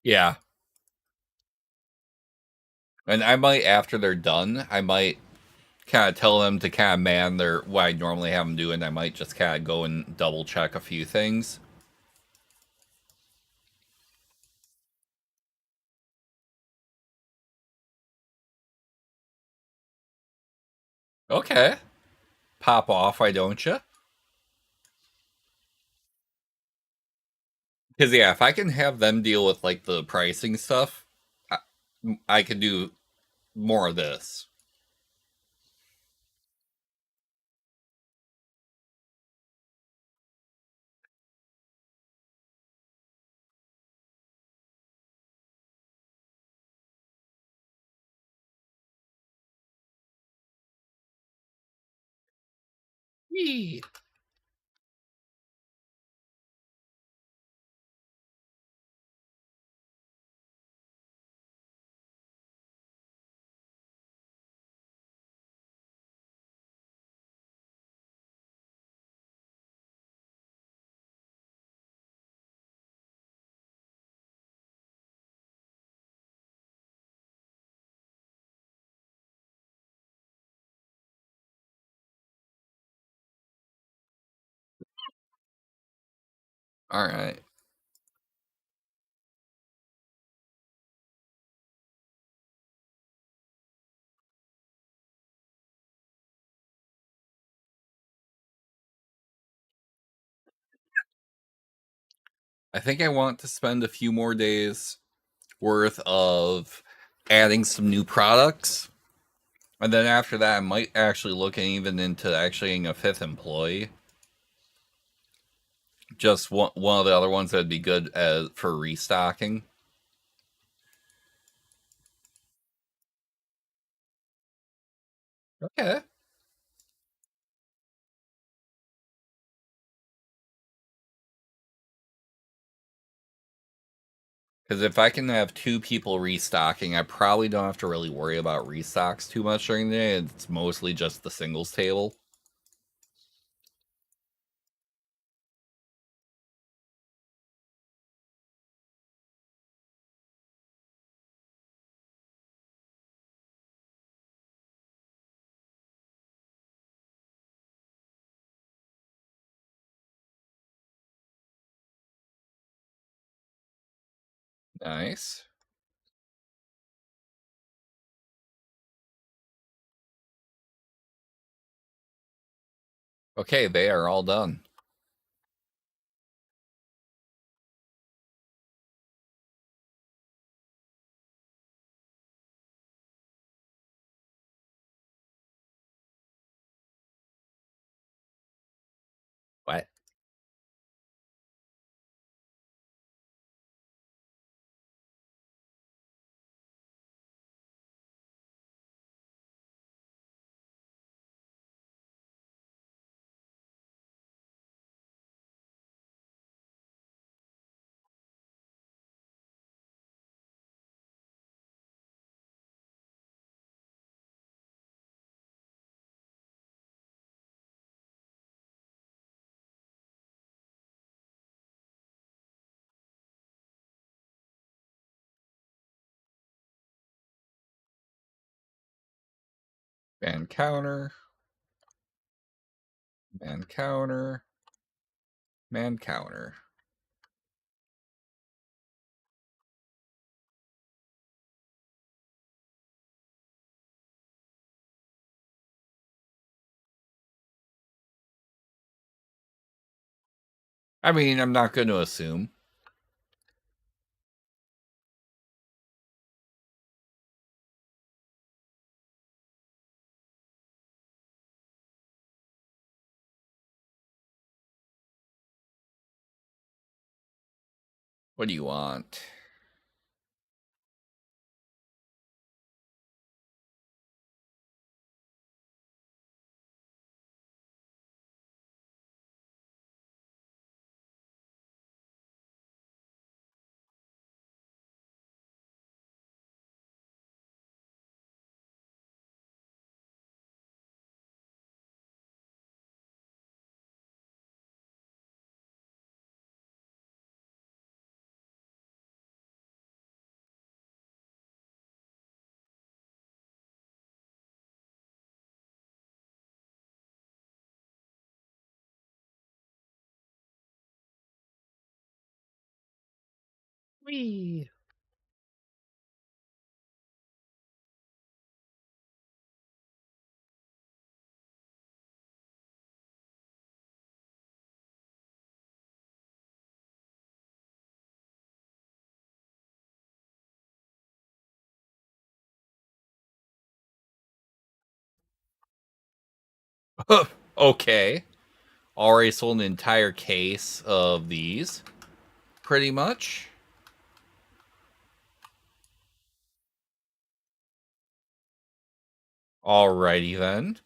Yeah. And I might, after they're done, I might kind of tell them to kind of man their what I normally have them do, and I might just kind of go and double check a few things. Okay. Pop off, why don't you? Because, yeah, if I can have them deal with, like, the pricing stuff, I, I can do more of this. Yee. All right. I think I want to spend a few more days worth of adding some new products. And then after that, I might actually look even into actually getting a fifth employee. Just one of the other ones that'd be good as for restocking. Okay. Because if I can have two people restocking, I probably don't have to really worry about restocks too much during the day. It's mostly just the singles table. Nice. Okay, they are all done. What? Man counter. Man counter. Man counter. I mean, I'm not going to assume. What do you want? Wee. Okay. Already sold an entire case of these. Pretty much. Alrighty then.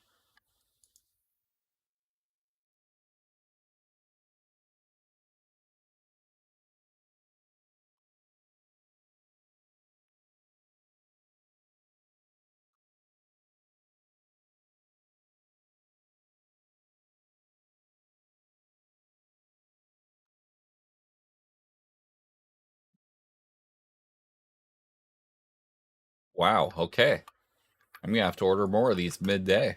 Wow, okay. I'm gonna have to order more of these midday.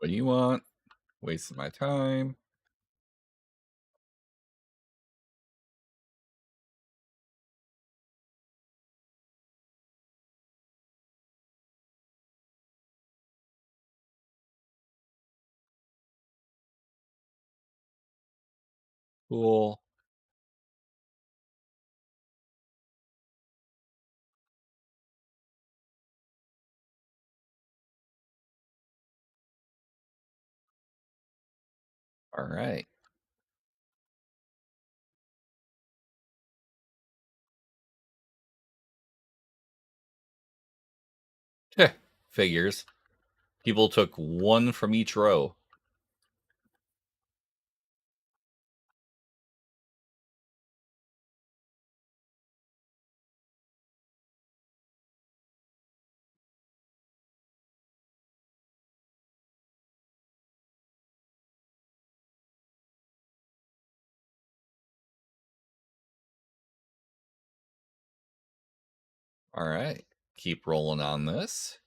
What do you want? Wasting my time. Cool. All right. Figures. People took one from each row. All right. Keep rolling on this.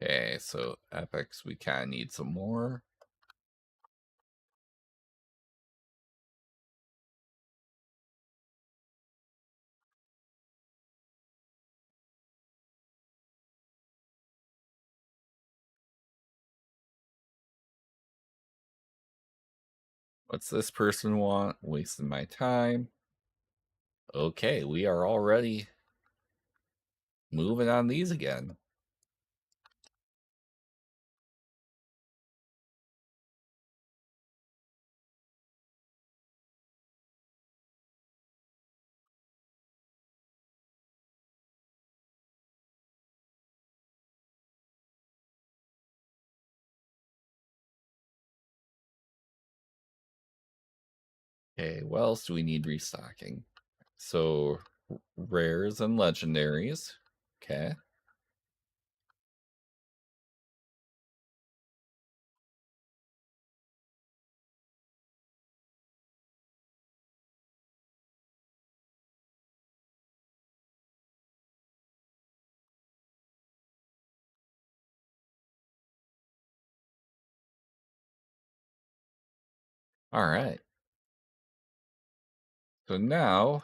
Okay, so epics, we kind of need some more. What's this person want? Wasting my time. Okay, we are already moving on these again. Okay, what else do we need restocking? So, rares and legendaries. Okay. All right. So now,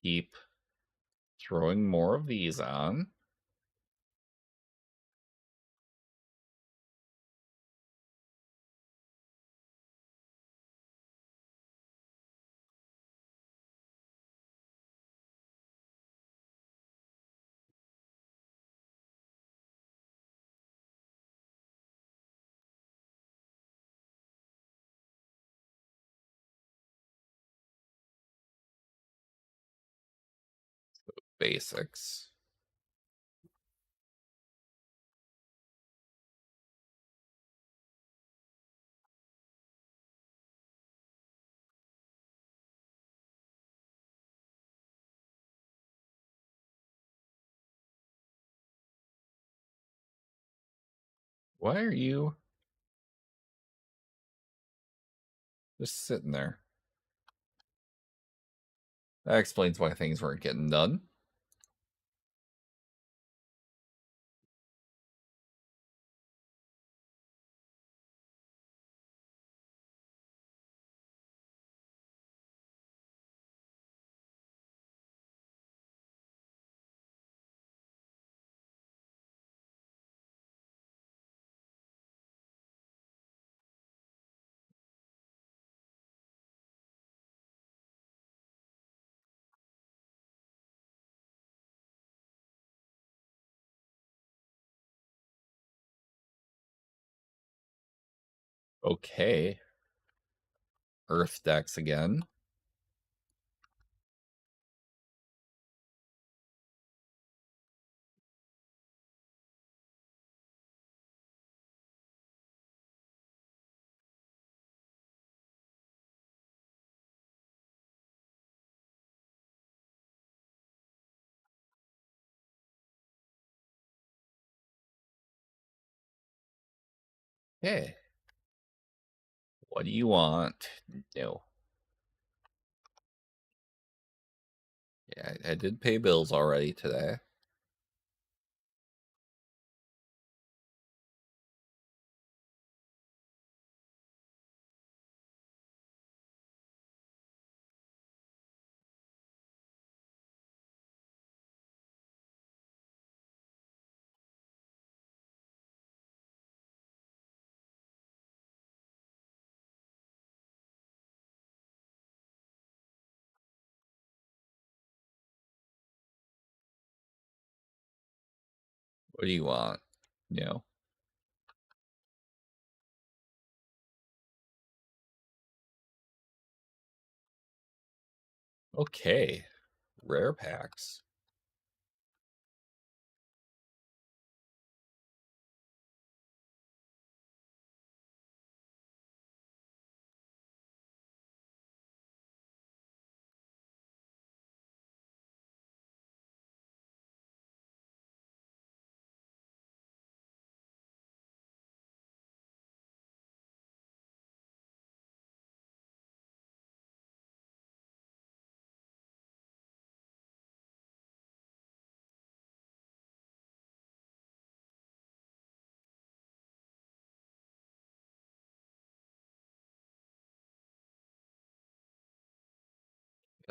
keep throwing more of these on. Basics. Why are you just sitting there? That explains why things weren't getting done. Okay. Earth decks again. Okay. What do you want? No. Yeah, I did pay bills already today. What do you want? No. Okay. Rare packs.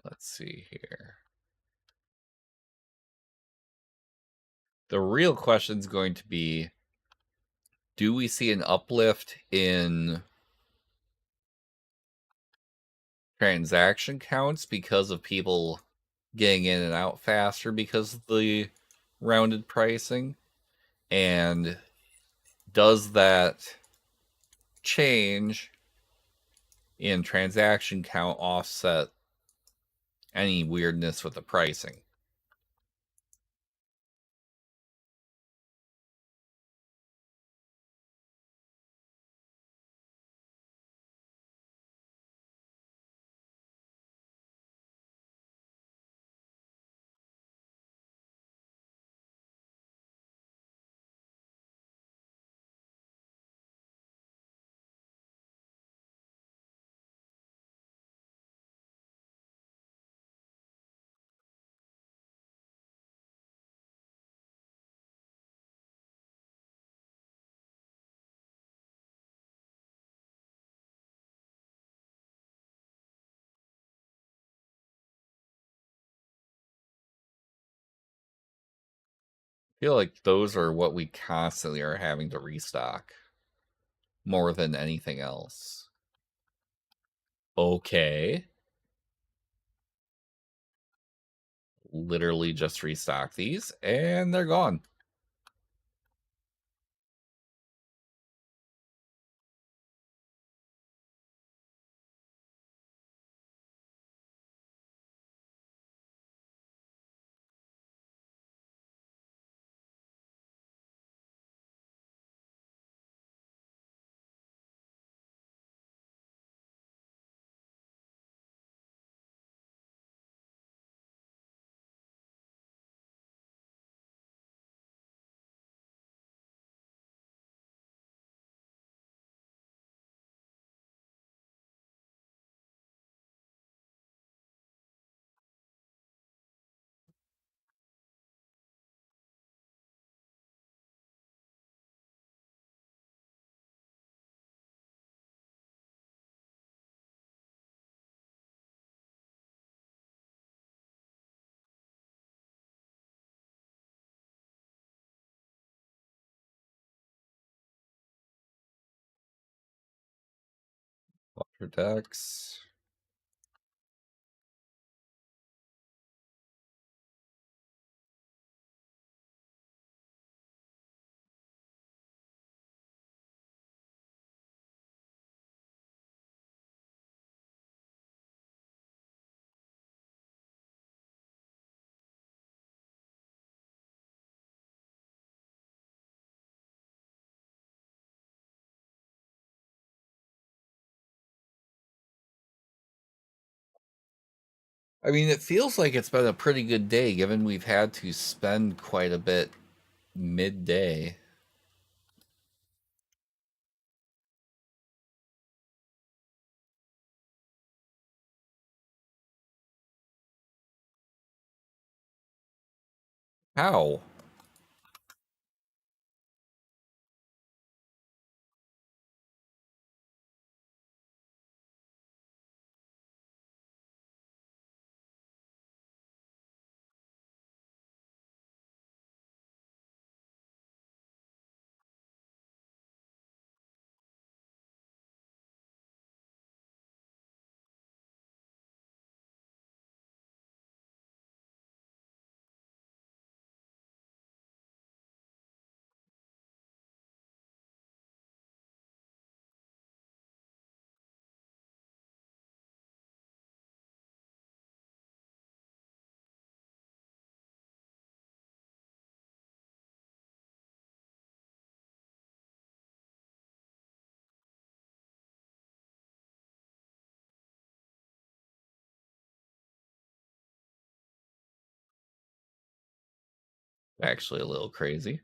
Let's see here. The real question is going to be, do we see an uplift in transaction counts because of people getting in and out faster because of the rounded pricing? And does that change in transaction count offset any weirdness with the pricing? I feel like those are what we constantly are having to restock more than anything else. Okay. Literally just restock these and they're gone. Water decks. I mean, it feels like it's been a pretty good day given we've had to spend quite a bit midday. How? Actually, a little crazy.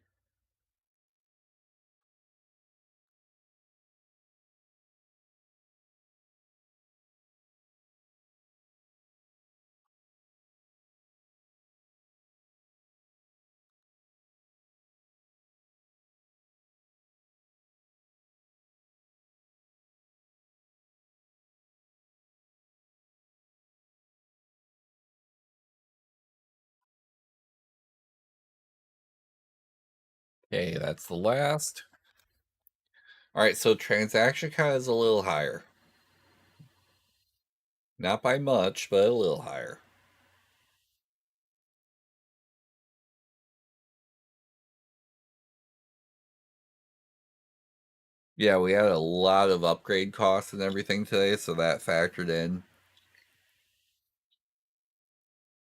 Okay, that's the last. All right, so transaction count is a little higher. Not by much, but a little higher. Yeah, we had a lot of upgrade costs and everything today, so that factored in.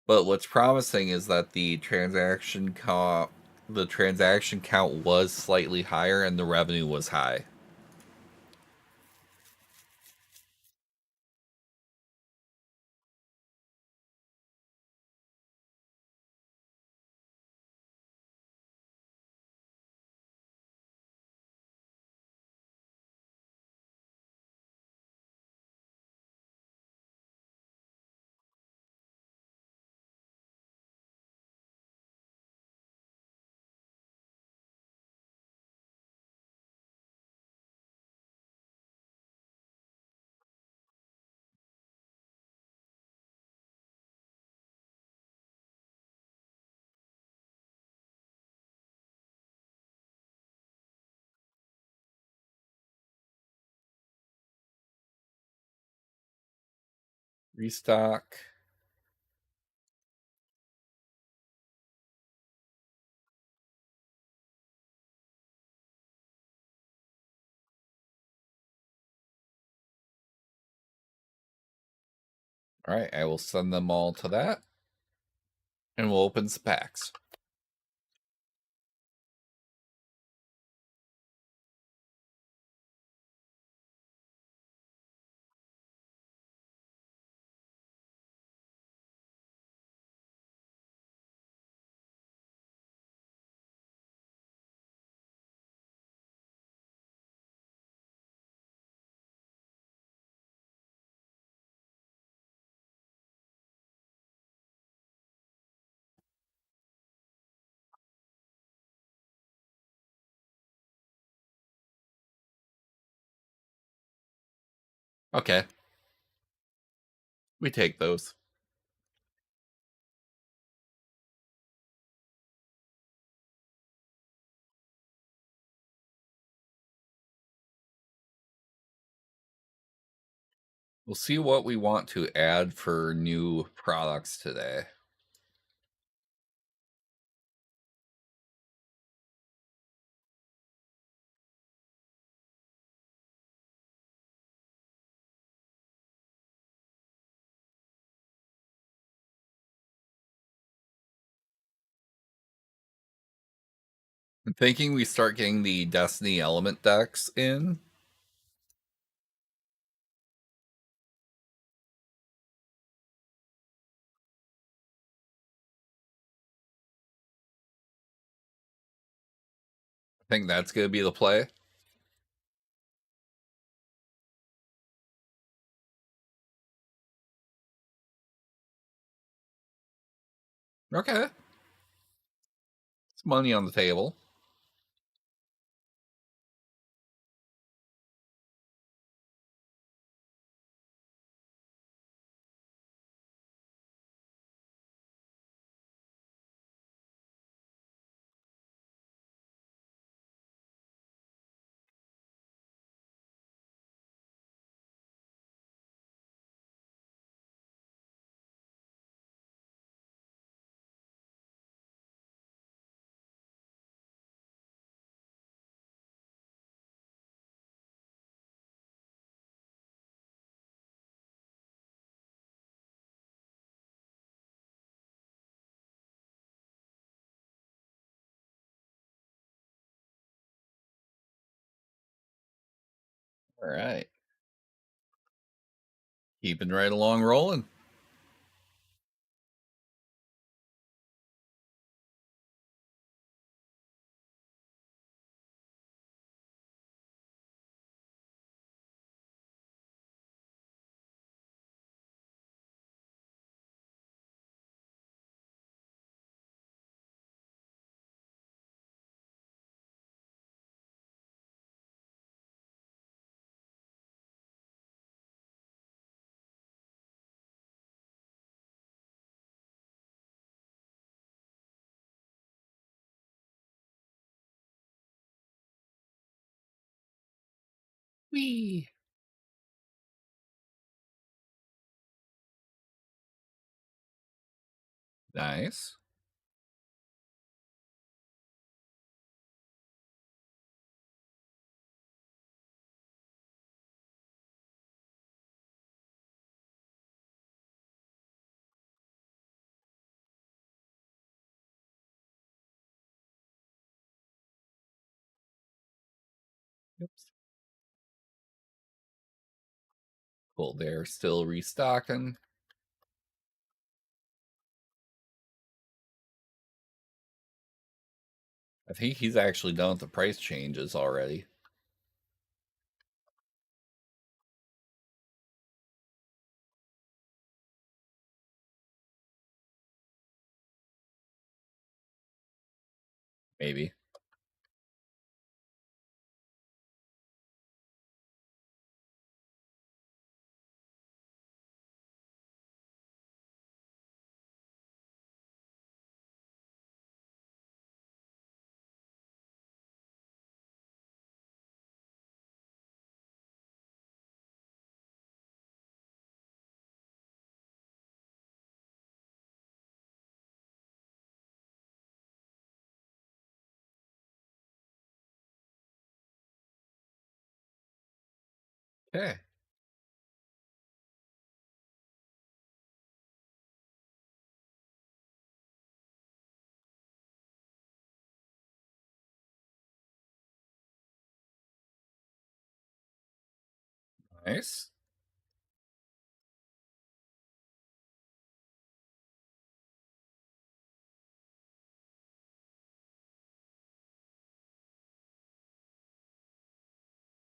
But what's promising is that the transaction count was slightly higher and the revenue was high. Restock. All right, I will send them all to that, and we'll open some packs. Okay, we take those. We'll see what we want to add for new products today. I'm thinking we start getting the Destiny Element decks in. I think that's going to be the play. Okay. Money on the table. All right. Keeping right along rolling. Wee. Nice. Oops. Cool. They're still restocking. I think he's actually done with the price changes already. Maybe. Okay. Nice.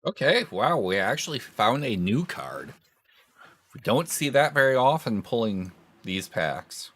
Okay. Wow. We actually found a new card. We don't see that very often pulling these packs.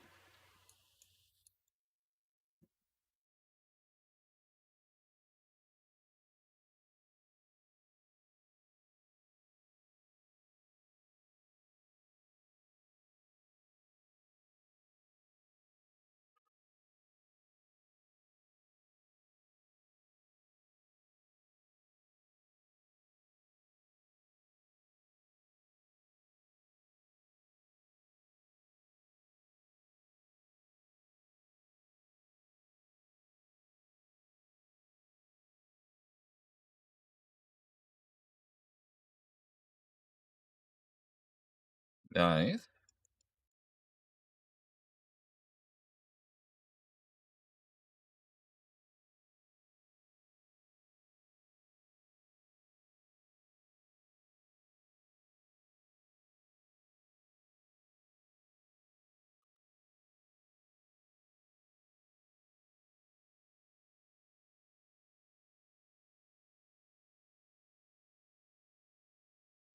Nice.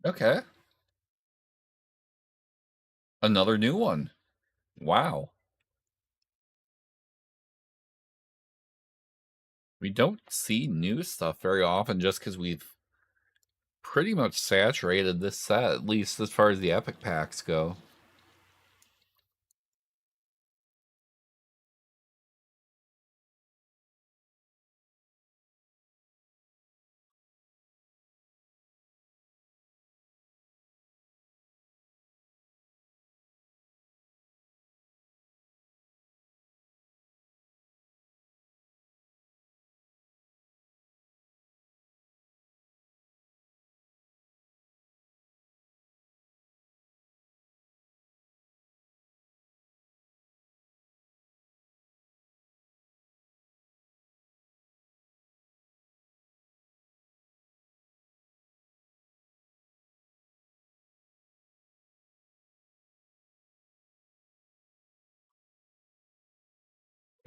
Okay. Another new one. Wow. We don't see new stuff very often just because we've pretty much saturated this set, at least as far as the epic packs go.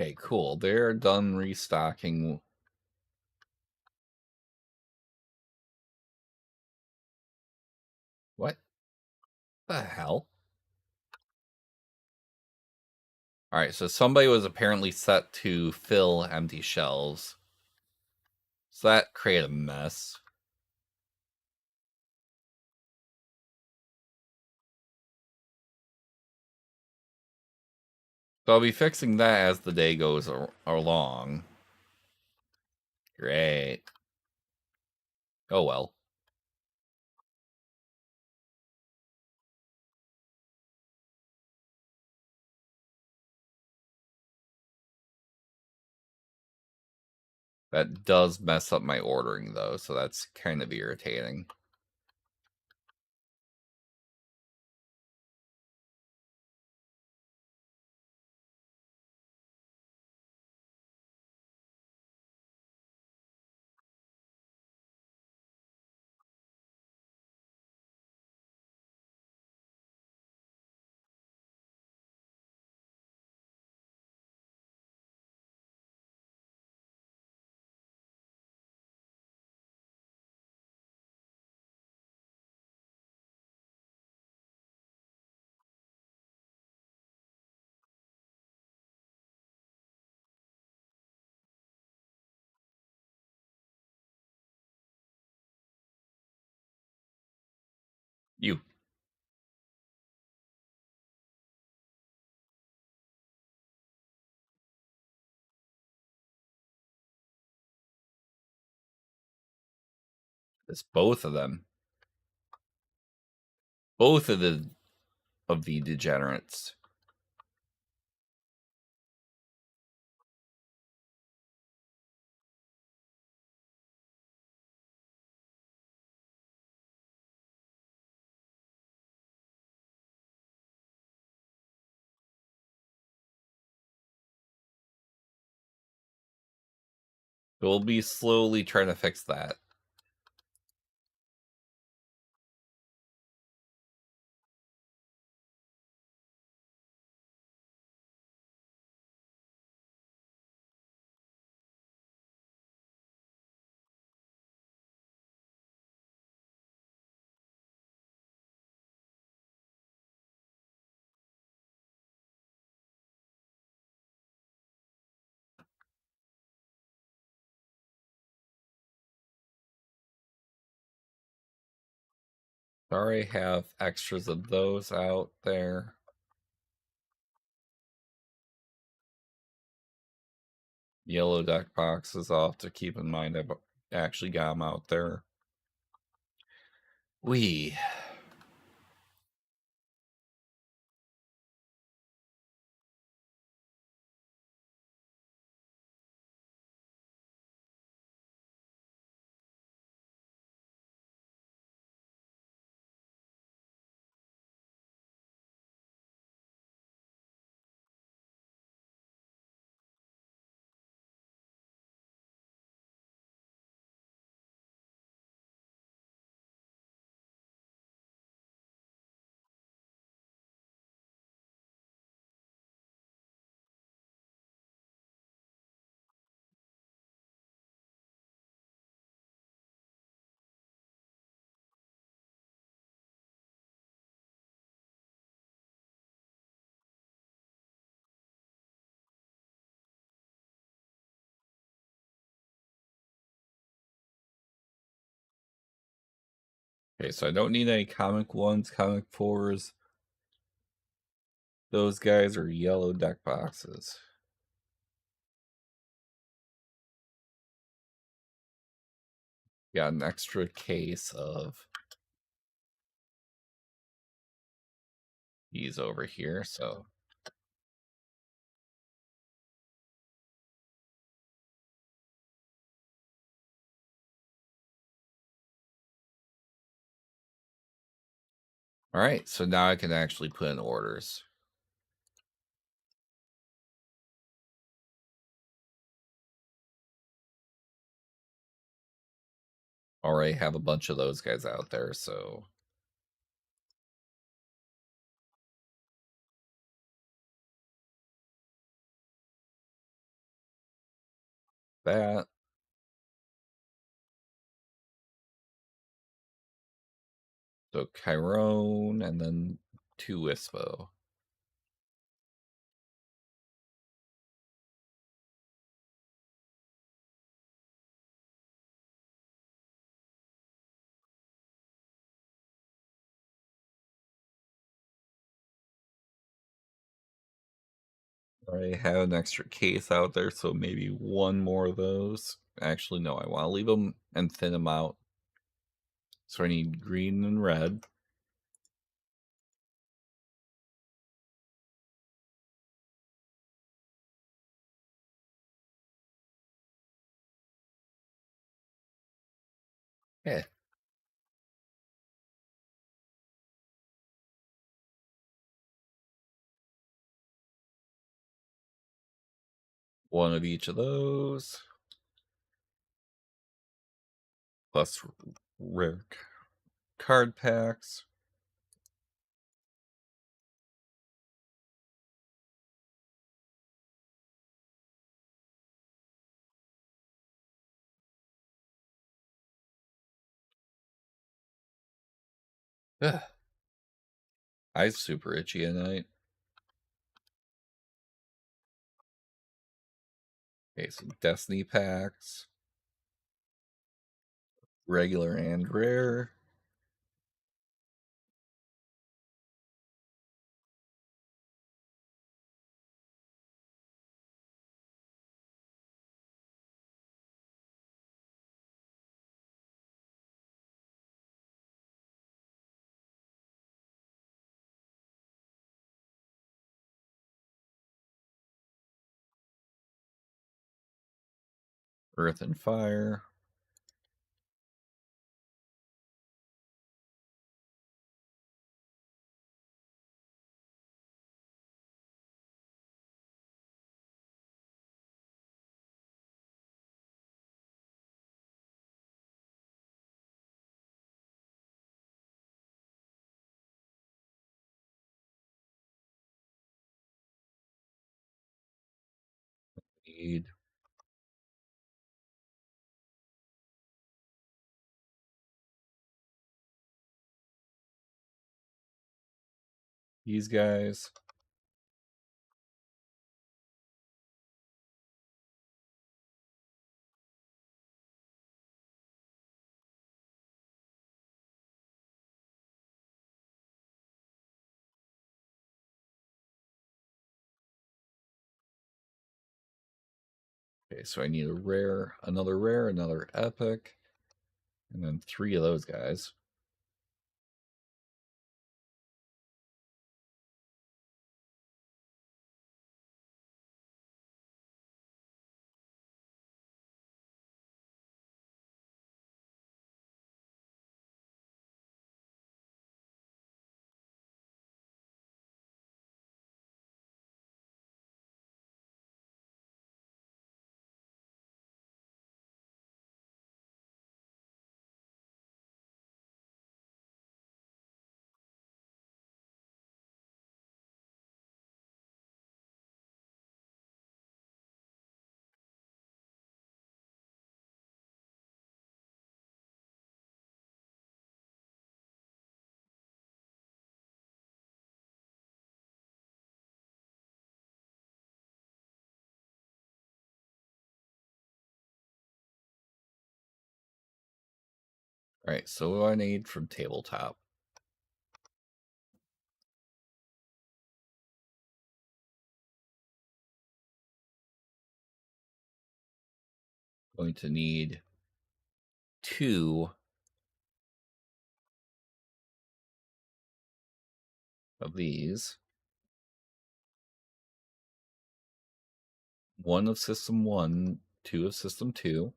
Okay, cool. They're done restocking. What the hell? Alright, so somebody was apparently set to fill empty shelves. So that created a mess. So I'll be fixing that as the day goes along. Great. Oh well. That does mess up my ordering though, so that's kind of irritating. You. It's both of them. Both of the degenerates. We'll be slowly trying to fix that. Sorry, have extras of those out there. Yellow deck boxes, I'll have to keep in mind I've actually got them out there. We Okay, so I don't need any comic 1s, comic 4s. Those guys are yellow deck boxes. Got an extra case of these over here, so all right, so now I can actually put in orders. Already have a bunch of those guys out there, so that. So Chiron and then 2 Wispo. I have an extra case out there, so maybe one more of those. Actually, no, I want to leave them and thin them out. So I need green and red. Yeah. One of each of those. Plus rare card packs. Ugh. Eyes super itchy at night. Okay, some Destiny packs. Regular and rare. Earth and Fire. Need these guys. Okay, so I need a rare, another epic, and then 3 of those guys. All right, so what do I need from tabletop? Going to need 2 of these. 1 of system 1, 2 of system 2.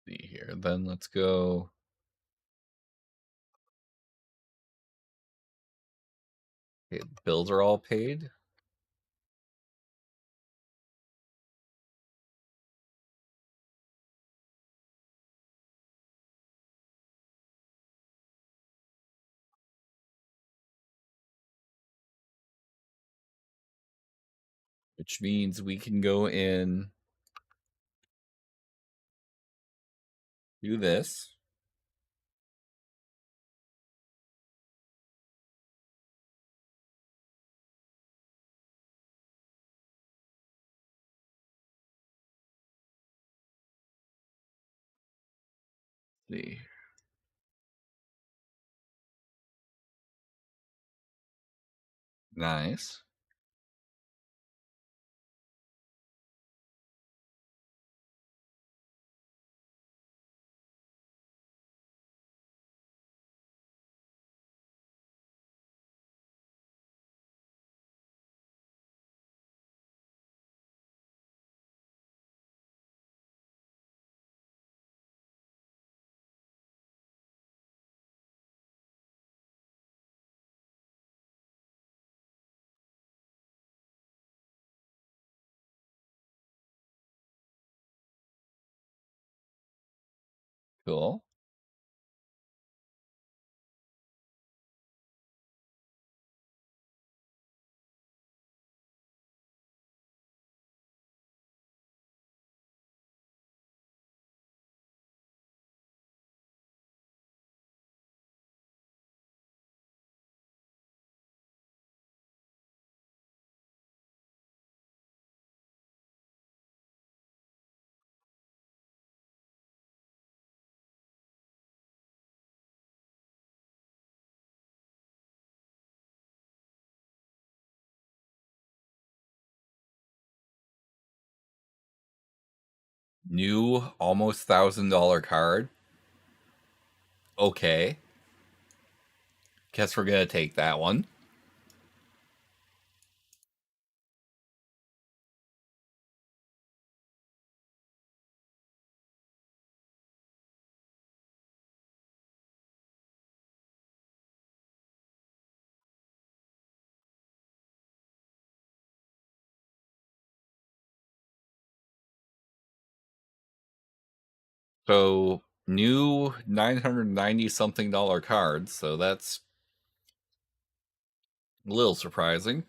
See here. Then let's go. Okay, bills are all paid. Which means we can go in, do this. See. Nice. Cool. New almost $1,000 card. Okay. Guess we're gonna take that one. So new 990 something dollar cards, so that's a little surprising.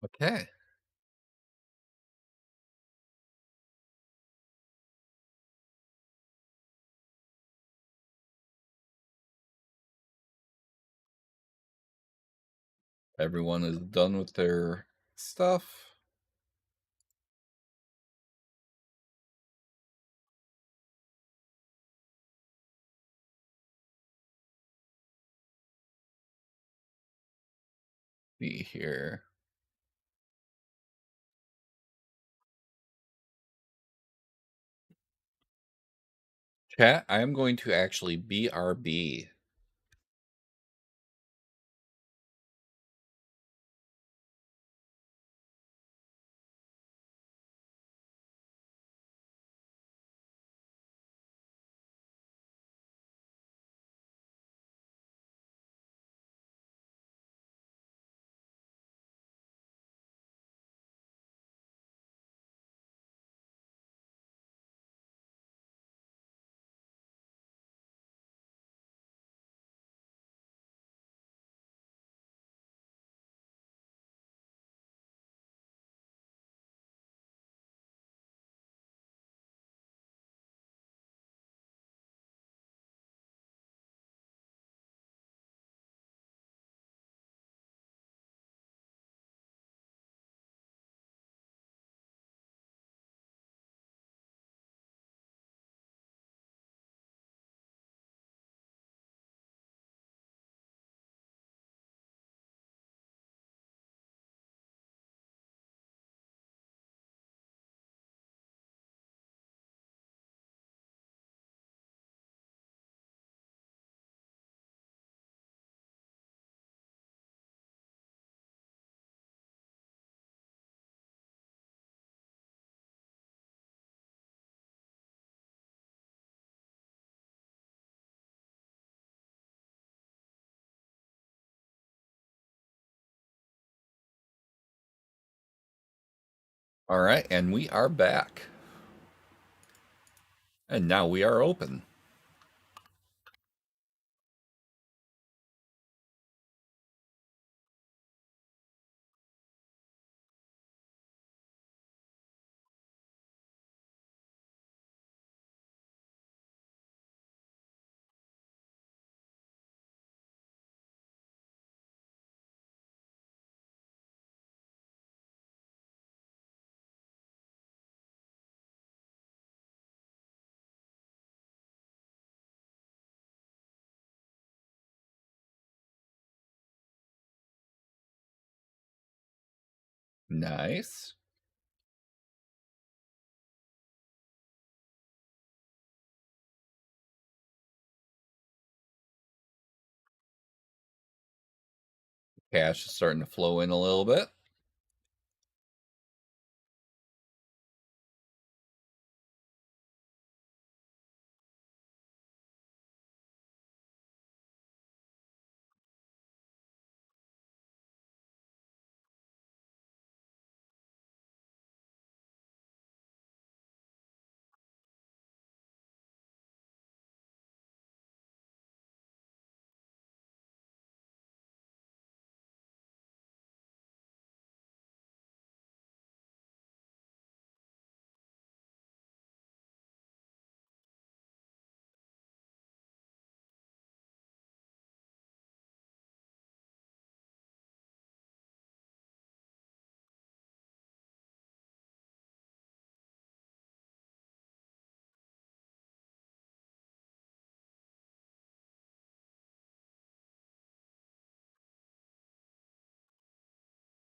Okay. Everyone is done with their stuff. See here. Chat, I am going to actually BRB. All right, and we are back. And now we are open. Nice. Cash is starting to flow in a little bit.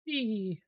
Eee.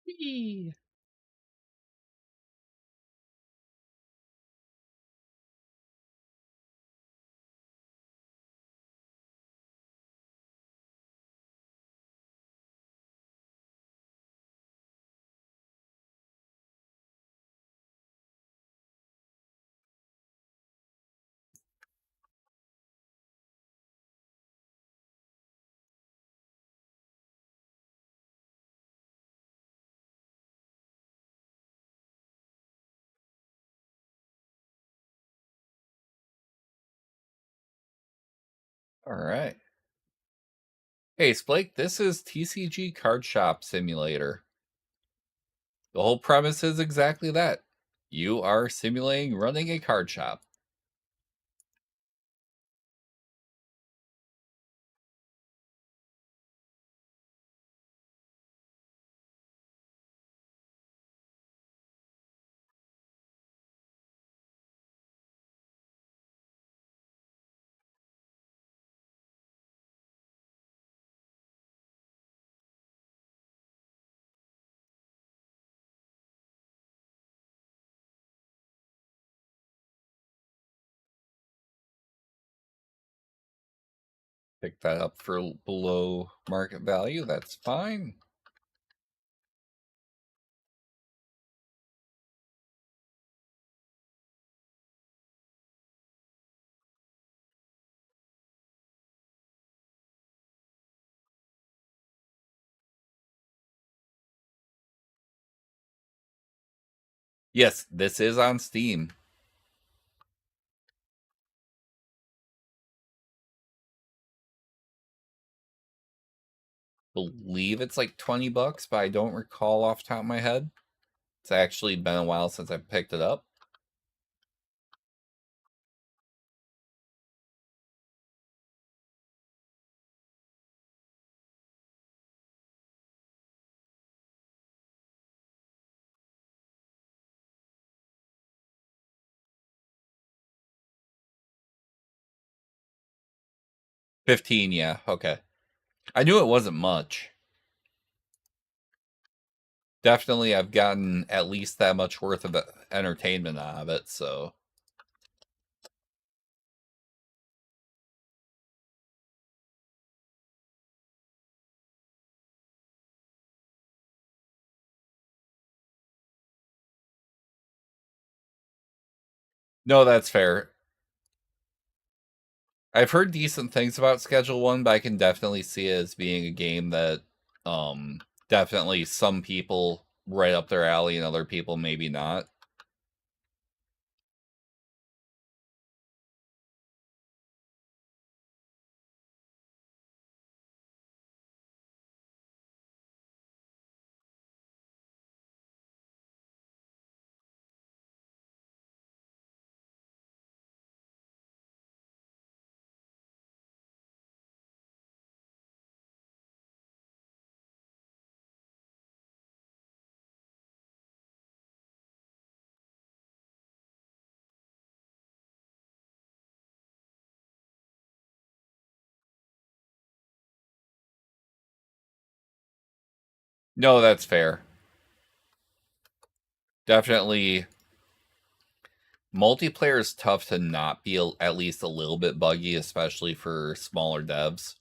Eee. All right. Hey, Splake, this is TCG Card Shop Simulator. The whole premise is exactly that. You are simulating running a card shop. Pick that up for below market value. That's fine. Yes, this is on Steam. Believe it's like $20, but I don't recall off the top of my head. It's actually been a while since I picked it up. $15, yeah, okay. I knew it wasn't much. Definitely, I've gotten at least that much worth of entertainment out of it, so. No, that's fair. I've heard decent things about Schedule 1, but I can definitely see it as being a game that definitely some people right up their alley and other people maybe not. No, that's fair. Definitely multiplayer is tough to not be at least a little bit buggy, especially for smaller devs.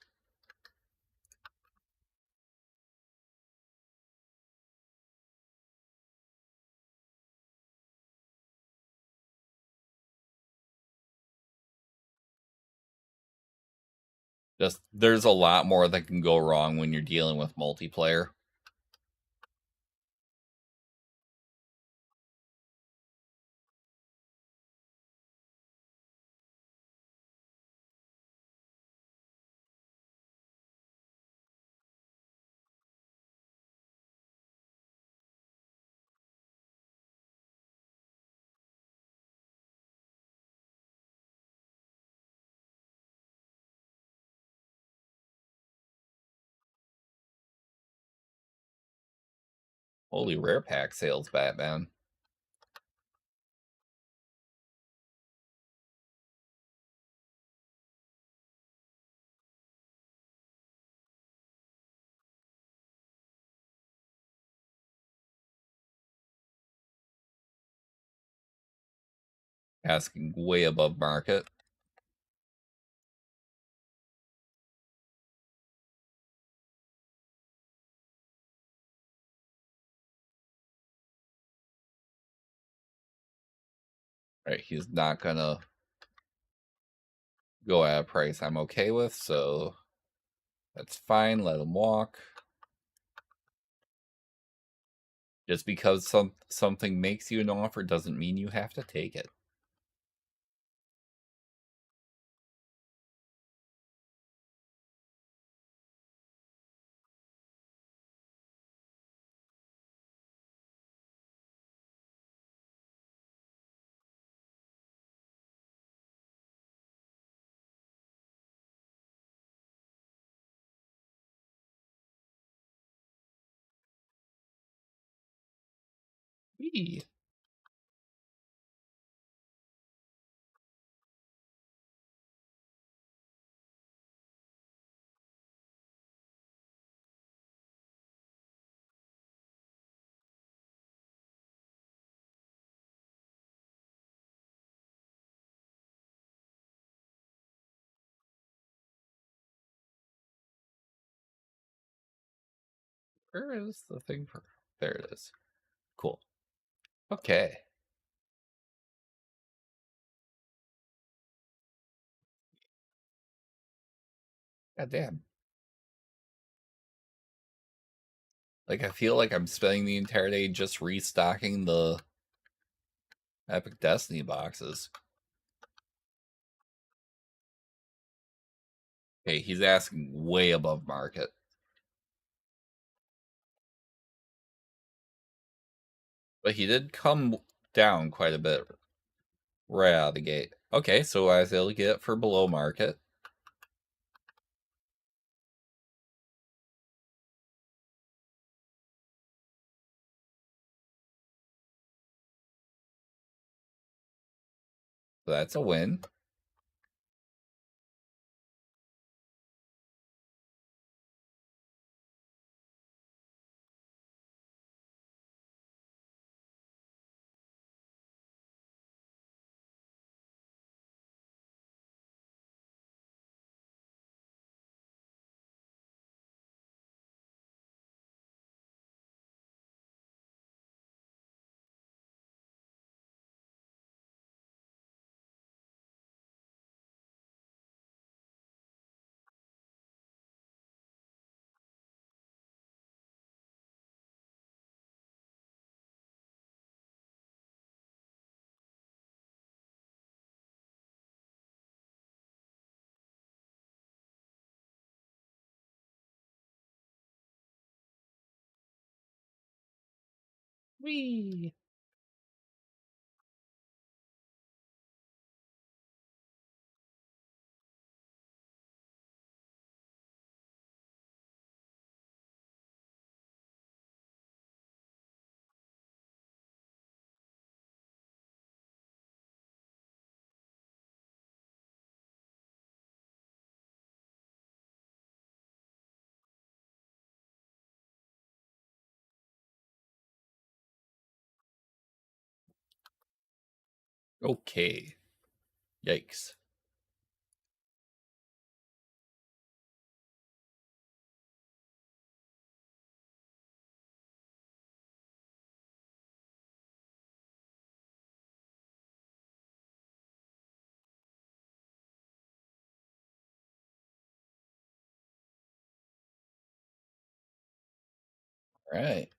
Just there's a lot more that can go wrong when you're dealing with multiplayer. Holy rare pack sales, Batman. Asking way above market. Right, he's not gonna go at a price I'm okay with, so that's fine. Let him walk. Just because something makes you an offer doesn't mean you have to take it. Whee! Where is the thing for? There it is. Cool. Okay. God damn. Like, I feel like I'm spending the entire day just restocking the Epic Destiny boxes. Okay, he's asking way above market. But he did come down quite a bit right out of the gate. Okay, so I was able to get it for below market. So that's a win. Whee! Okay. Yikes. All right.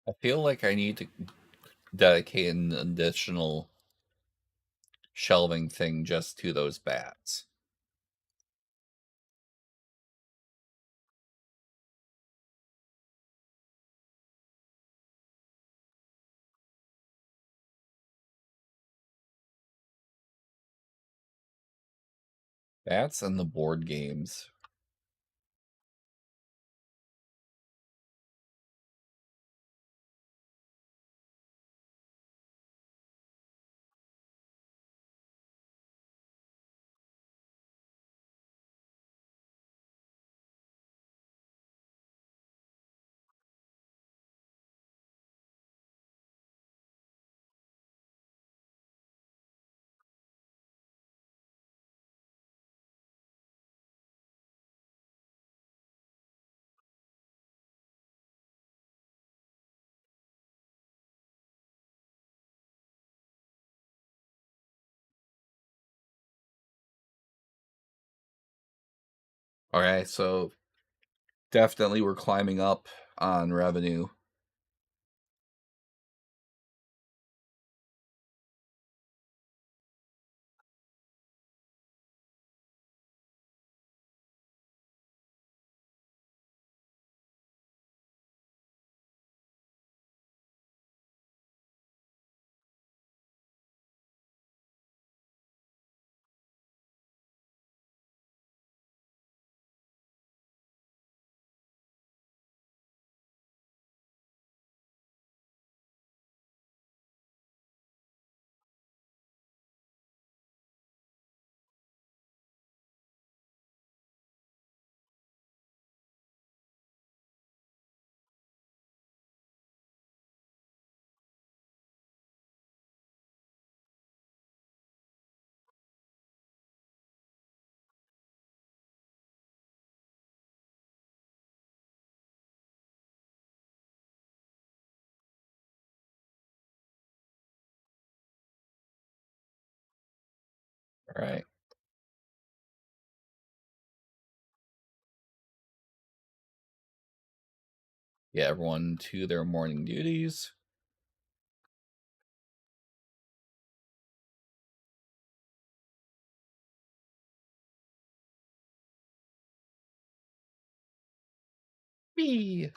I feel like I need to dedicate an additional shelving thing just to those bats. That's in the board games. Okay, so definitely we're climbing up on revenue. All right. Yeah, everyone to their morning duties. Whee!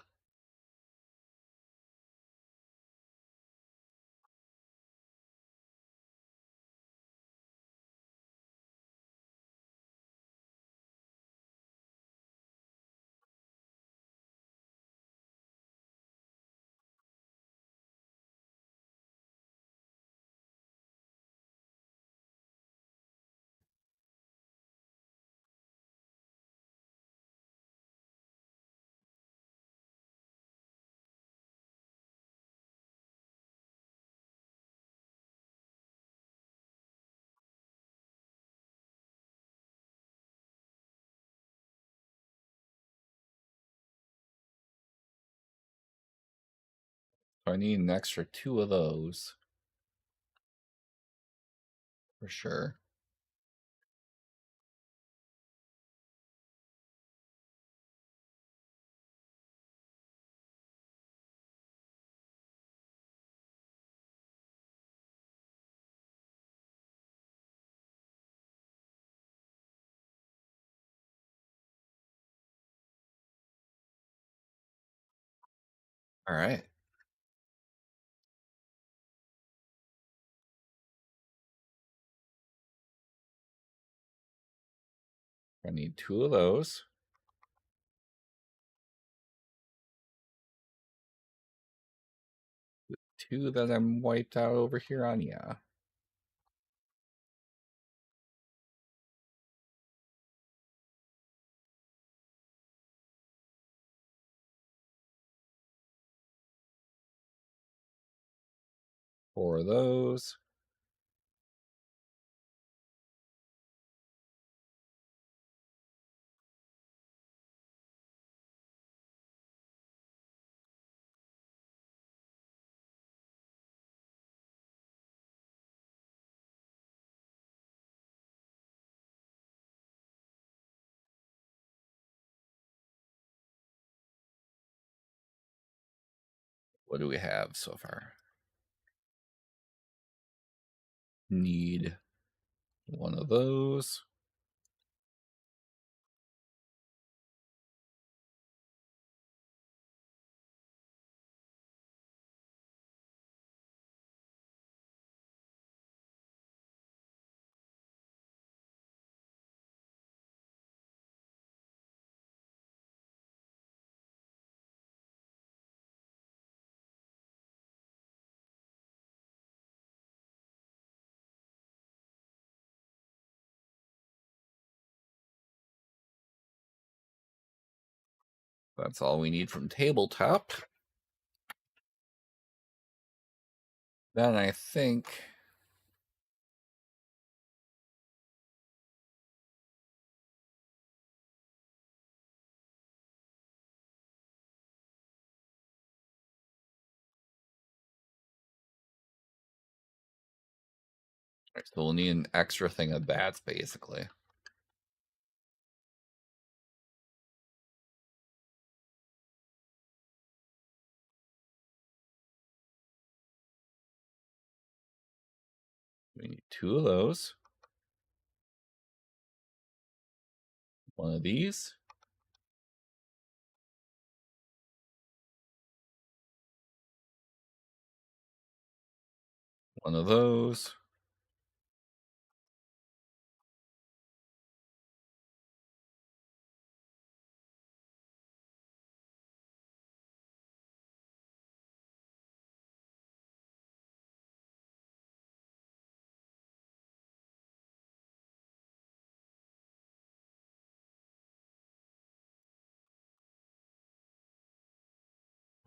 So I need an extra 2 of those for sure. All right. I need 2 of those. 2 that I'm wiped out over here on, yeah. Four of those. What do we have so far? Need 1 of those. That's all we need from tabletop. Then I think so we'll need an extra thing of bats, basically. We need 2 of those. One of these. One of those.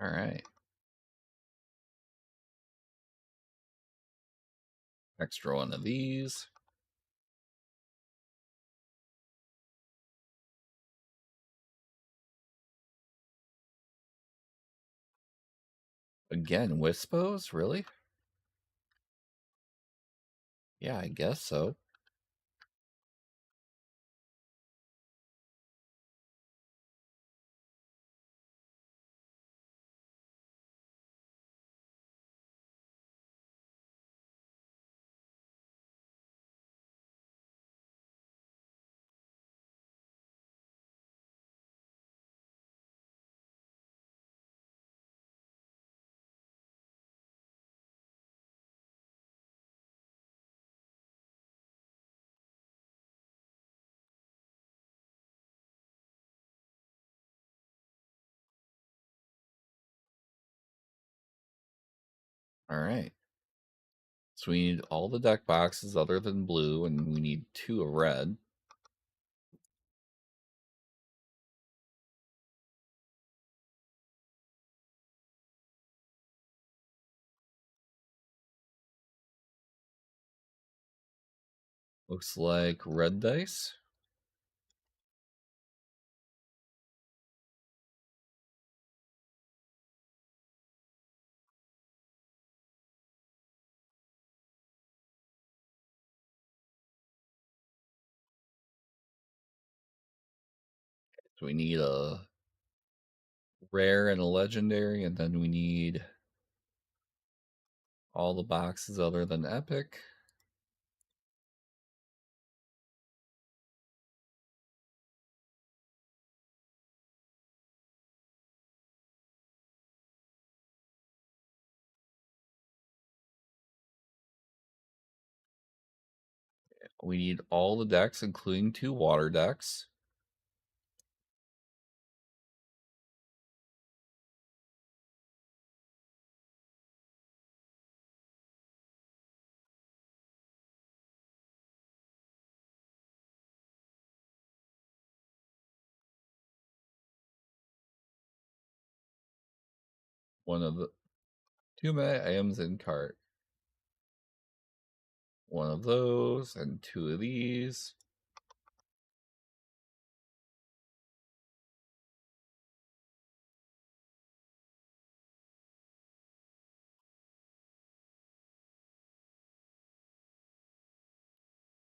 All right. Extra one of these. Again, Wispos? Really? Yeah, I guess so. All right. So we need all the deck boxes other than blue, and we need 2 of red. Looks like red dice. So we need a rare and a legendary, and then we need all the boxes other than epic. We need all the decks, including 2 water decks. One of the 2 meta items in cart. One of those and 2 of these.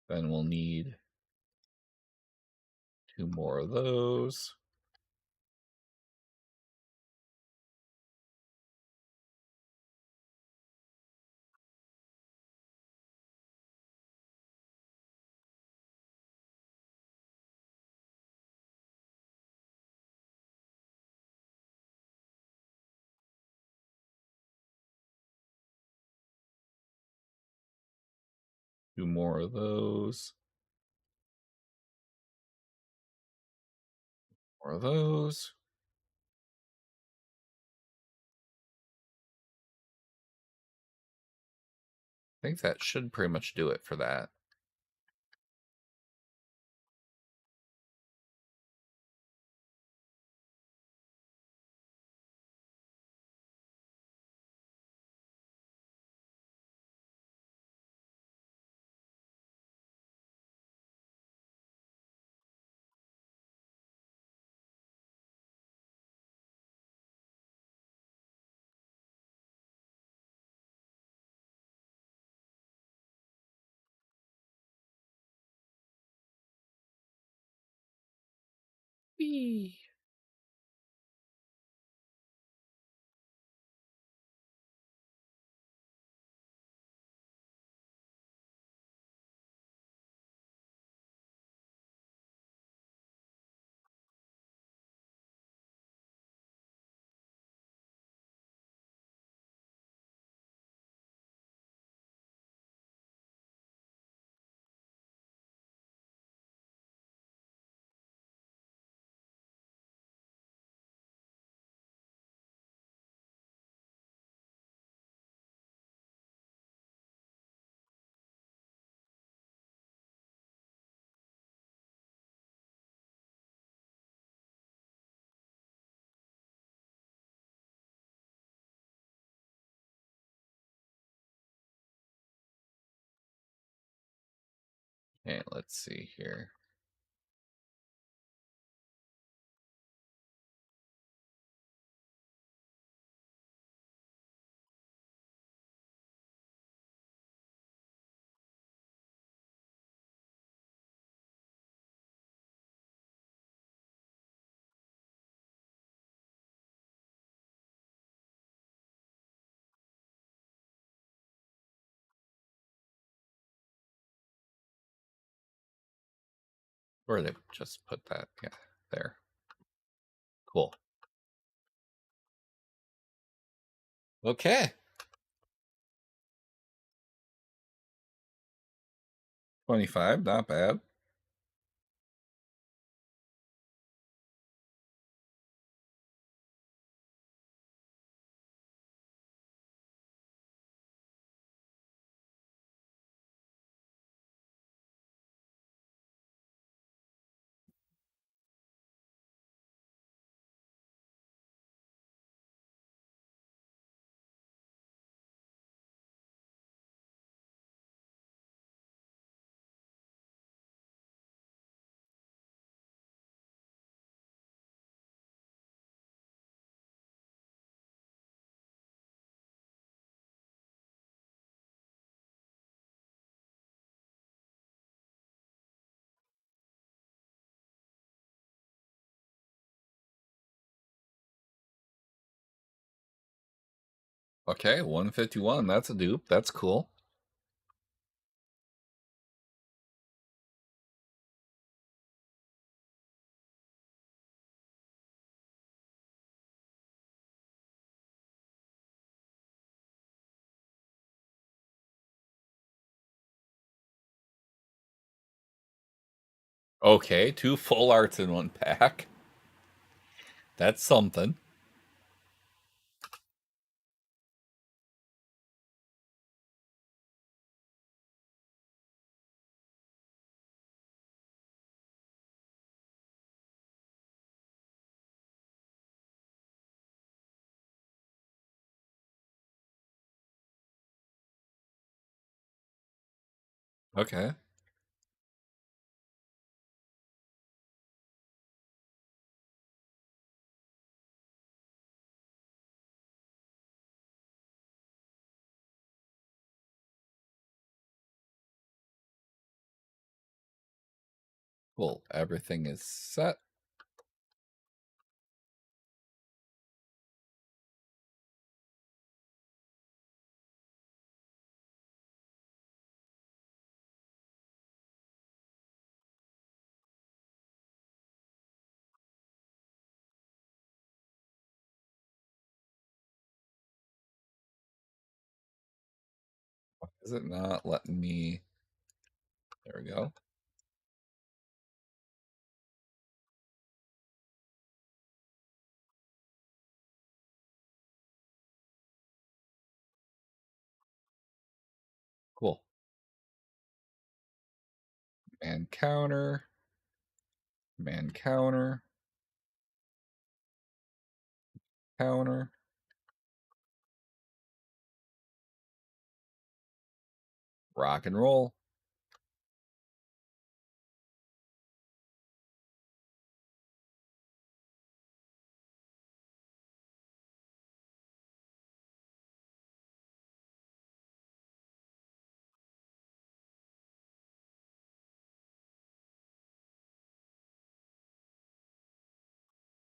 Then we'll need 2 more of those. Two more of those. More of those. I think that should pretty much do it for that. Whee! Okay, let's see here. Or they just put that, yeah, there. Cool. Okay. 25, not bad. Okay, 151. That's a dupe. That's cool. Okay, 2 full arts in 1 pack. That's something. Okay. Cool. Everything is set. Why is it not letting me? There we go. Cool. Man counter. Man counter. Counter. Rock and roll.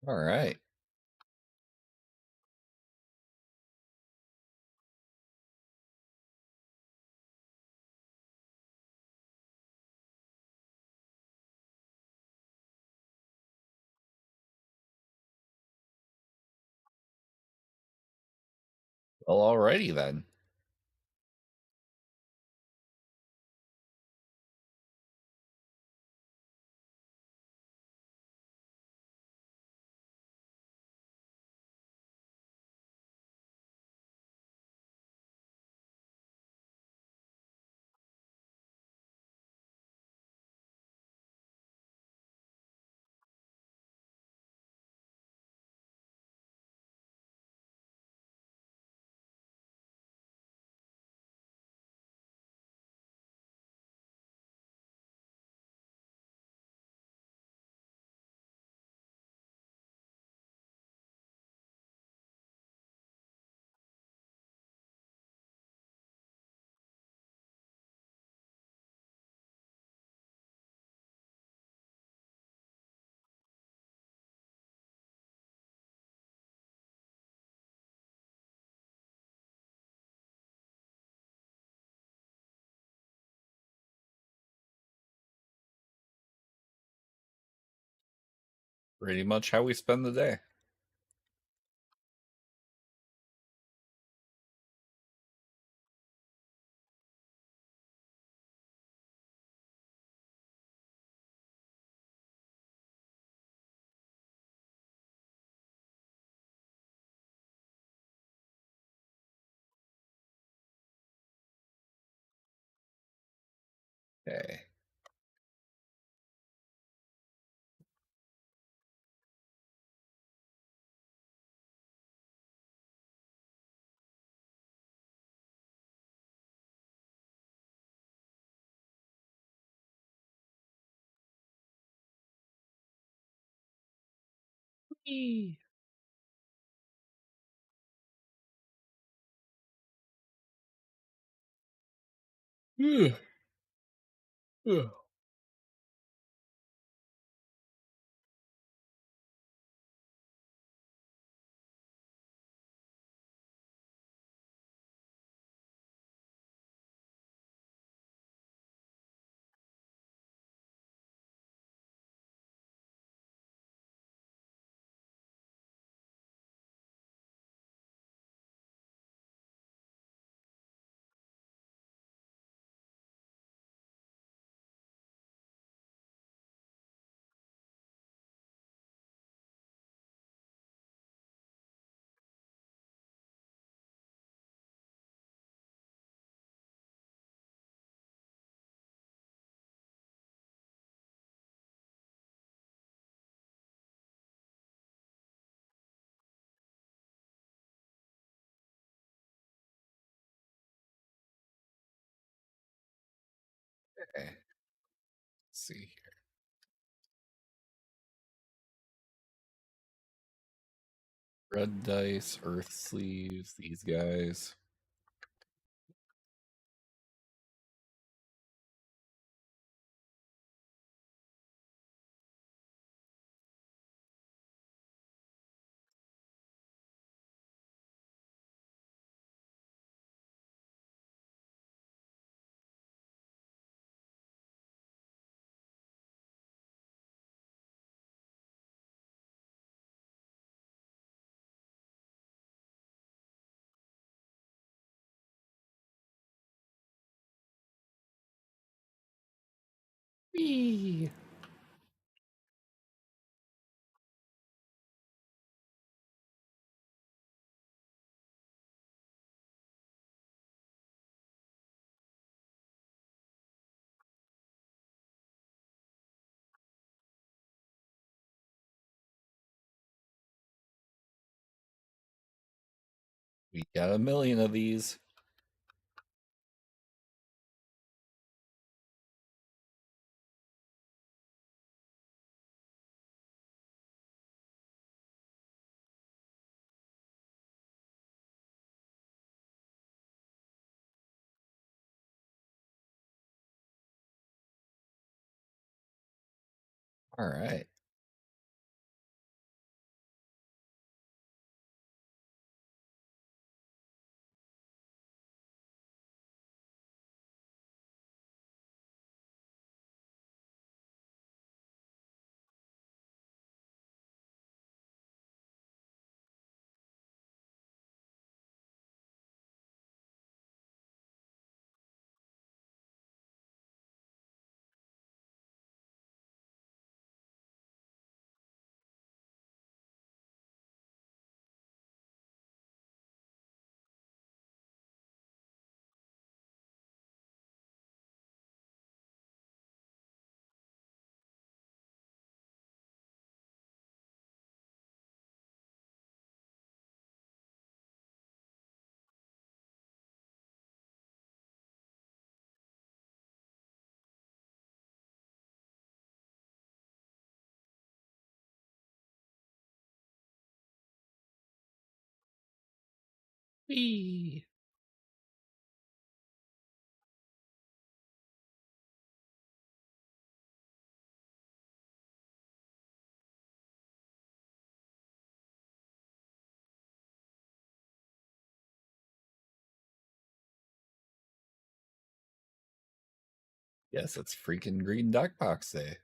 All right. Well, alrighty then. Pretty much how we spend the day. Okay. Whee! Yeah. Yeah. Okay. Let's see here. Red dice, earth sleeves, these guys. Whee! We got a million of these. All right. Whee! Yes, it's freaking Green Duck Box Day.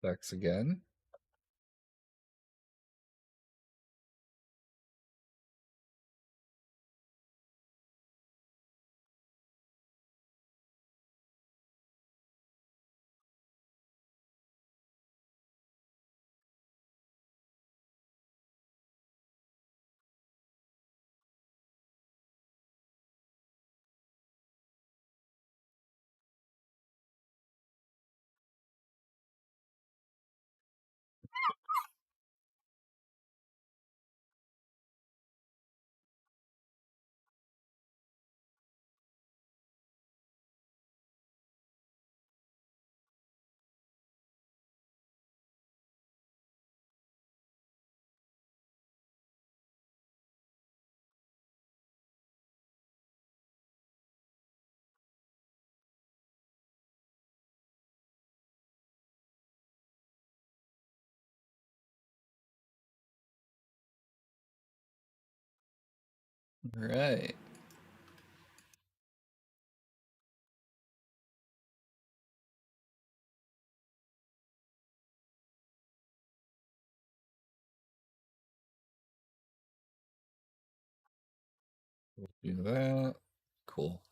Ducks again. All right. We'll do that. Cool.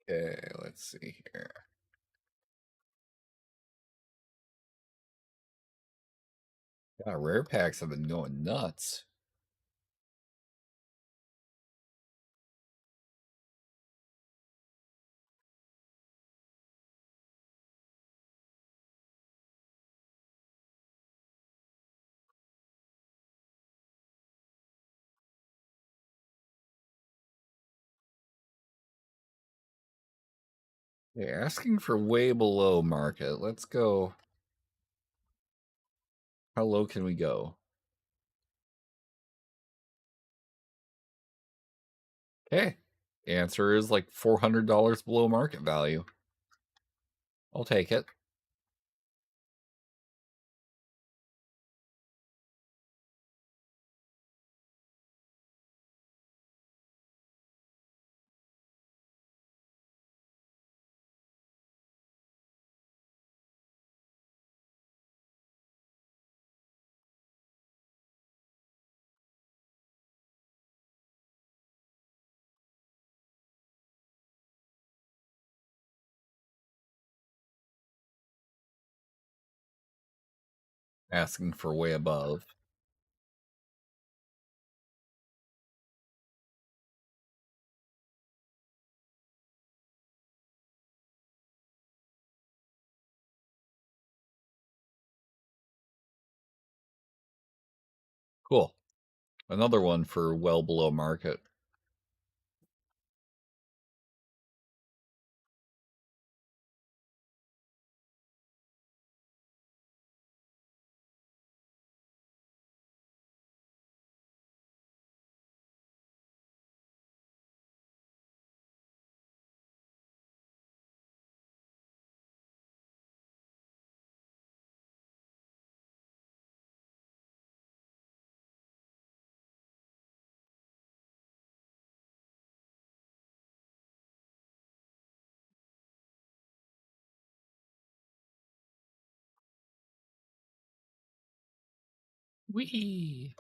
Okay, let's see here. Yeah, rare packs have been going nuts. They're asking for way below market. Let's go. How low can we go? Okay. Answer is like $400 below market value. I'll take it. Asking for way above. Cool. Another one for well below market. Wee.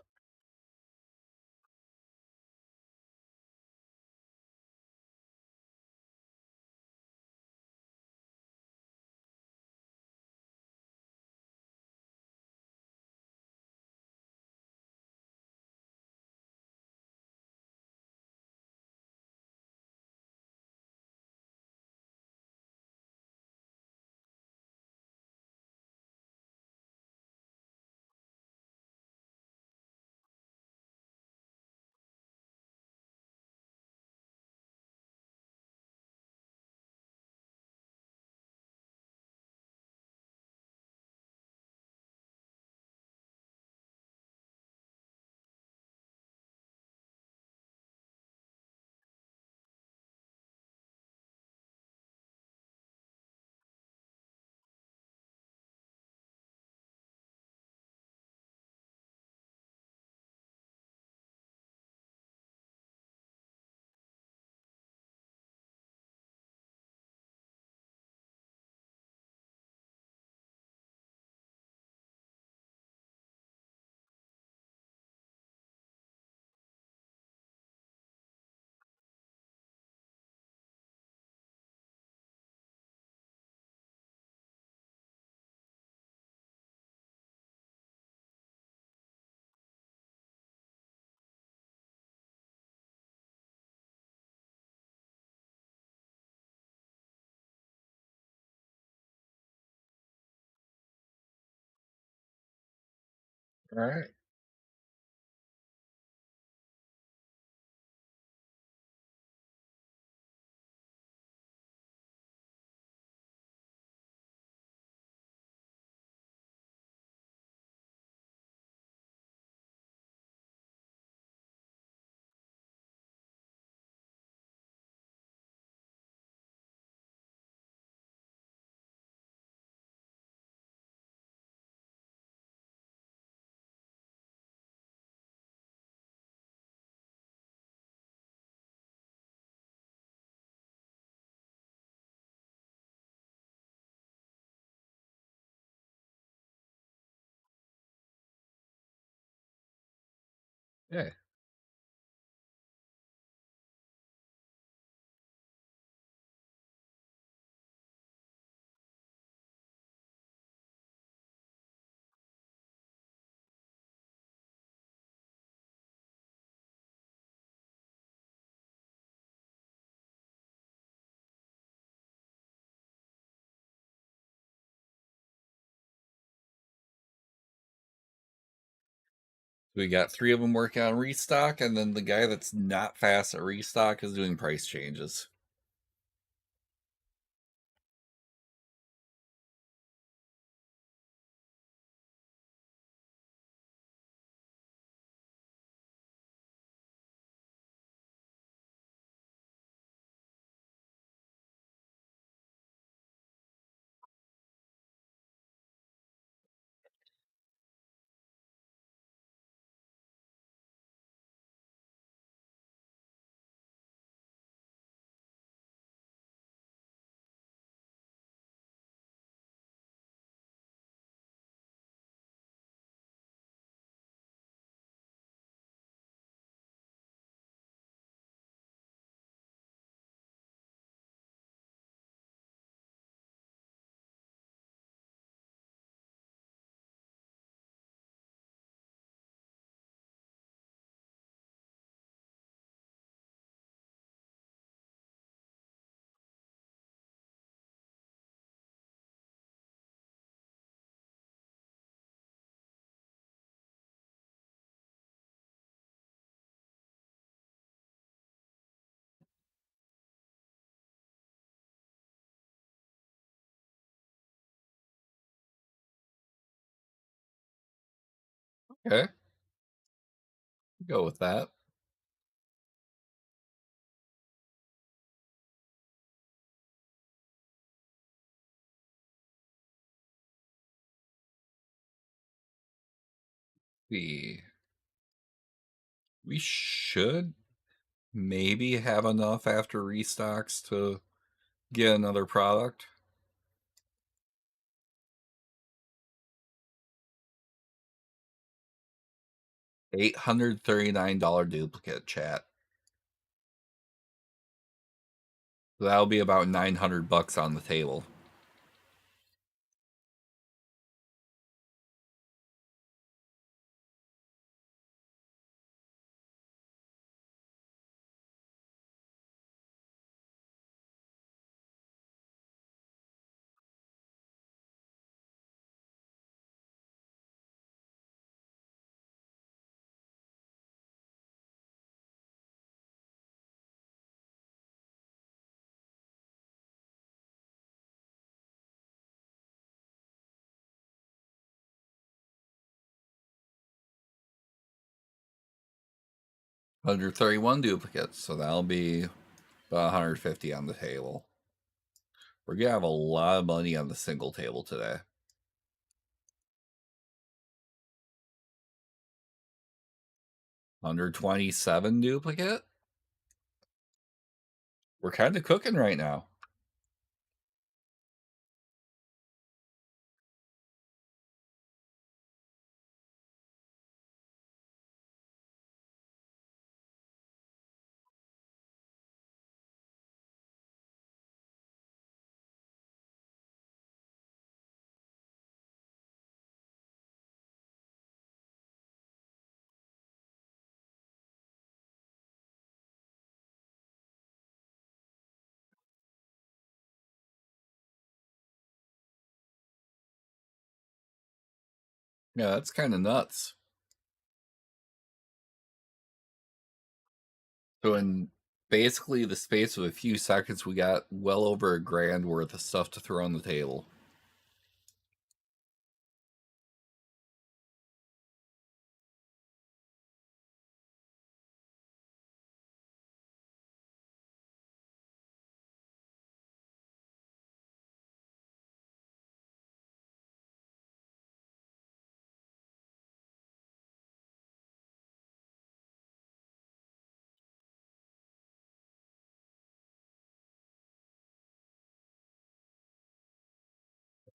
All right. Yeah. We got 3 of them working on restock, and then the guy that's not fast at restock is doing price changes. Okay, go with that. We we should maybe have enough after restocks to get another product. $839 duplicate, chat. So that'll be about 900 bucks on the table. $131 duplicates, so that'll be about 150 on the table. We're gonna have a lot of money on the single table today. $127 duplicate. We're kind of cooking right now. Yeah, that's kind of nuts. So in basically the space of a few seconds, we got well over $1,000 worth of stuff to throw on the table.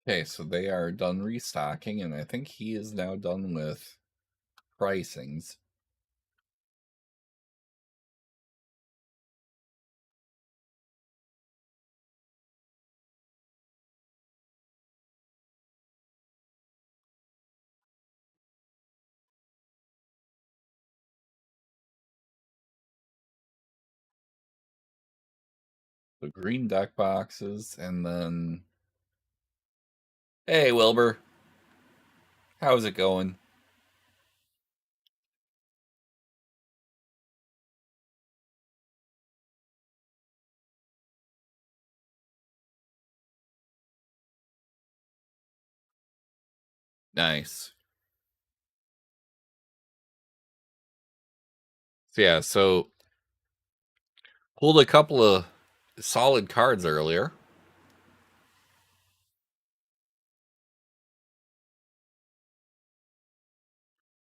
Okay, so they are done restocking, and I think he is now done with pricings. The green deck boxes, and then hey Wilbur, how's it going? Nice. So yeah, so pulled a couple of solid cards earlier.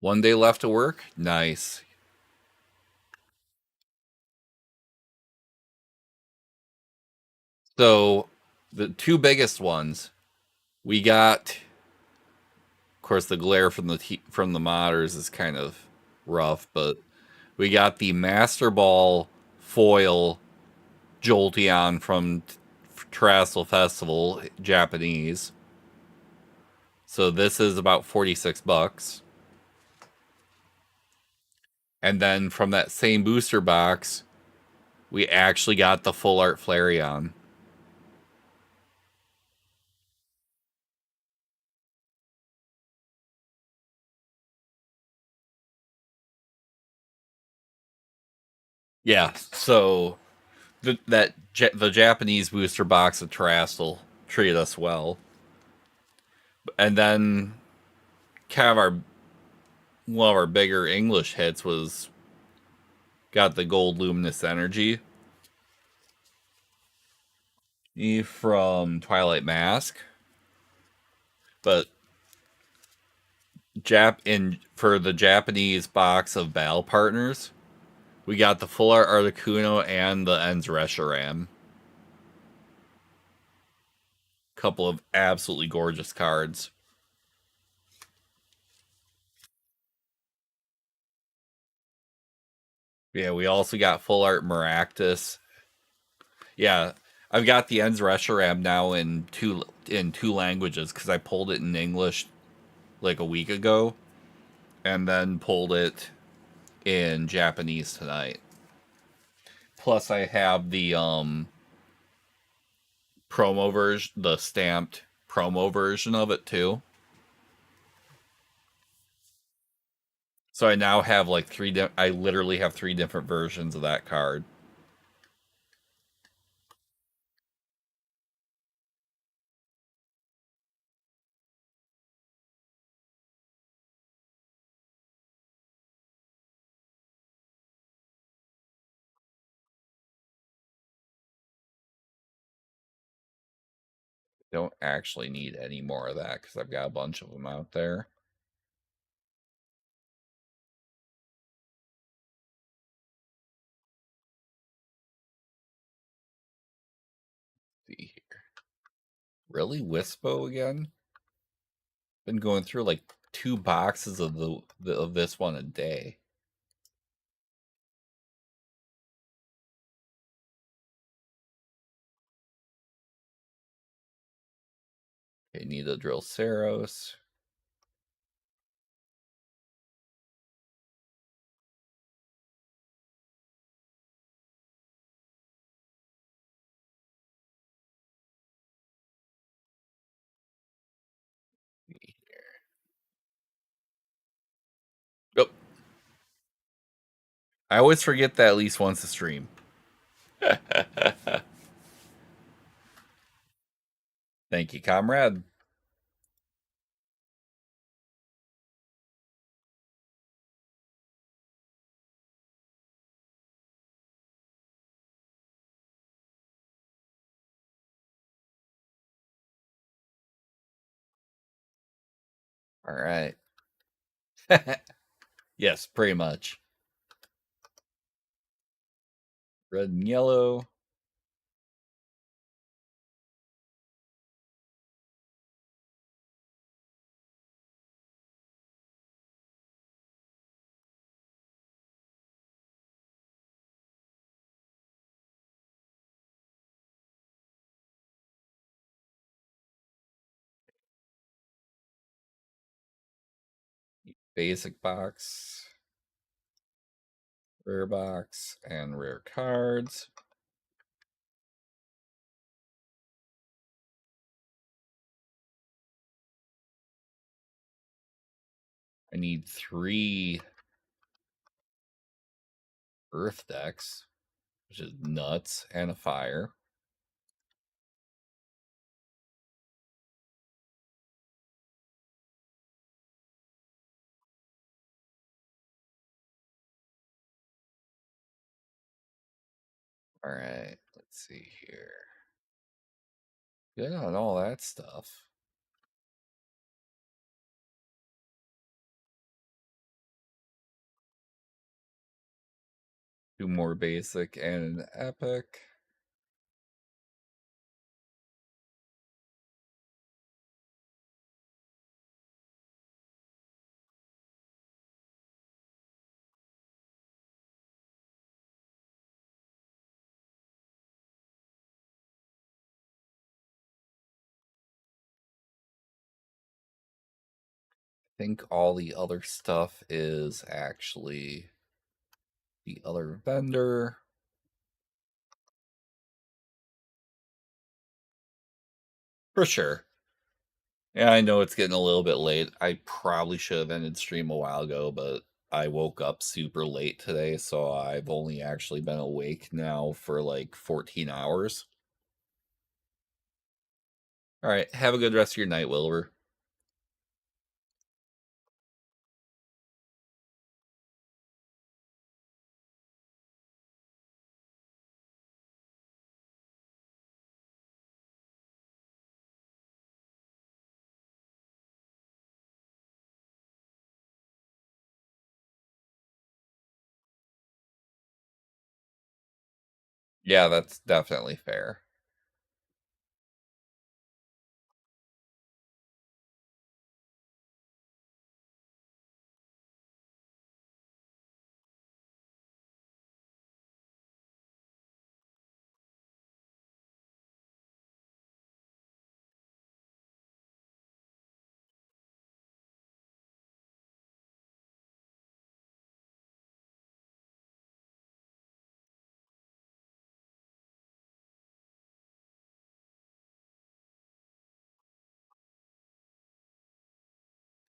One day left to work. Nice. So the two biggest ones we got. Of course, the glare from the modders is kind of rough, but we got the Master Ball foil Jolteon from Terrestrial Festival, Japanese. So this is about 46 bucks. And then from that same booster box, we actually got the full art Flareon. Yeah, so the Japanese booster box of Terrestrial treated us well. And then kind of our one of our bigger English hits was got the gold luminous energy from Twilight Mask, but for the Japanese box of battle partners, we got the full art Articuno and the Ends Reshiram. Couple of absolutely gorgeous cards. Yeah, we also got full art Maractus. Yeah, I've got the Ends Reshiram now in two languages because I pulled it in English like a week ago, and then pulled it in Japanese tonight. Plus, I have the promo version, the stamped promo version of it too. So I now have like I literally have 3 different versions of that card. Don't actually need any more of that because I've got a bunch of them out there. Let's see here. Really, Wispo again? Been going through like 2 boxes of of this one a day. Okay, need to drill Saros. Yep. I always forget that at least once a stream. Thank you, comrade. All right. Yes, pretty much. Red and yellow. Basic box. Rare box and rare cards. I need 3 Earth decks, which is nuts, and a fire. All right, let's see here. Good on all that stuff. Two more basic and an epic. I think all the other stuff is actually the other vendor. For sure. Yeah, I know it's getting a little bit late. I probably should have ended stream a while ago, but I woke up super late today, so I've only actually been awake now for like 14 hours. All right, have a good rest of your night, Wilbur. Yeah, that's definitely fair.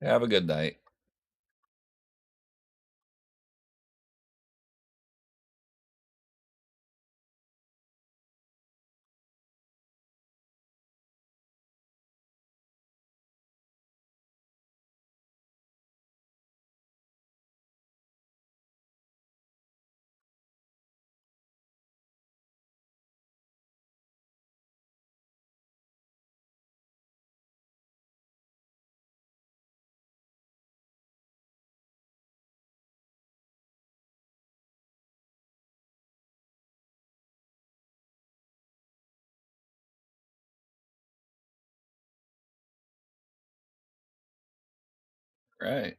Have a good night. Right.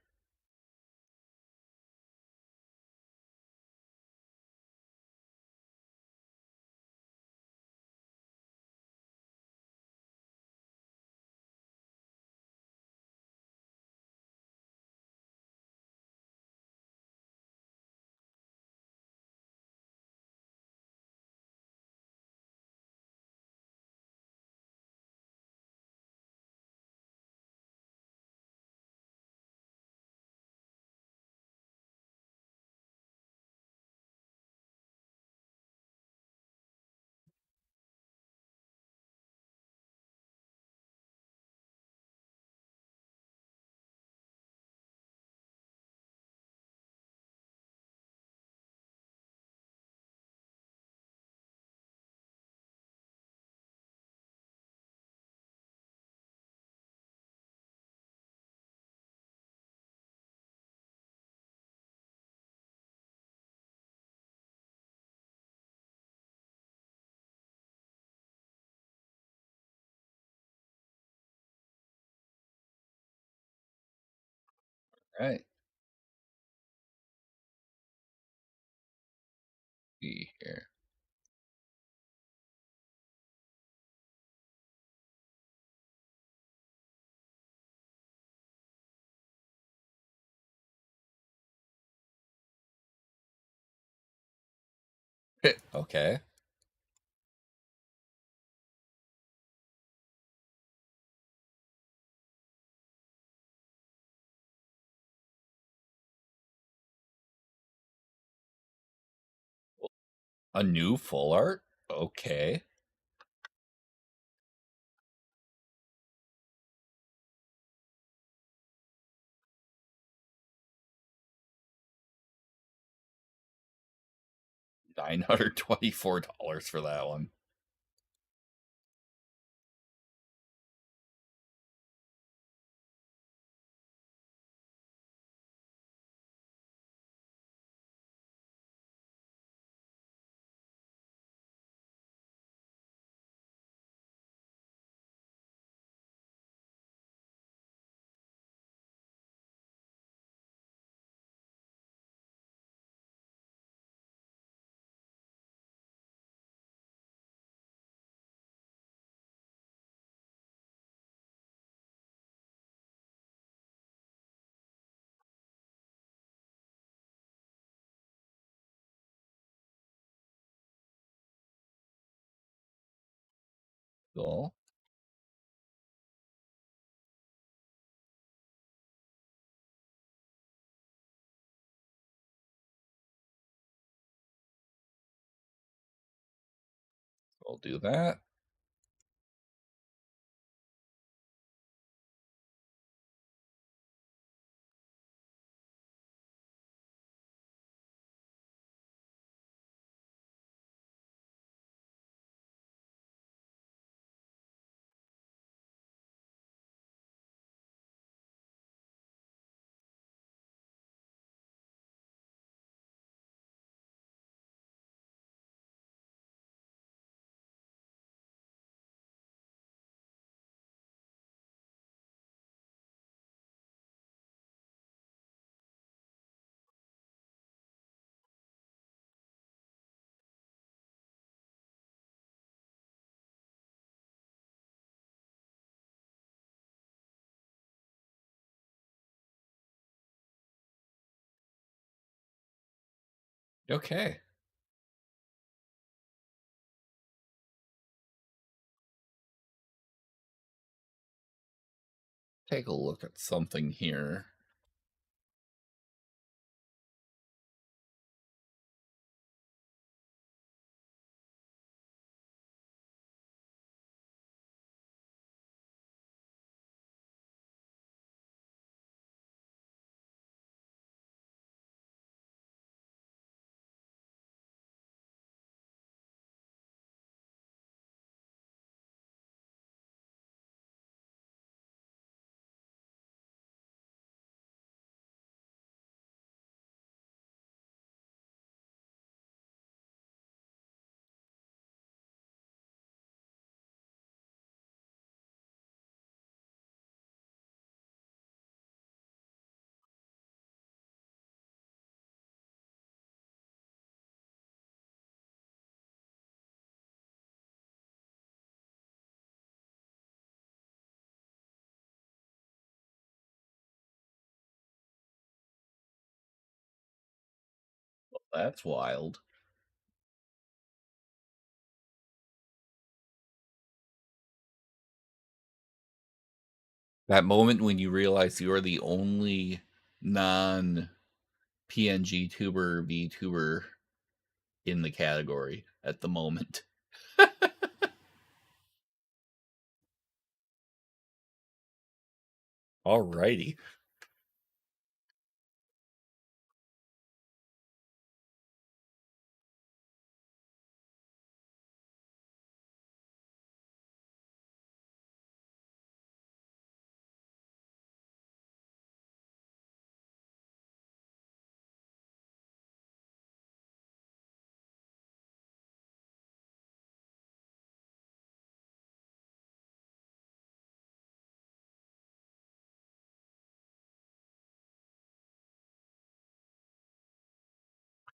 Right. See here. Okay. A new full art? Okay. $924 for that one. Cool. We'll do that. Okay. Take a look at something here. That's wild. That moment when you realize you're the only non PNG tuber VTuber in the category at the moment. Alrighty.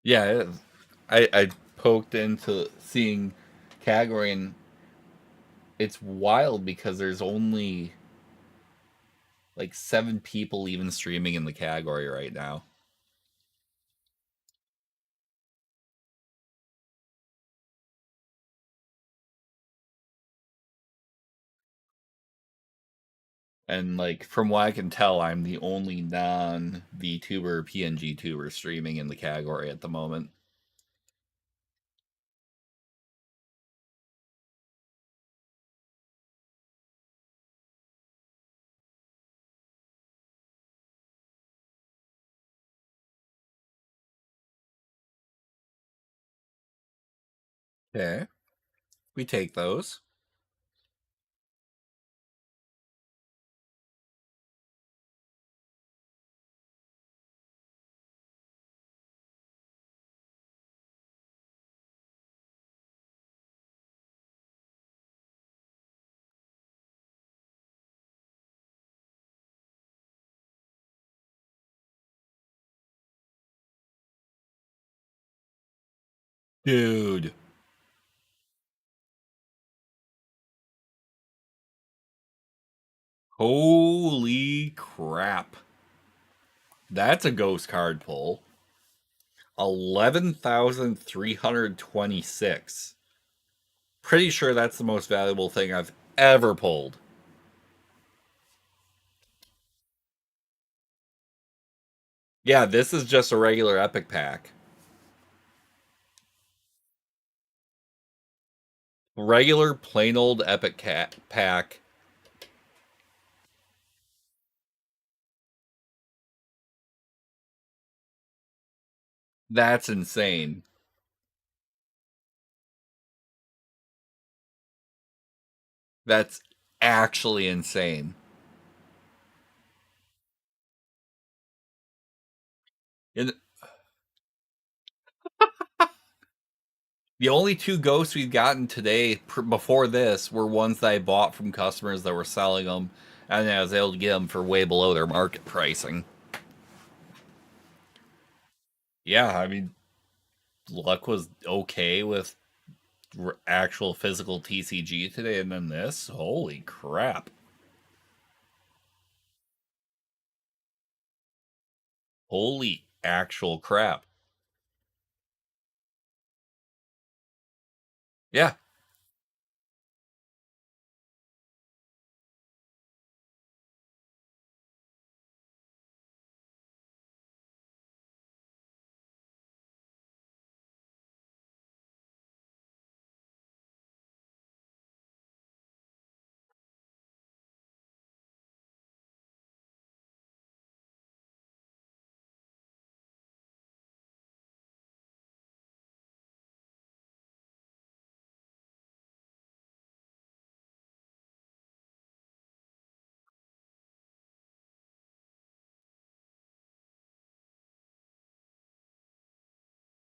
Yeah, I poked into seeing category, and it's wild because there's only like 7 people even streaming in the category right now. And like from what I can tell, I'm the only non VTuber PNG tuber streaming in the category at the moment. Okay. We take those. Dude. Holy crap. That's a ghost card pull. 11,326. Pretty sure that's the most valuable thing I've ever pulled. Yeah, this is just a regular epic pack. Regular plain old epic pack. That's insane. That's actually insane. And the only 2 ghosts we've gotten today before this were ones that I bought from customers that were selling them, and I was able to get them for way below their market pricing. Yeah, I mean, luck was okay with actual physical TCG today, and then this. Holy crap. Holy actual crap. Yeah.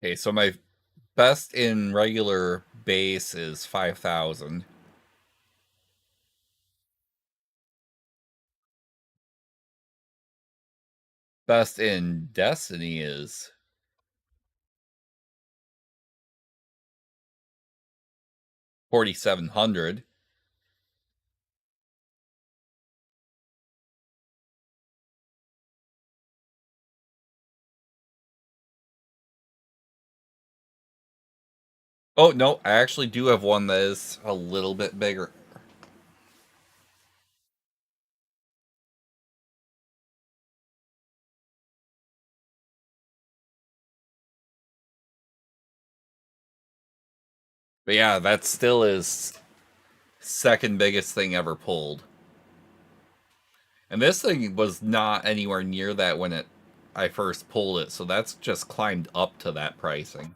Okay, so my best in regular base is 5,000. Best in Destiny is 4,700. Oh, no, I actually do have one that is a little bit bigger. But yeah, that still is second biggest thing ever pulled. And this thing was not anywhere near that when I first pulled it, so that's just climbed up to that pricing.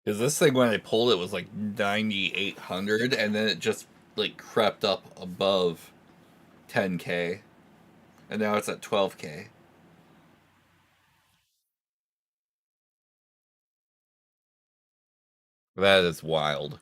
Because this thing when I pulled it was like 9,800, and then it just like crept up above 10K, and now it's at 12K. That is wild.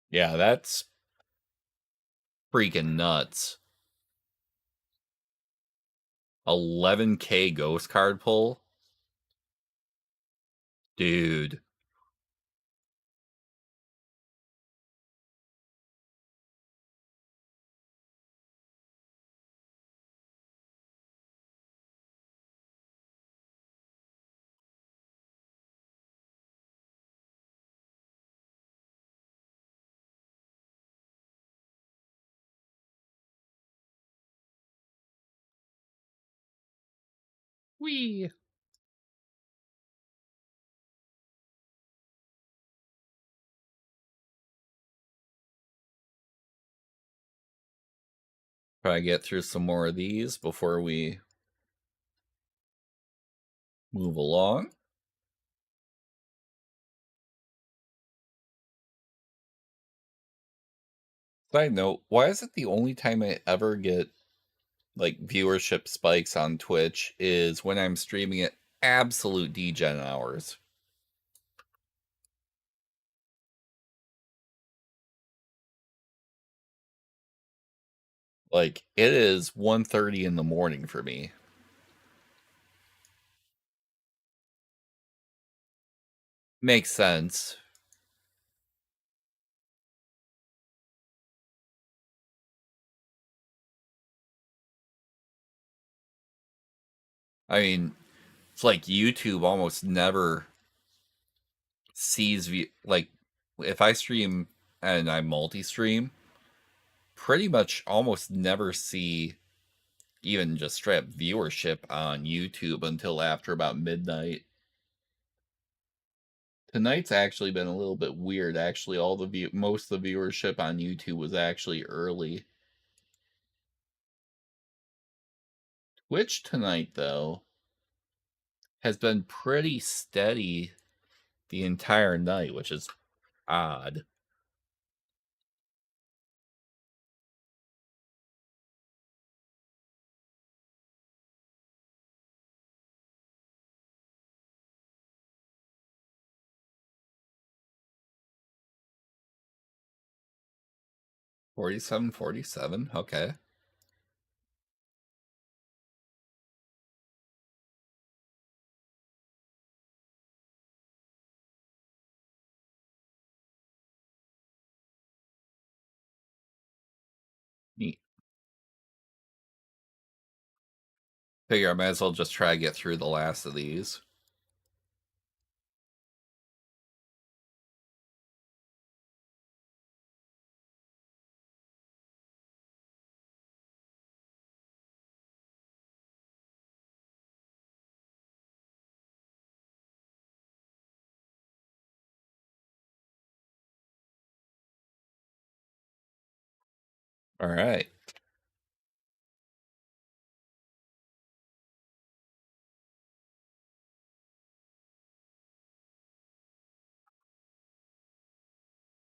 Yeah, that's freaking nuts. 11K ghost card pull? Dude. Wee. Try to get through some more of these before we move along. Side note, why is it the only time I ever get like viewership spikes on Twitch is when I'm streaming at absolute degen hours? Like it is 1:30 in the morning for me. Makes sense. I mean, it's like YouTube almost never sees like if I stream and I multi-stream, pretty much almost never see even just straight up viewership on YouTube until after about midnight. Tonight's actually been a little bit weird. Actually, most of the viewership on YouTube was actually early. Twitch tonight, though, has been pretty steady the entire night, which is odd. 4747. Okay. Neat. Figure I might as well just try to get through the last of these. All right.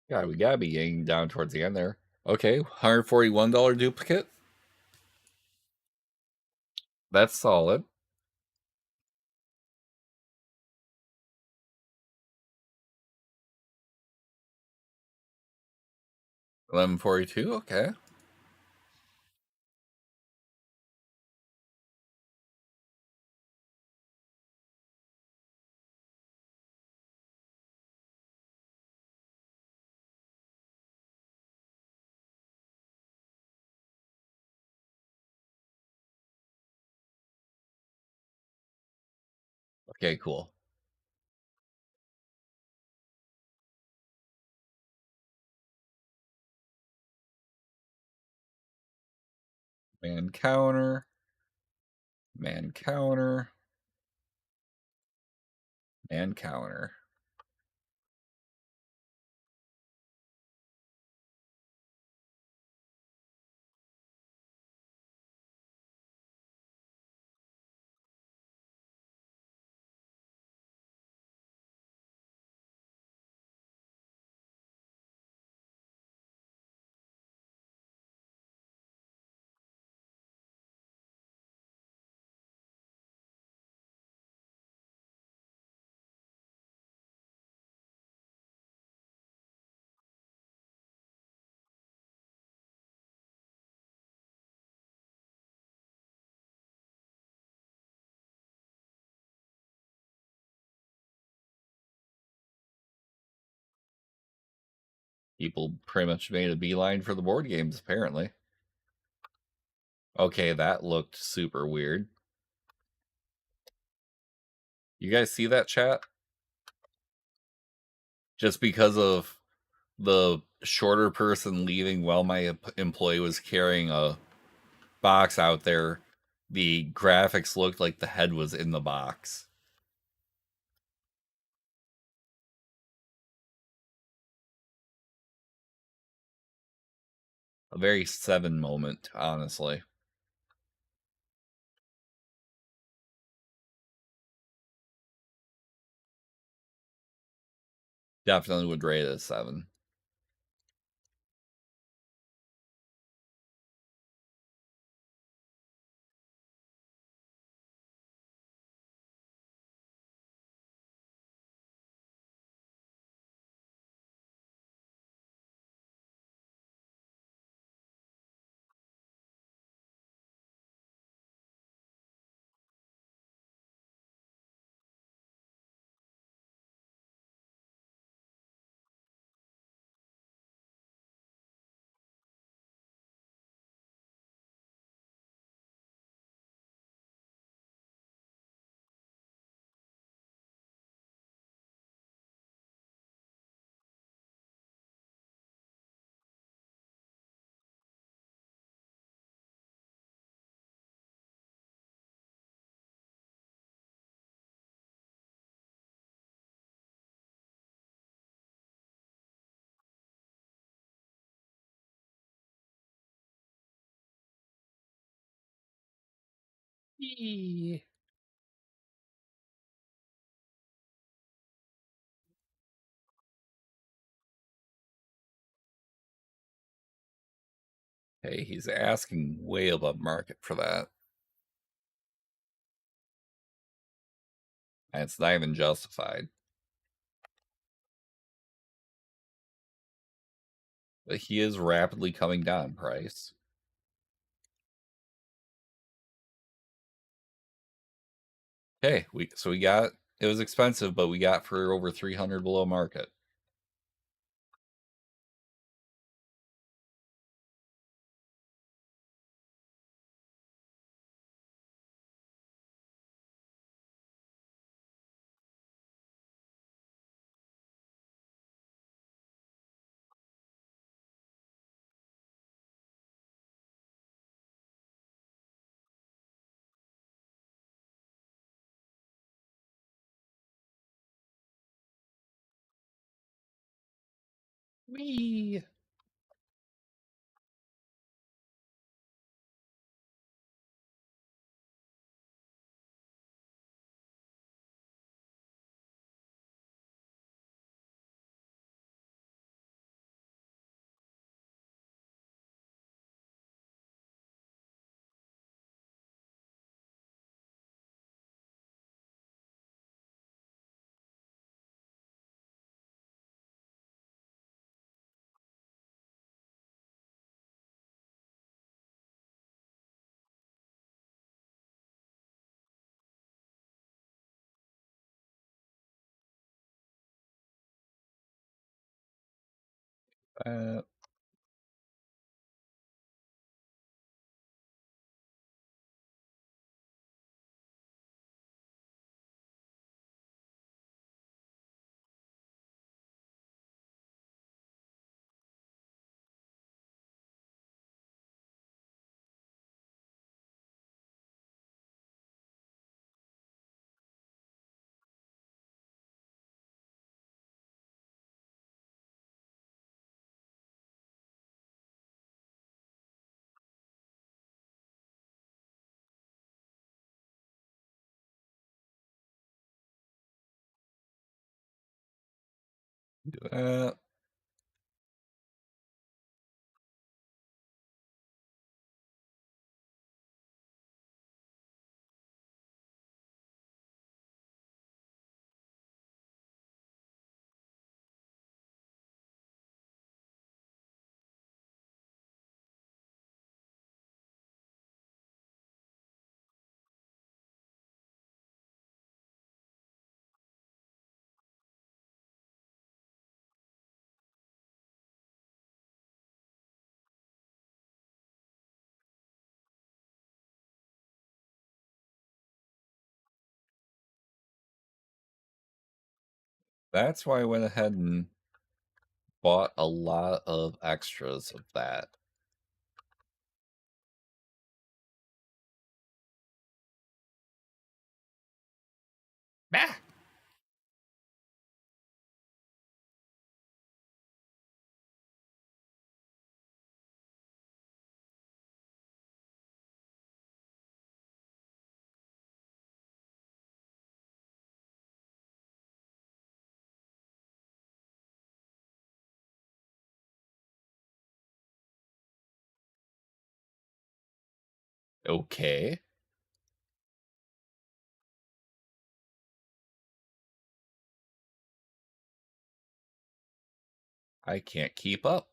God, we gotta be getting down towards the end there. Okay, $141 duplicate. That's solid. 1142. Okay. Okay, cool. Man counter. Man counter. Man counter. People pretty much made a beeline for the board games, apparently. Okay, that looked super weird. You guys see that, chat? Just because of the shorter person leaving while my employee was carrying a box out there, the graphics looked like the head was in the box. A very Seven moment, honestly. Definitely would rate it a 7. Hey, he's asking way above market for that. And it's not even justified. But he is rapidly coming down in price. Okay, we got, it was expensive, but we got for over 300 below market. Wee. Uh, uh, that's why I went ahead and bought a lot of extras of that. Ah! Okay. I can't keep up.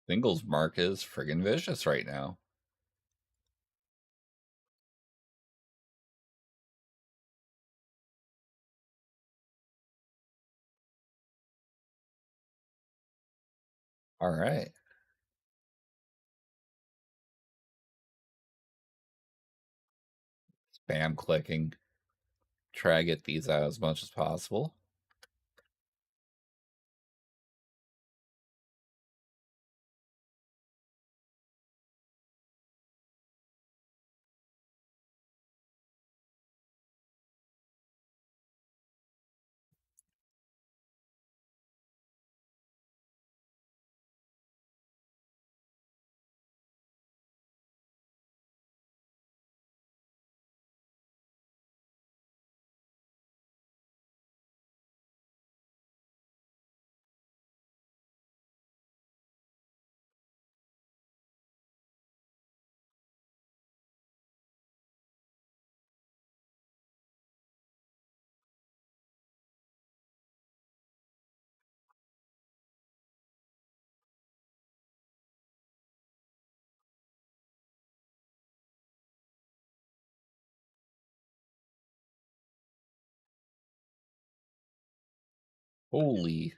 Singles market is friggin' vicious right now. All right. Spam clicking. Try to get these out as much as possible. Holy.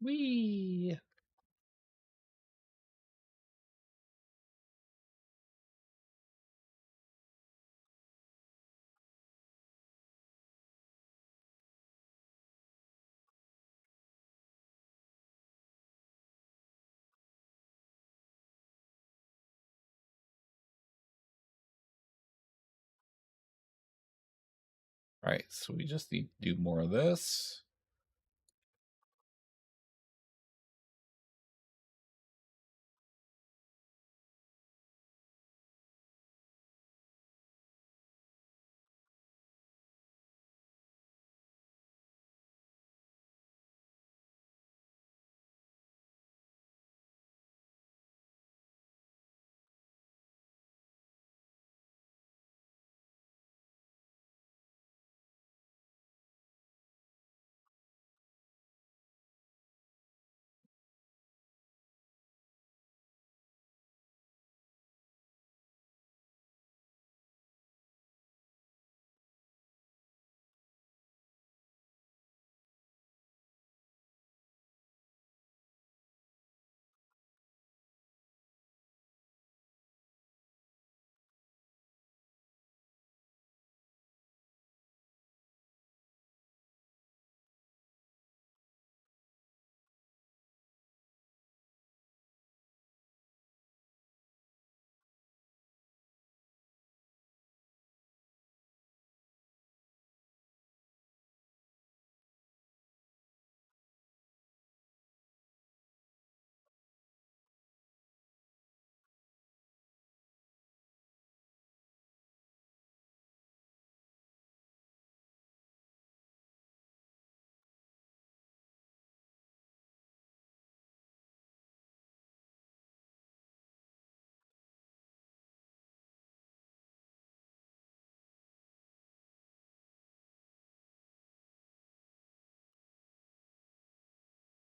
Wee. Right, so we just need to do more of this.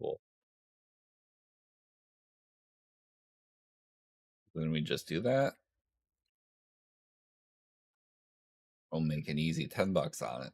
Cool. Then we just do that. We'll make an easy $10 on it.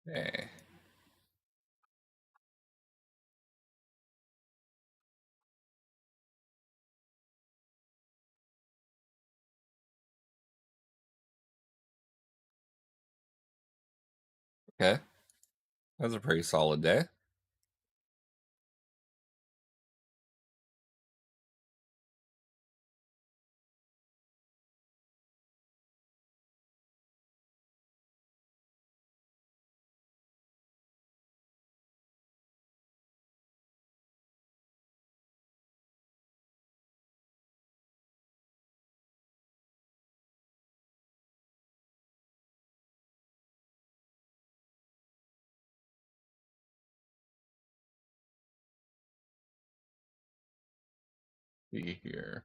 Okay. Okay. That's a pretty solid day. See here.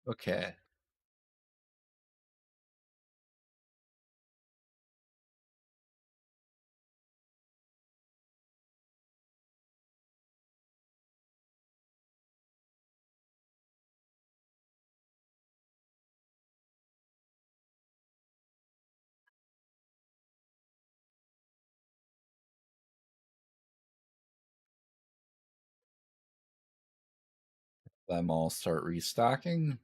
Okay. Them all start restocking.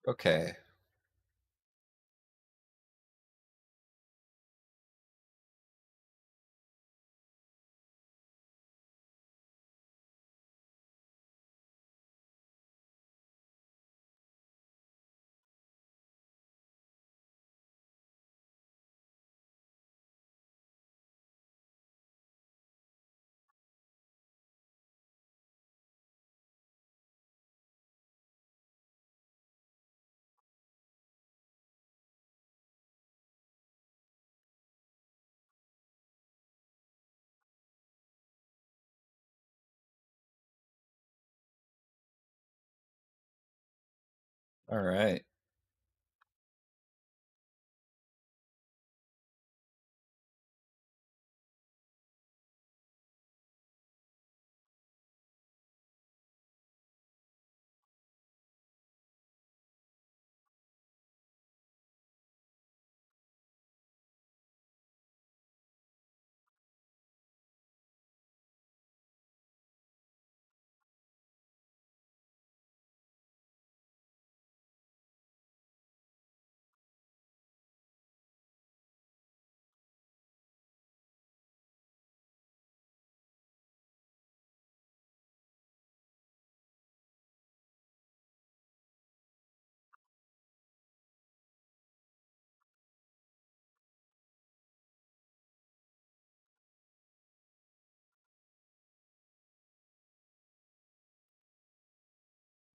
Okay. All right.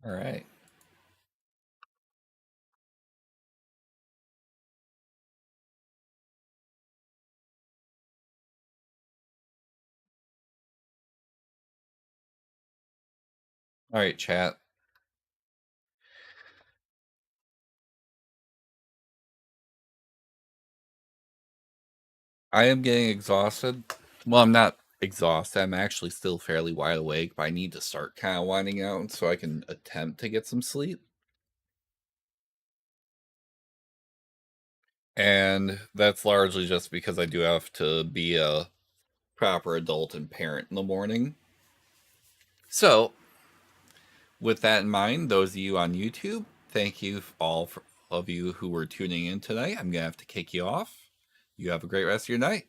All right. All right, chat. I am getting exhausted. Well, I'm not exhausted. I'm actually still fairly wide awake, but I need to start kind of winding out so I can attempt to get some sleep. And that's largely just because I do have to be a proper adult and parent in the morning. So, with that in mind, those of you on YouTube, thank you all of you who were tuning in tonight. I'm going to have to kick you off. You have a great rest of your night.